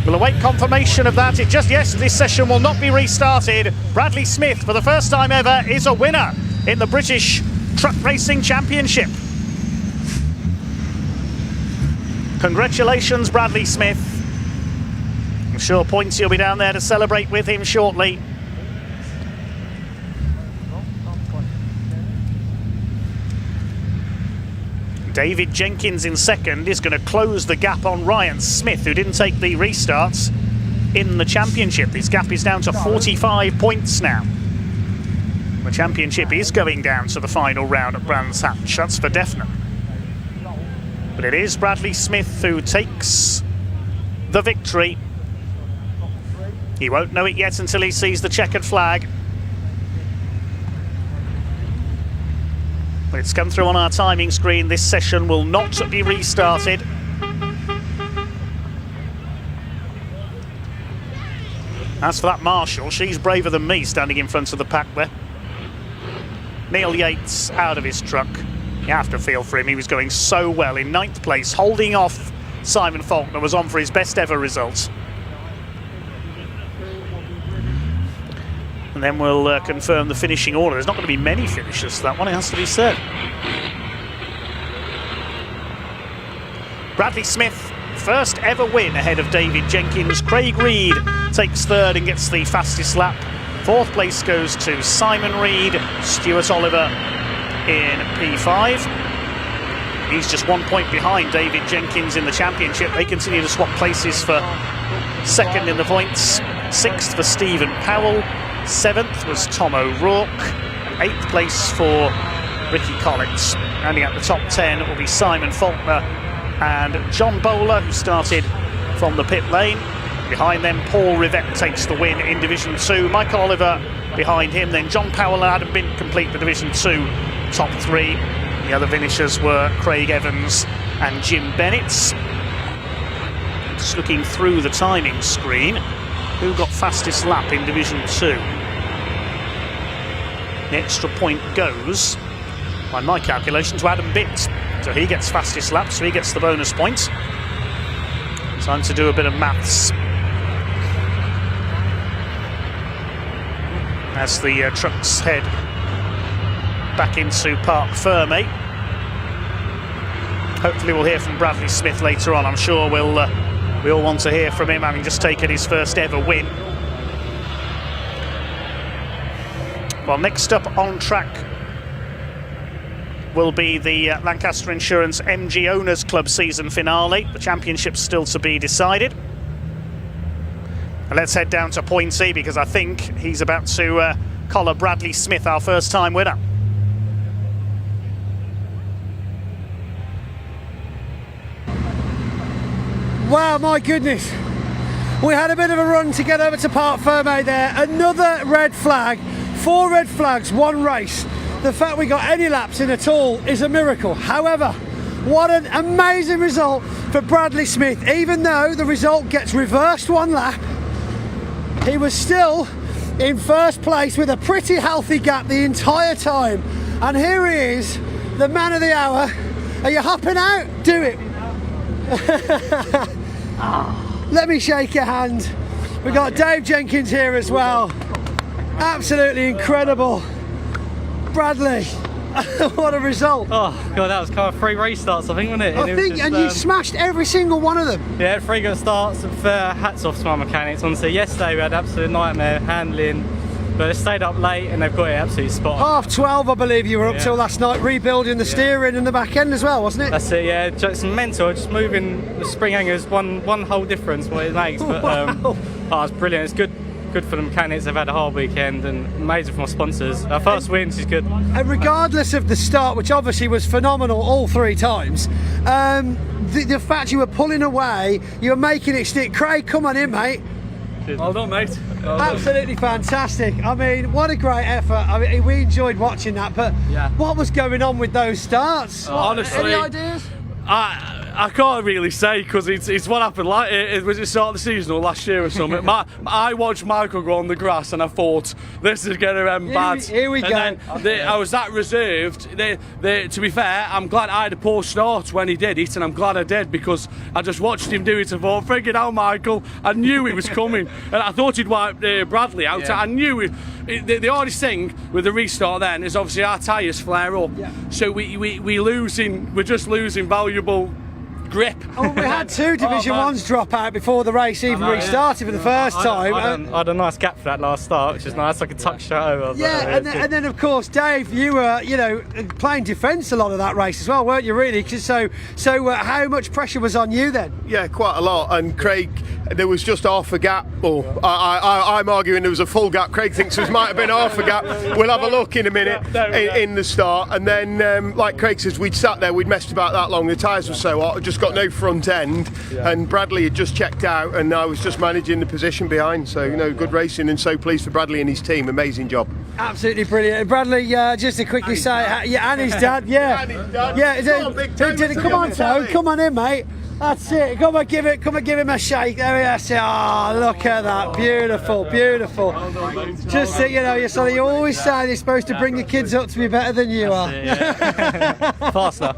Speaker 4: We'll await confirmation of that. This session will not be restarted. Bradley Smith, for the first time ever, is a winner in the British Truck Racing Championship. Congratulations, Bradley Smith. I'm sure Pointy will be down there to celebrate with him shortly. David Jenkins in second is going to close the gap on Ryan Smith, who didn't take the restarts in the championship. This gap is down to 45 points now. The championship is going down to the final round at Brands Hatch, that's for definite. But it is Bradley Smith who takes the victory. He won't know it yet until he sees the checkered flag. It's come through on our timing screen. This session will not be restarted. As for that Marshall, she's braver than me standing in front of the pack there. Neil Yates out of his truck. You have to feel for him. He was going so well in 9th place, holding off Simon Faulkner, was on for his best ever result. And then we'll confirm the finishing order. There's not going to be many finishers to that one, it has to be said. Bradley Smith, first ever win ahead of David Jenkins. Craig Reed takes third and gets the fastest lap Fourth place goes to Simon Reed, Stuart Oliver in P5. He's just 1 point behind David Jenkins in the championship. They continue to swap places for second in the points. Sixth for Stephen Powell. Seventh was Tom O'Rourke. And eighth place for Ricky Collins. Rounding out the top 10 will be Simon Faulkner and John Bowler, who started from the pit lane. Behind them, Paul Rivette takes the win in Division 2. Michael Oliver behind him. Then John Powell and Adam Bint complete the Division 2 top 3. The other finishers were Craig Evans and Jim Bennett. Just looking through the timing screen, who got fastest lap in Division 2? The extra point goes, by my calculation, to Adam Bint. So he gets fastest lap, so he gets the bonus point. Time to do a bit of maths. As the trucks head back into Parc Ferme. Hopefully we'll hear from Bradley Smith later on. I'm sure we all want to hear from him, having just taken his first ever win. Well, next up on track will be the Lancaster Insurance MG Owners Club season finale. The championship's still to be decided. And let's head down to Pointy, because I think he's about to collar Bradley Smith, our first time winner.
Speaker 3: Wow, my goodness. We had a bit of a run to get over to Parc Ferme there. Another red flag. 4 red flags, 1 race. The fact we got any laps in at all is a miracle. However, what an amazing result for Bradley Smith. Even though the result gets reversed 1 lap, he was still in first place with a pretty healthy gap the entire time. And here he is, the man of the hour. Are you hopping out? Do it. Let me shake your hand. We've got Dave Jenkins here as well. Absolutely incredible. Bradley, what a result.
Speaker 10: Oh god, that was kind of 3 restarts, I think, wasn't it?
Speaker 3: I think, and you smashed every single one of them.
Speaker 10: Yeah, 3 good starts. Hats off to my mechanics. Honestly, yesterday we had absolute nightmare handling, but they stayed up late and they've got it absolutely spot on.
Speaker 3: 12:30, I believe you were up till last night, rebuilding the steering and the back end as well, wasn't it?
Speaker 10: That's it, yeah. It's mental, just moving the spring hangers, one whole difference what it makes. But
Speaker 3: Wow.
Speaker 10: It's brilliant. It's good for the mechanics. They've had a hard weekend, and amazing for my sponsors. Our first wins is good.
Speaker 3: And regardless of the start, which obviously was phenomenal all 3 times, the fact you were pulling away, you were making it stick. Craig, come on in, mate.
Speaker 10: Well done, mate. Well done.
Speaker 3: Absolutely fantastic. I mean, what a great effort. I mean, we enjoyed watching that, but what was going on with those starts?
Speaker 11: Honestly,
Speaker 3: any ideas?
Speaker 11: I can't really say, because it's what happened. Like it was the start of the season or last year or something. I watched Michael go on the grass and I thought, this is going to end bad.
Speaker 3: Here we go.
Speaker 11: Then I was that reserved. To be fair, I'm glad I had a poor start when he did it, and I'm glad I did, because I just watched him do it and thought, friggin' hell, Michael, I knew it was coming. And I thought he'd wipe Bradley out. I knew it. The hardest thing with the restart then is obviously our tyres flare up. So we're just losing valuable grip.
Speaker 3: Oh, we had 2 Division 1s drop out before the race even restarted for the first time.
Speaker 10: I had a nice gap for that last start, which is nice. I could tuck straight over.
Speaker 3: And then of course, Dave, you were playing defence a lot of that race as well, weren't you? Really? So how much pressure was on you then?
Speaker 12: Yeah, quite a lot. And Craig, there was just half a gap. Or I'm arguing there was a full gap. Craig thinks there might have been half a gap. We'll have a look in a minute in the start. And then, like Craig says, we'd sat there, we'd messed about that long. The tyres were so hot, just got no front end. And Bradley had just checked out, and I was just managing the position behind. So, good racing, and so pleased for Bradley and his team. Amazing job.
Speaker 3: Absolutely brilliant. Bradley, just to quickly say, and his dad,
Speaker 12: And his dad.
Speaker 3: Come on, Toe, come on in, mate. That's it. Come and give him a shake. There we are. Oh, look at that. Beautiful, beautiful. Just you always say they're supposed to bring your kids up to be better than you are.
Speaker 10: Faster.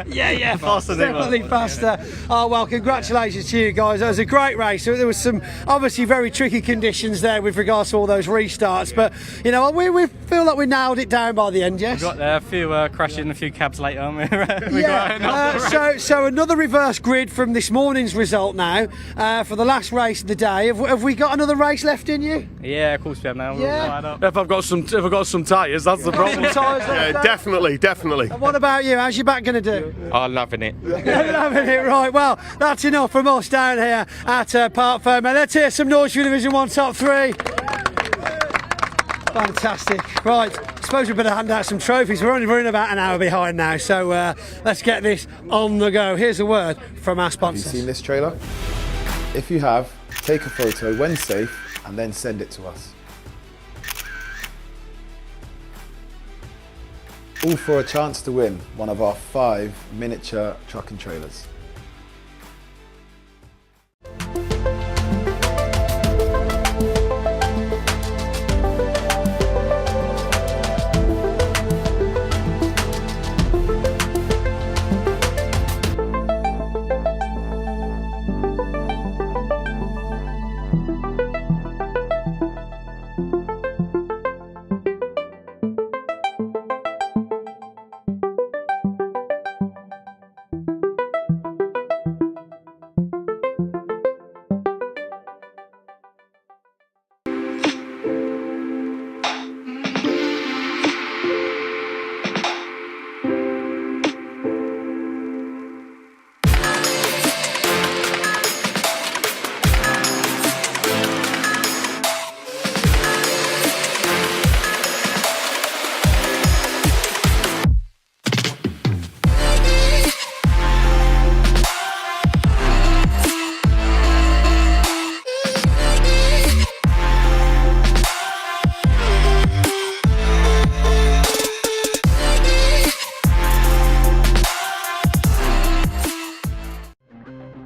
Speaker 3: Yeah.
Speaker 10: Faster.
Speaker 3: Definitely faster. Oh, well, congratulations to you guys. It was a great race. There was some obviously very tricky conditions there with regards to all those restarts, but we feel like we nailed it down by the end. Yes.
Speaker 10: We got there a few crashes and a few cabs later.
Speaker 3: So another reverse last grid from this morning's result now for the last race of the day. Have we got another race left in you?
Speaker 10: Yeah, of course we have now. We're all fired up.
Speaker 11: If I've got some tyres, that's the problem.
Speaker 12: Yeah, definitely.
Speaker 3: And what about you? How's your back going to do?
Speaker 13: Oh, loving it.
Speaker 3: Loving it, right. Well, that's enough from us down here at Park Pembrey. Let's hear some noise for Division 1 top 3. Fantastic. Right, I suppose we better hand out some trophies. We're only running about an hour behind now, so let's get this on the go. Here's a word from our
Speaker 1: Have you
Speaker 3: sponsors.
Speaker 1: seen this trailer? If you have, take a photo when safe and then send it to us. All for a chance to win one of our 5 miniature truck and trailers.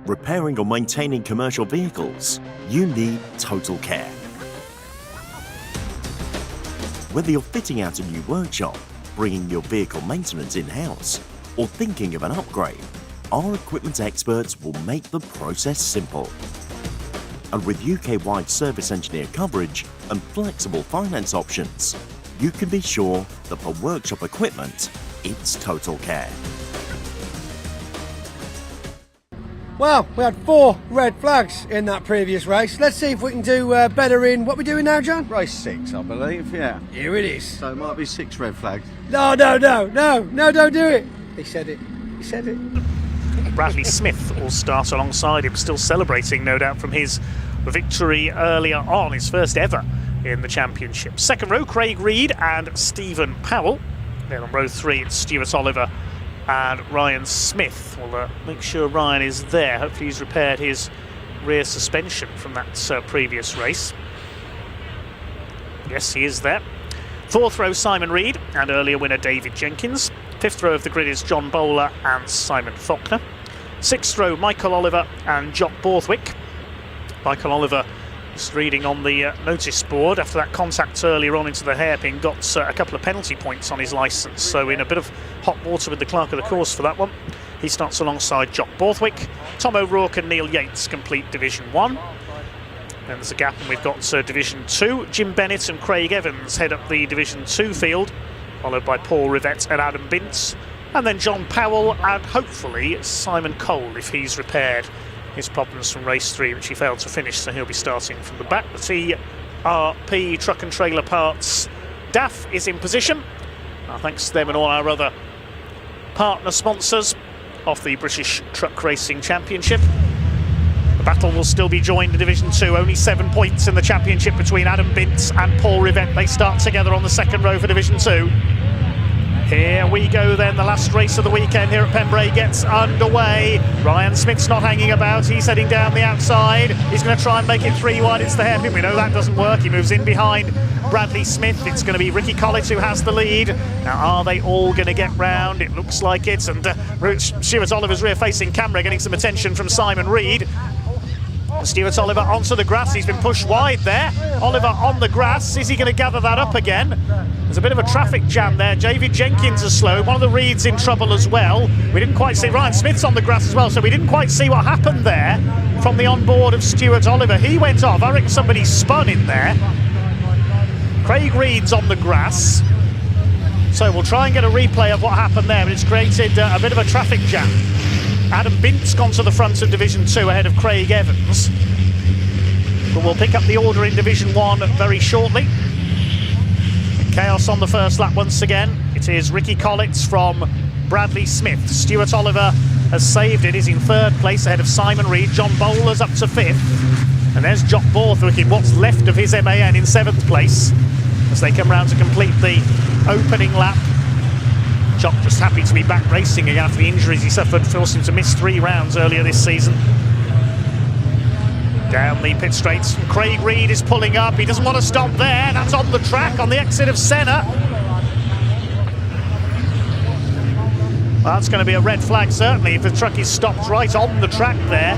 Speaker 2: Repairing or maintaining commercial vehicles, you need total care. Whether you're fitting out a new workshop, bringing your vehicle maintenance in-house, or thinking of an upgrade, our equipment experts will make the process simple. And with UK-wide service engineer coverage and flexible finance options, you can be sure that for workshop equipment, it's total care.
Speaker 3: Well, we had 4 red flags in that previous race. Let's see if we can do better in what we're doing now, John.
Speaker 14: Race 6, I believe, yeah.
Speaker 3: Here it is.
Speaker 14: So it might be 6 red flags.
Speaker 3: No, don't do it. He said it.
Speaker 4: Bradley Smith will start alongside him, still celebrating, no doubt, from his victory earlier on, his first ever in the championship. Second row, Craig Reed and Stephen Powell. Then on row 3, it's Stuart Oliver and Ryan Smith. We'll make sure Ryan is there. Hopefully he's repaired his rear suspension from that previous race. Yes, he is there. Fourth row, Simon Reed and earlier winner David Jenkins. Fifth row of the grid is John Bowler and Simon Faulkner. Sixth row, Michael Oliver and Jock Borthwick. Michael Oliver, just reading on the notice board after that contact earlier on into the hairpin, got a couple of penalty points on his licence, so in a bit of hot water with the clerk of the course for that one. He starts alongside Jock Borthwick. Tom O'Rourke and Neil Yates complete Division 1. Then there's a gap and we've got Division 2. Jim Bennett and Craig Evans head up the Division 2 field, followed by Paul Rivett and Adam Bintz. And then John Powell and hopefully Simon Cole if he's repaired his problems from race 3, which he failed to finish, so he'll be starting from the back. The TRP Truck and Trailer Parts DAF is in position. Thanks to them and all our other partner sponsors of the British Truck Racing Championship. The battle will still be joined in Division 2, only 7 points in the championship between Adam Bintz and Paul Rivett. They start together on the second row for Division 2. Here we go then, the last race of the weekend here at Pembrey gets underway. Ryan Smith's not hanging about, he's heading down the outside. He's going to try and make it 3 wide, it's the hairpin. We know that doesn't work, he moves in behind Bradley Smith. It's going to be Ricky Collett who has the lead. Now are they all going to get round? It looks like it, and Stuart Oliver's rear facing camera getting some attention from Simon Reed. Stuart Oliver onto the grass, he's been pushed wide there. Oliver on the grass, is he going to gather that up again? There's a bit of a traffic jam there. David Jenkins is slow, one of the Reeds in trouble as well. We didn't quite see, Ryan Smith's on the grass as well, so we didn't quite see what happened there from the onboard of Stuart Oliver. He went off, I reckon somebody spun in there. Craig Reed's on the grass. So we'll try and get a replay of what happened there, but it's created a bit of a traffic jam. Adam Bint's gone to the front of Division 2 ahead of Craig Evans. But we'll pick up the order in Division 1 very shortly. Chaos on the first lap once again. It is Ricky Collitz from Bradley Smith. Stuart Oliver has saved it. He's in third place ahead of Simon Reed. John Bowler's up to fifth. And there's Jock Borthwick in what's left of his MAN in seventh place as they come round to complete the opening lap. Jock just happy to be back racing again after the injuries he suffered, forced him to miss 3 rounds earlier this season. Down the pit straights, Craig Reed is pulling up. He doesn't want to stop there. That's on the track on the exit of Senna. Well, that's going to be a red flag, certainly, if the truck is stopped right on the track there.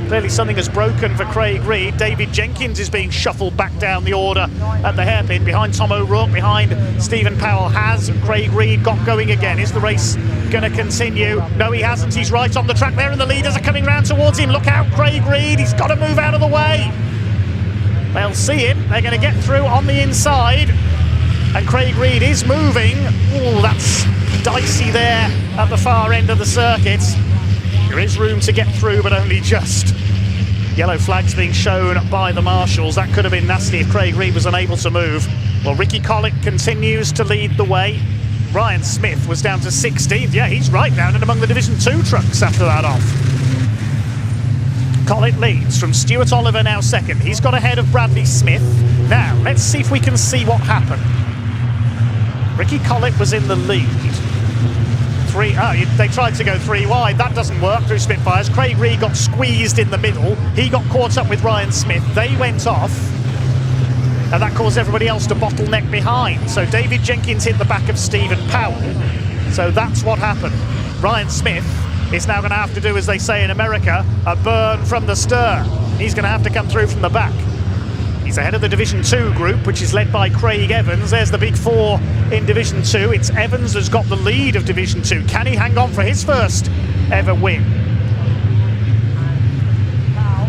Speaker 4: Clearly something has broken for Craig Reed. David Jenkins is being shuffled back down the order at the hairpin behind Tom O'Rourke, behind Stephen Powell. Has Craig Reed got going again? Is the race going to continue? No, he hasn't. He's right on the track there and the leaders are coming round towards him. Look out, Craig Reed. He's got to move out of the way. They'll see him. They're going to get through on the inside. And Craig Reed is moving. Oh, that's dicey there at the far end of the circuit. There is room to get through, but only just. Yellow flags being shown by the marshals. That could have been nasty if Craig Reed was unable to move. Well, Ricky Collett continues to lead the way. Ryan Smith was down to 16th. Yeah, he's right down and among the Division 2 trucks after that off. Collett leads from Stuart Oliver now second. He's got ahead of Bradley Smith. Now, let's see if we can see what happened. Ricky Collett was in the lead. They tried to go 3 wide. That doesn't work through Spitfires. Craig Reed got squeezed in the middle. He got caught up with Ryan Smith. They went off. And that caused everybody else to bottleneck behind. So David Jenkins hit the back of Stephen Powell. So that's what happened. Ryan Smith is now going to have to do, as they say in America, a burn from the stern. He's going to have to come through from the back. He's ahead of the Division 2 group, which is led by Craig Evans. There's the big 4 in Division 2. It's Evans who's got the lead of Division 2. Can he hang on for his first ever win?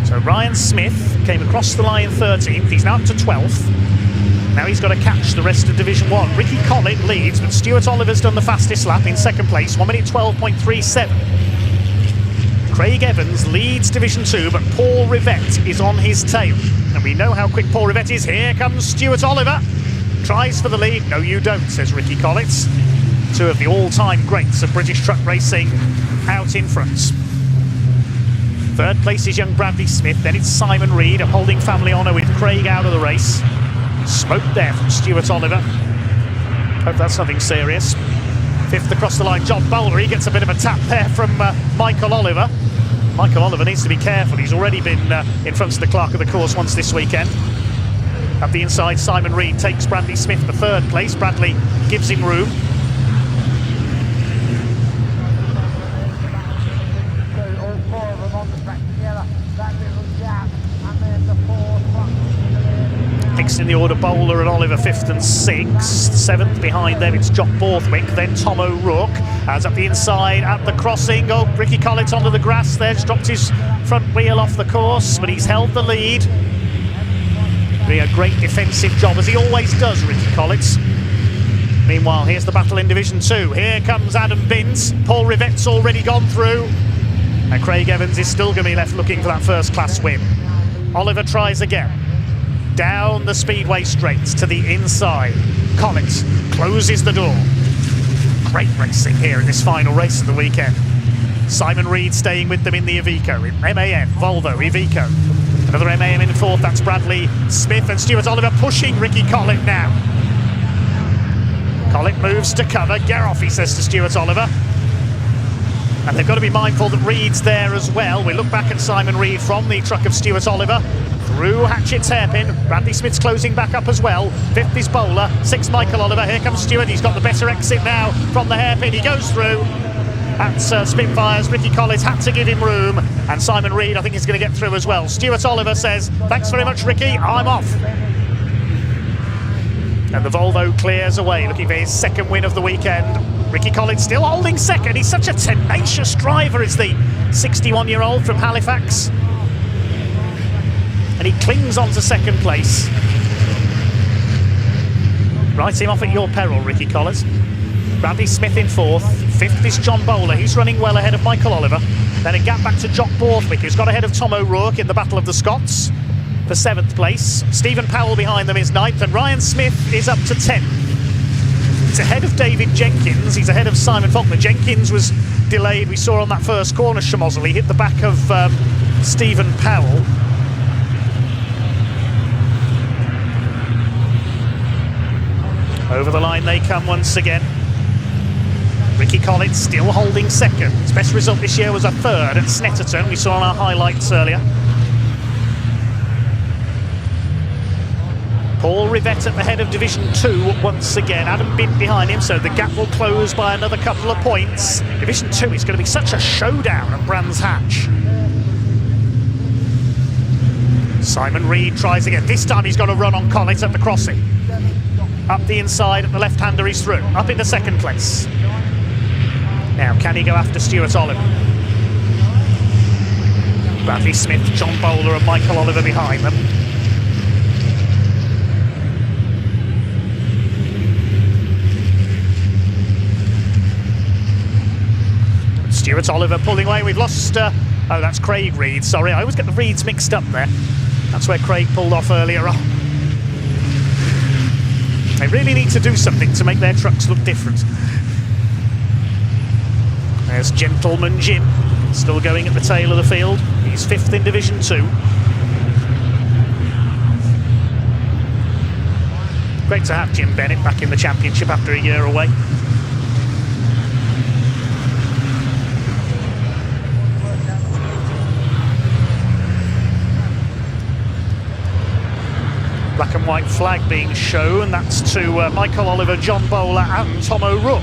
Speaker 4: So Ryan Smith came across the line 13th. He's now up to 12th. Now he's got to catch the rest of Division 1. Ricky Collett leads, but Stuart Oliver's done the fastest lap in second place, 1 minute 12.37. Craig Evans leads Division 2, but Paul Rivette is on his tail. And we know how quick Paul Rivette is. Here comes Stuart Oliver. Tries for the lead. No, you don't, says Ricky Collett. 2 of the all-time greats of British truck racing out in front. Third place is young Bradley Smith. Then it's Simon Reed, upholding family honour with Craig out of the race. Smoke there from Stuart Oliver. Hope that's nothing serious. 5th across the line, John Bowler. He gets a bit of a tap there from Michael Oliver. Michael Oliver needs to be careful. He's already been in front of the clerk of the course once this weekend. At the inside, Simon Reed takes Bradley Smith for 3rd place. Bradley gives him room. Next in the order, Bowler and Oliver 5th and 6th. 7th behind them, it's Jock Borthwick, then Tom O'Rourke. As up the inside at the crossing. Oh, Ricky Collett onto the grass there, just dropped his front wheel off the course, but he's held the lead. Doing a great defensive job, as he always does, Ricky Collett. Meanwhile, here's the battle in Division 2. Here comes Adam Binns. Paul Rivette's already gone through. And Craig Evans is still going to be left looking for that first class win. Oliver tries again. Down the speedway straights to the inside. Collett closes the door. Great racing here in this final race of the weekend. Simon Reed staying with them in the Iveco. MAN, Volvo, Iveco. Another MAN in 4th, that's Bradley Smith, and Stuart Oliver pushing Ricky Collett now. Collett moves to cover. Get off, he says to Stuart Oliver. And they've got to be mindful that Reed's there as well. We look back at Simon Reed from the truck of Stuart Oliver. Through Hatchett's hairpin. Bradley Smith's closing back up as well. 5th is Bowler. 6th, Michael Oliver. Here comes Stuart. He's got the better exit now from the hairpin. He goes through. At Spitfires, Ricky Collett had to give him room. And Simon Reed, I think, is going to get through as well. Stuart Oliver says, thanks very much, Ricky. I'm off. And the Volvo clears away, looking for his 2nd win of the weekend. Ricky Collett still holding 2nd. He's such a tenacious driver, is the 61-year-old from Halifax. And he clings on to 2nd place. Write him off at your peril, Ricky Collett. Bradley Smith in 4th. Fifth is John Bowler. He's running well ahead of Michael Oliver. Then a gap back to Jock Borthwick, who's got ahead of Tom O'Rourke in the Battle of the Scots for 7th place. Stephen Powell behind them is 9th, and Ryan Smith is up to 10th. He's ahead of David Jenkins. He's ahead of Simon Faulkner. Jenkins was delayed. We saw on that first corner schmozzle. He hit the back of Stephen Powell. Over the line they come once again. Ricky Collins still holding second. His best result this year was a third at Snetterton. We saw on our highlights earlier. Paul Rivette at the head of Division 2 once again. Adam Bint behind him, so the gap will close by another couple of points. Division 2 is going to be such a showdown at Brands Hatch. Simon Reed tries again. This time he's got a run on Collins at the crossing. Up the inside at the left-hander, he's through. Up into 2nd place. Now, can he go after Stuart Oliver? Bradley Smith, John Bowler and Michael Oliver behind them. Stuart Oliver pulling away. We've lost... oh, that's Craig Reed. Sorry, I always get the Reeds mixed up there. That's where Craig pulled off earlier on. They really need to do something to make their trucks look different. There's Gentleman Jim, still going at the tail of the field. He's 5th in Division 2. Great to have Jim Bennett back in the championship after a year away. Black and white flag being shown. That's to Michael Oliver, John Bowler and Tom O'Rourke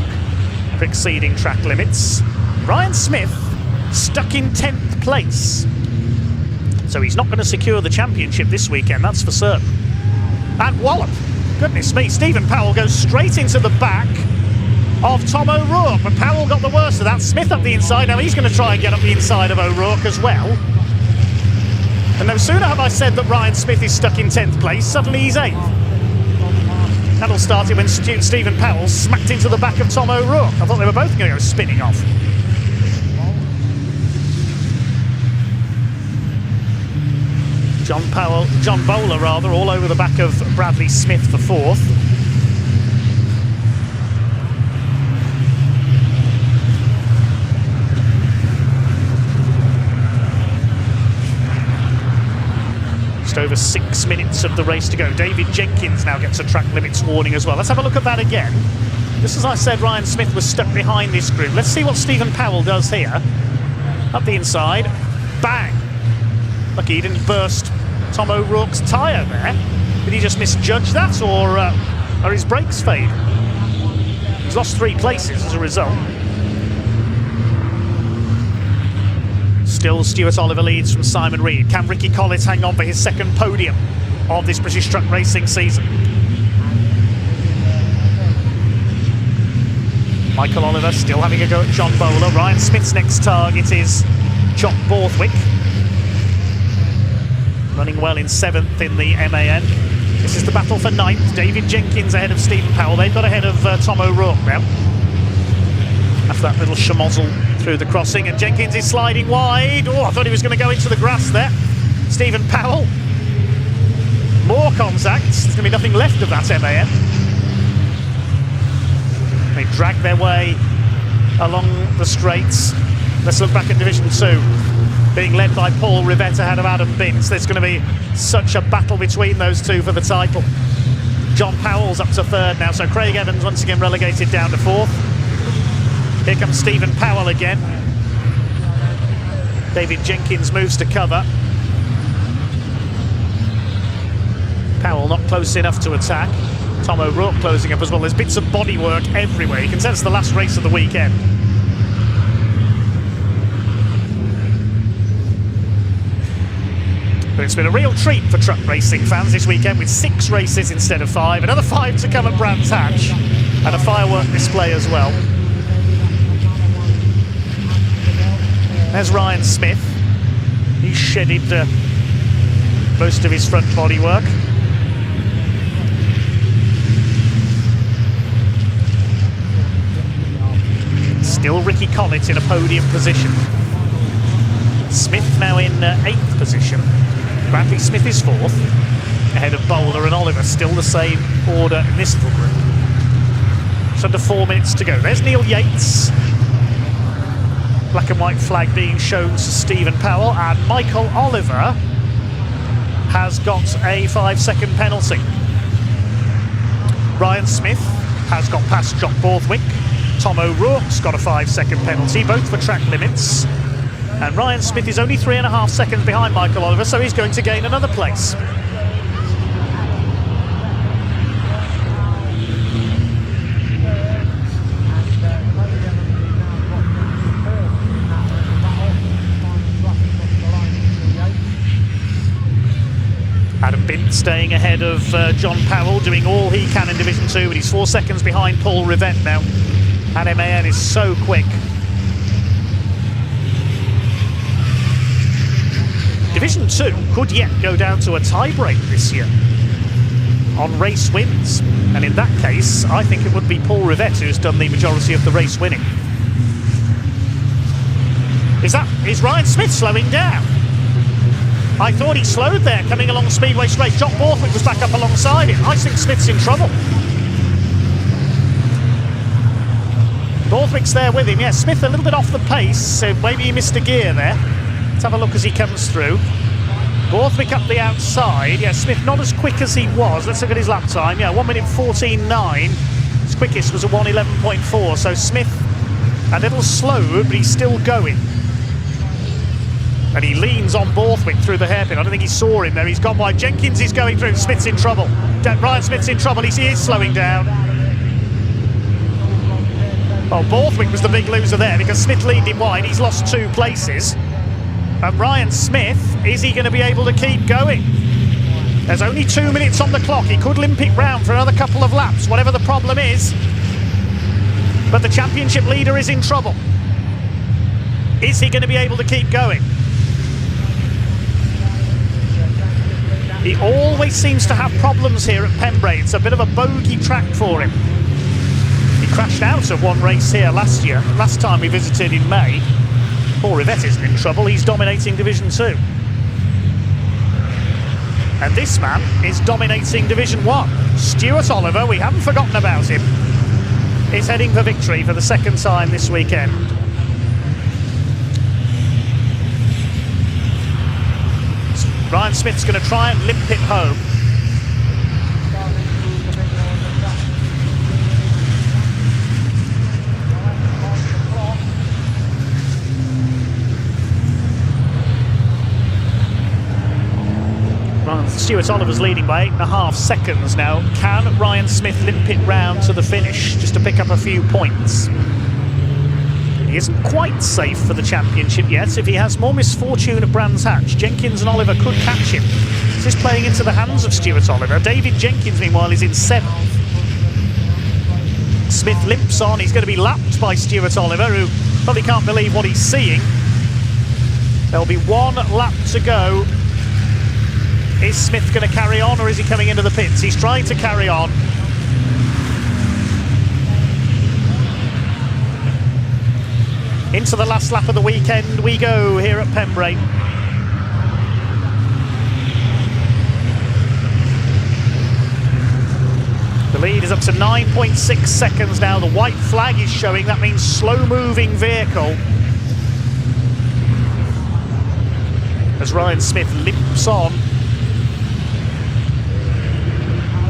Speaker 4: for exceeding track limits. Ryan Smith stuck in 10th place. So he's not going to secure the championship this weekend, that's for certain. And wallop! Goodness me, Stephen Powell goes straight into the back of Tom O'Rourke, but Powell got the worst of that. Smith up the inside. Now he's going to try and get up the inside of O'Rourke as well. And no sooner have I said that Ryan Smith is stuck in 10th place, suddenly he's 8th. That'll start it when Stephen Powell smacked into the back of Tom O'Rourke. I thought they were both going to go spinning off. John Bowler rather, all over the back of Bradley Smith for 4th. Over 6 minutes of the race to go. David Jenkins now gets a track limits warning as well. Let's have a look at that again. Just as I said, Ryan Smith was stuck behind this group. Let's see what Stephen Powell does here. Up the inside, bang! Lucky he didn't burst Tom O'Rourke's tyre there. Did he just misjudge that, or are his brakes fade? He's lost 3 places as a result. Still Stuart Oliver leads from Simon Reed. Can Ricky Collins hang on for his 2nd podium of this British truck racing season? Michael Oliver still having a go at John Bowler. Ryan Smith's next target is Jock Borthwick. Running well in 7th in the MAN. This is the battle for 9th. David Jenkins ahead of Stephen Powell. They've got ahead of Tom O'Rourke now. After that little schmozzle through the crossing, and Jenkins is sliding wide. Oh, I thought he was going to go into the grass there. Stephen Powell. More contacts. There's going to be nothing left of that MAN. They drag their way along the straights. Let's look back at Division 2. Being led by Paul Rivette ahead of Adam Bint. There's going to be such a battle between those two for the title. John Powell's up to 3rd now, so Craig Evans once again relegated down to 4th. Here comes Stephen Powell again. David Jenkins moves to cover. Powell not close enough to attack. Tom O'Rourke closing up as well. There's bits of bodywork everywhere. You can sense the last race of the weekend. But it's been a real treat for truck racing fans this weekend with 6 races instead of 5. Another 5 to come at Brands Hatch. And a firework display as well. There's Ryan Smith. He's shedded most of his front bodywork. Still Ricky Collett in a podium position. Smith now in 8th position. Bradley Smith is 4th, ahead of Bowler and Oliver. Still the same order in this little group. It's under 4 minutes to go. There's Neil Yates. Black and white flag being shown to Stephen Powell, and Michael Oliver has got a 5-second penalty. Ryan Smith has got past Jock Borthwick. Tom O'Rourke's got a 5-second penalty, both for track limits. And Ryan Smith is only 3.5 seconds behind Michael Oliver, so he's going to gain another place. Adam Bint staying ahead of John Powell, doing all he can in Division 2, but he's 4 seconds behind Paul Rivett now. And MAN is so quick. Division 2 could yet go down to a tie-break this year on race wins. And in that case, I think it would be Paul Rivett who's done the majority of the race winning. Is Ryan Smith slowing down? I thought he slowed there, coming along Speedway Straight. Jock Borthwick was back up alongside him. I think Smith's in trouble. Borthwick's there with him. Yeah, Smith a little bit off the pace, so maybe he missed a gear there. Let's have a look as he comes through. Borthwick up the outside. Yeah, Smith not as quick as he was. Let's look at his lap time. Yeah, 1 minute 14.9. His quickest was a 1:11.4. So Smith a little slowed, but he's still going. And he leans on Borthwick through the hairpin. I don't think he saw him there. He's gone wide. Jenkins is going through. Smith's in trouble. Ryan Smith's in trouble. He is slowing down. Well, Borthwick was the big loser there because Smith leaned him wide. He's lost 2 places. And Ryan Smith, is he going to be able to keep going? There's only 2 minutes on the clock. He could limp it round for another couple of laps, whatever the problem is. But the championship leader is in trouble. Is he going to be able to keep going? He always seems to have problems here at Pembrey. It's a bit of a bogey track for him. He crashed out of one race here last time we visited in May. Paul Rivett isn't in trouble, he's dominating Division 2. And this man is dominating Division 1. Stuart Oliver, we haven't forgotten about him, is heading for victory for the 2nd time this weekend. Ryan Smith's going to try and limp it home. Stuart Oliver's leading by 8.5 seconds now. Can Ryan Smith limp it round to the finish just to pick up a few points? He isn't quite safe for the championship yet. If he has more misfortune at Brands Hatch, Jenkins and Oliver could catch him. This is playing into the hands of Stuart Oliver. David Jenkins, meanwhile, is in 7th. Smith limps on. He's going to be lapped by Stuart Oliver, who probably can't believe what he's seeing. There'll be 1 lap to go. Is Smith going to carry on, or is he coming into the pits? He's trying to carry on. Into the last lap of the weekend we go here at Pembrey. The lead is up to 9.6 seconds now. The white flag is showing. That means slow-moving vehicle. As Ryan Smith limps on.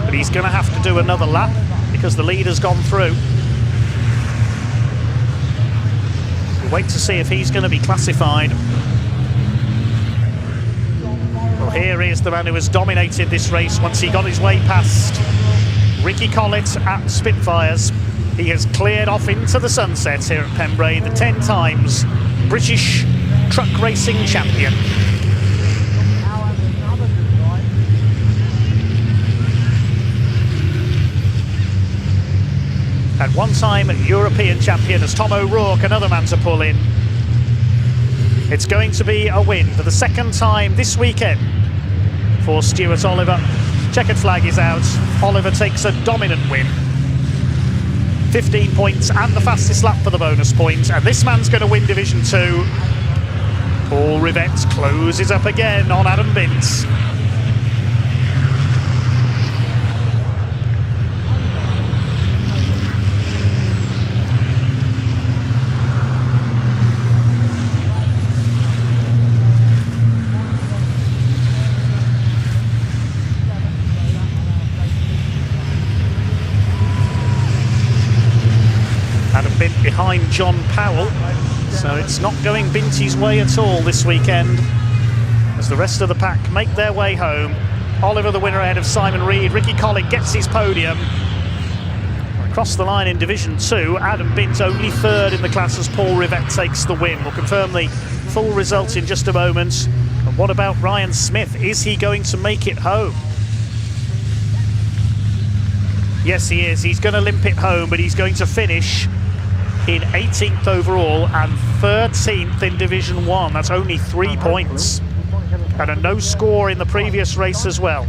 Speaker 4: But he's going to have to do another lap because the lead has gone through. We'll wait to see if he's going to be classified. Well, here is the man who has dominated this race once he got his way past Ricky Collett at Spitfires. He has cleared off into the sunset here at Pembrey, the 10 times British truck racing champion. And one-time European champion as Tom O'Rourke, another man to pull in. It's going to be a win for the 2nd time this weekend for Stuart Oliver. Checkered flag is out. Oliver takes a dominant win. 15 points and the fastest lap for the bonus point. And this man's going to win Division 2. Paul Rivett closes up again on Adam Bint. Bint behind John Powell, so it's not going Binty's way at all this weekend as the rest of the pack make their way home. Oliver the winner ahead of Simon Reed. Ricky Collick gets his podium. Across the line in Division 2, Adam Bint only third in the class as Paul Rivett takes the win. We'll confirm the full results in just a moment. And what about Ryan Smith? Is he going to make it home? Yes, he is. He's going to limp it home, but he's going to finish in 18th overall and 13th in Division 1. That's only 3 points. And a no score in the previous race as well.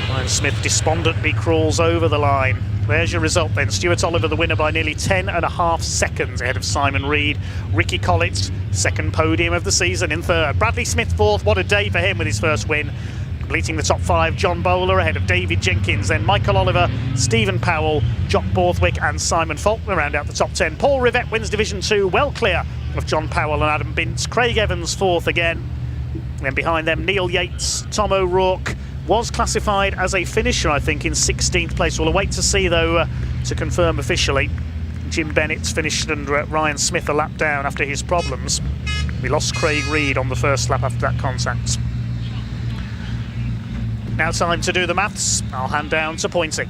Speaker 4: Ryan Smith despondently crawls over the line. There's your result then. Stuart Oliver the winner by nearly 10.5 seconds ahead of Simon Reed. Ricky Collett, second podium of the season in third. Bradley Smith fourth. What a day for him with his first win. Completing the top 5, John Bowler ahead of David Jenkins. Then Michael Oliver, Stephen Powell, Jock Borthwick and Simon Faulkner round out the top 10. Paul Rivett wins Division 2, well clear of John Powell and Adam Bint. Craig Evans fourth again. And then behind them, Neil Yates, Tom O'Rourke, was classified as a finisher, I think, in 16th place. We'll await to see, though, to confirm officially. Jim Bennett's finished and Ryan Smith a lap down after his problems. We lost Craig Reed on the first lap after that contact. Now time to do the maths. I'll hand down to Pointy.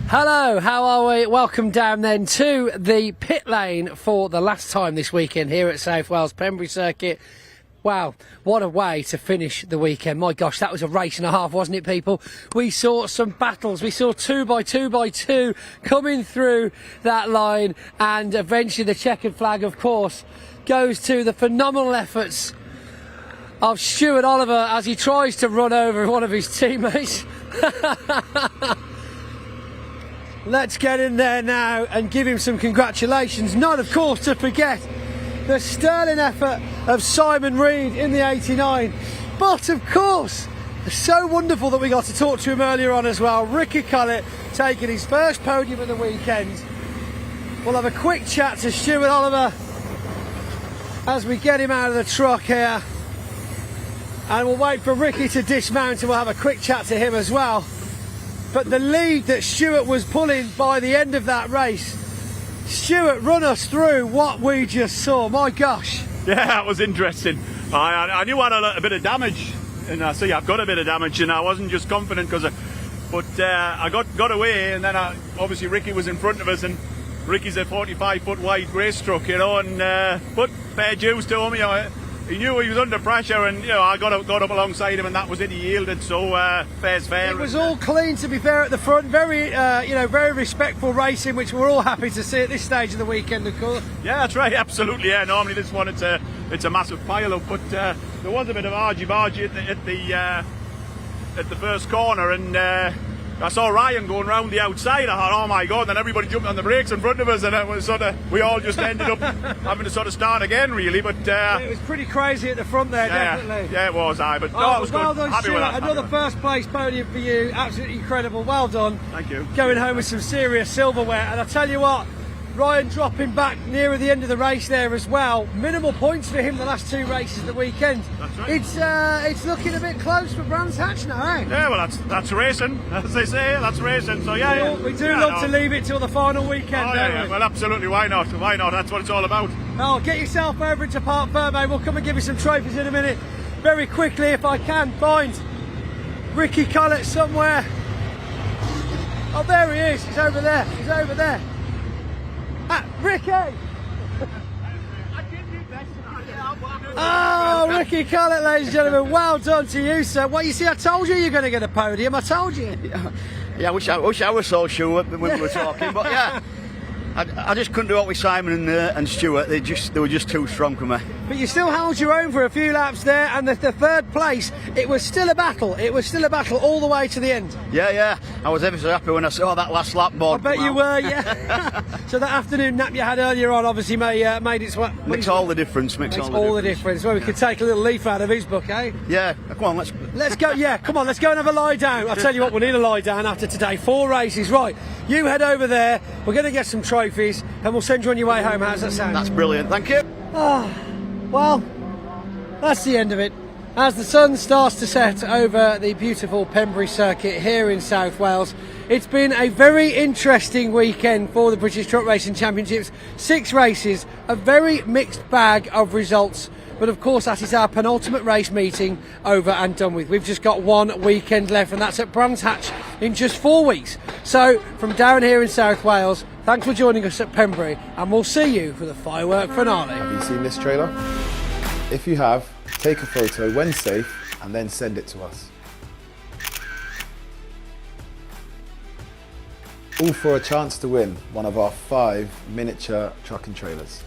Speaker 3: Hello, how are we? Welcome down then to the pit lane for the last time this weekend here at South Wales Pembrey Circuit. Wow, what a way to finish the weekend. My gosh, that was a race and a half, wasn't it, people? We saw some battles. We saw 2x2x2 coming through that line, and eventually the checkered flag, of course, goes to the phenomenal efforts of Stuart Oliver as he tries to run over one of his teammates. Let's get in there now and give him some congratulations. Not, of course, to forget the sterling effort of Simon Reed in the 89. But, of course, it's so wonderful that we got to talk to him earlier on as well. Ricky Collett taking his first podium of the weekend. We'll have a quick chat to Stuart Oliver as we get him out of the truck here. And we'll wait for Ricky to dismount and we'll have a quick chat to him as well. But the lead that Stuart was pulling by the end of that race, Stuart, run us through what we just saw. My gosh.
Speaker 6: Yeah, that was interesting. I knew I had a bit of damage, and I see I've got a bit of damage, and I wasn't just confident because I got away, and then obviously Ricky was in front of us, and Ricky's a 45-foot wide race truck, you know, and but fair dues to him, you know. He knew he was under pressure, and you know I got up alongside him, and that was it. He yielded, so fair's fair.
Speaker 3: It was all clean, to be fair, at the front. Very, very respectful racing, which we're all happy to see at this stage of the weekend, of course.
Speaker 6: Yeah, that's right, absolutely. Yeah, normally this one it's a massive pile-up, but there was a bit of argy-bargy at the first corner, and I saw Ryan going round the outside. I thought, oh my God, then everybody jumped on the brakes in front of us, and it was we all just ended up having to sort of start again, really. But
Speaker 3: it was pretty crazy at the front there, definitely.
Speaker 6: Yeah, it was. But no, it was
Speaker 3: well
Speaker 6: good.
Speaker 3: Done,
Speaker 6: Happy with that.
Speaker 3: Another first place podium for you. Absolutely incredible. Well done.
Speaker 6: Thank you.
Speaker 3: Going home with some serious silverware. And I tell you what, Ryan dropping back nearer the end of the race there as well. Minimal points for him the last two races of the weekend.
Speaker 6: That's right.
Speaker 3: It's looking a bit close for Brands Hatch now, eh?
Speaker 6: Yeah, well that's racing, as they say. That's racing. So yeah,
Speaker 3: we do love to leave it till the final weekend.
Speaker 6: Oh, yeah. Well, absolutely. Why not? Why not? That's what it's all about.
Speaker 3: Oh, get yourself over into Park Ferme. We'll come and give you some trophies in a minute. Very quickly, if I can find Ricky Collett somewhere. Oh, there he is. He's over there. He's over there. Ricky! Oh, Ricky Collett, ladies and gentlemen, well done to you, sir. Well, you see, I told you you're going to get a podium. I told you.
Speaker 14: Yeah, I wish I was so sure when we were talking, but yeah. I just couldn't do it with Simon and Stuart. They were just too strong for me.
Speaker 3: But you still held your own for a few laps there, and the third place, it was still a battle. It was still a battle all the way to the end.
Speaker 14: Yeah. I was ever so happy when I saw that last lap board.
Speaker 3: I bet you were, yeah. So that afternoon nap you had earlier on obviously made its way.
Speaker 14: Makes all the difference.
Speaker 3: Makes all the difference. Well, we could take a little leaf out of his book, eh?
Speaker 14: Yeah. Come on,
Speaker 3: let's go. Yeah, come on, let's go and have a lie down. I'll tell you what, we'll need a lie down after today. 4 races, right? You head over there. We're going to get some trophies, and we'll send you on your way home. How does that sound?
Speaker 14: That's brilliant. Thank you.
Speaker 3: Well, that's the end of it. As the sun starts to set over the beautiful Pembrey circuit here in South Wales, it's been a very interesting weekend for the British Truck Racing Championships. 6 races, a very mixed bag of results. But of course, that is our penultimate race meeting over and done with. We've just got 1 weekend left, and that's at Brands Hatch in just 4 weeks. So, from down here in South Wales, thanks for joining us at Pembrey, and we'll see you for the firework finale.
Speaker 1: Have you seen this trailer? If you have, take a photo when safe and then send it to us. All for a chance to win one of our 5 miniature truck and trailers.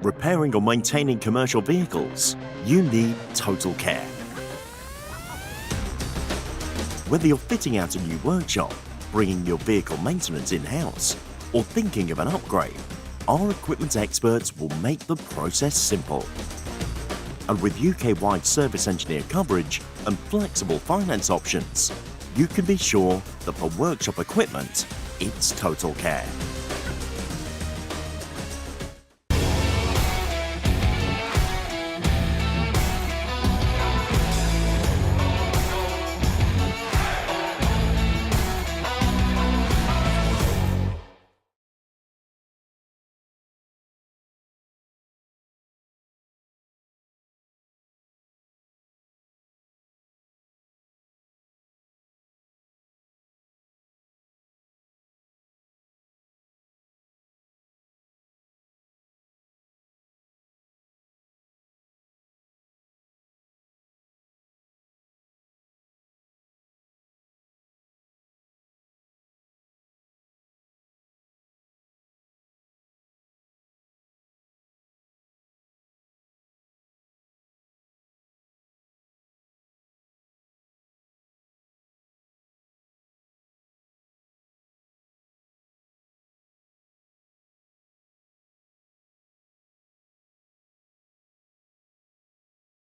Speaker 2: Repairing or maintaining commercial vehicles, you need total care. Whether you're fitting out a new workshop, bringing your vehicle maintenance in-house, or thinking of an upgrade, our equipment experts will make the process simple. And with UK-wide service engineer coverage and flexible finance options, you can be sure that for workshop equipment, it's total care.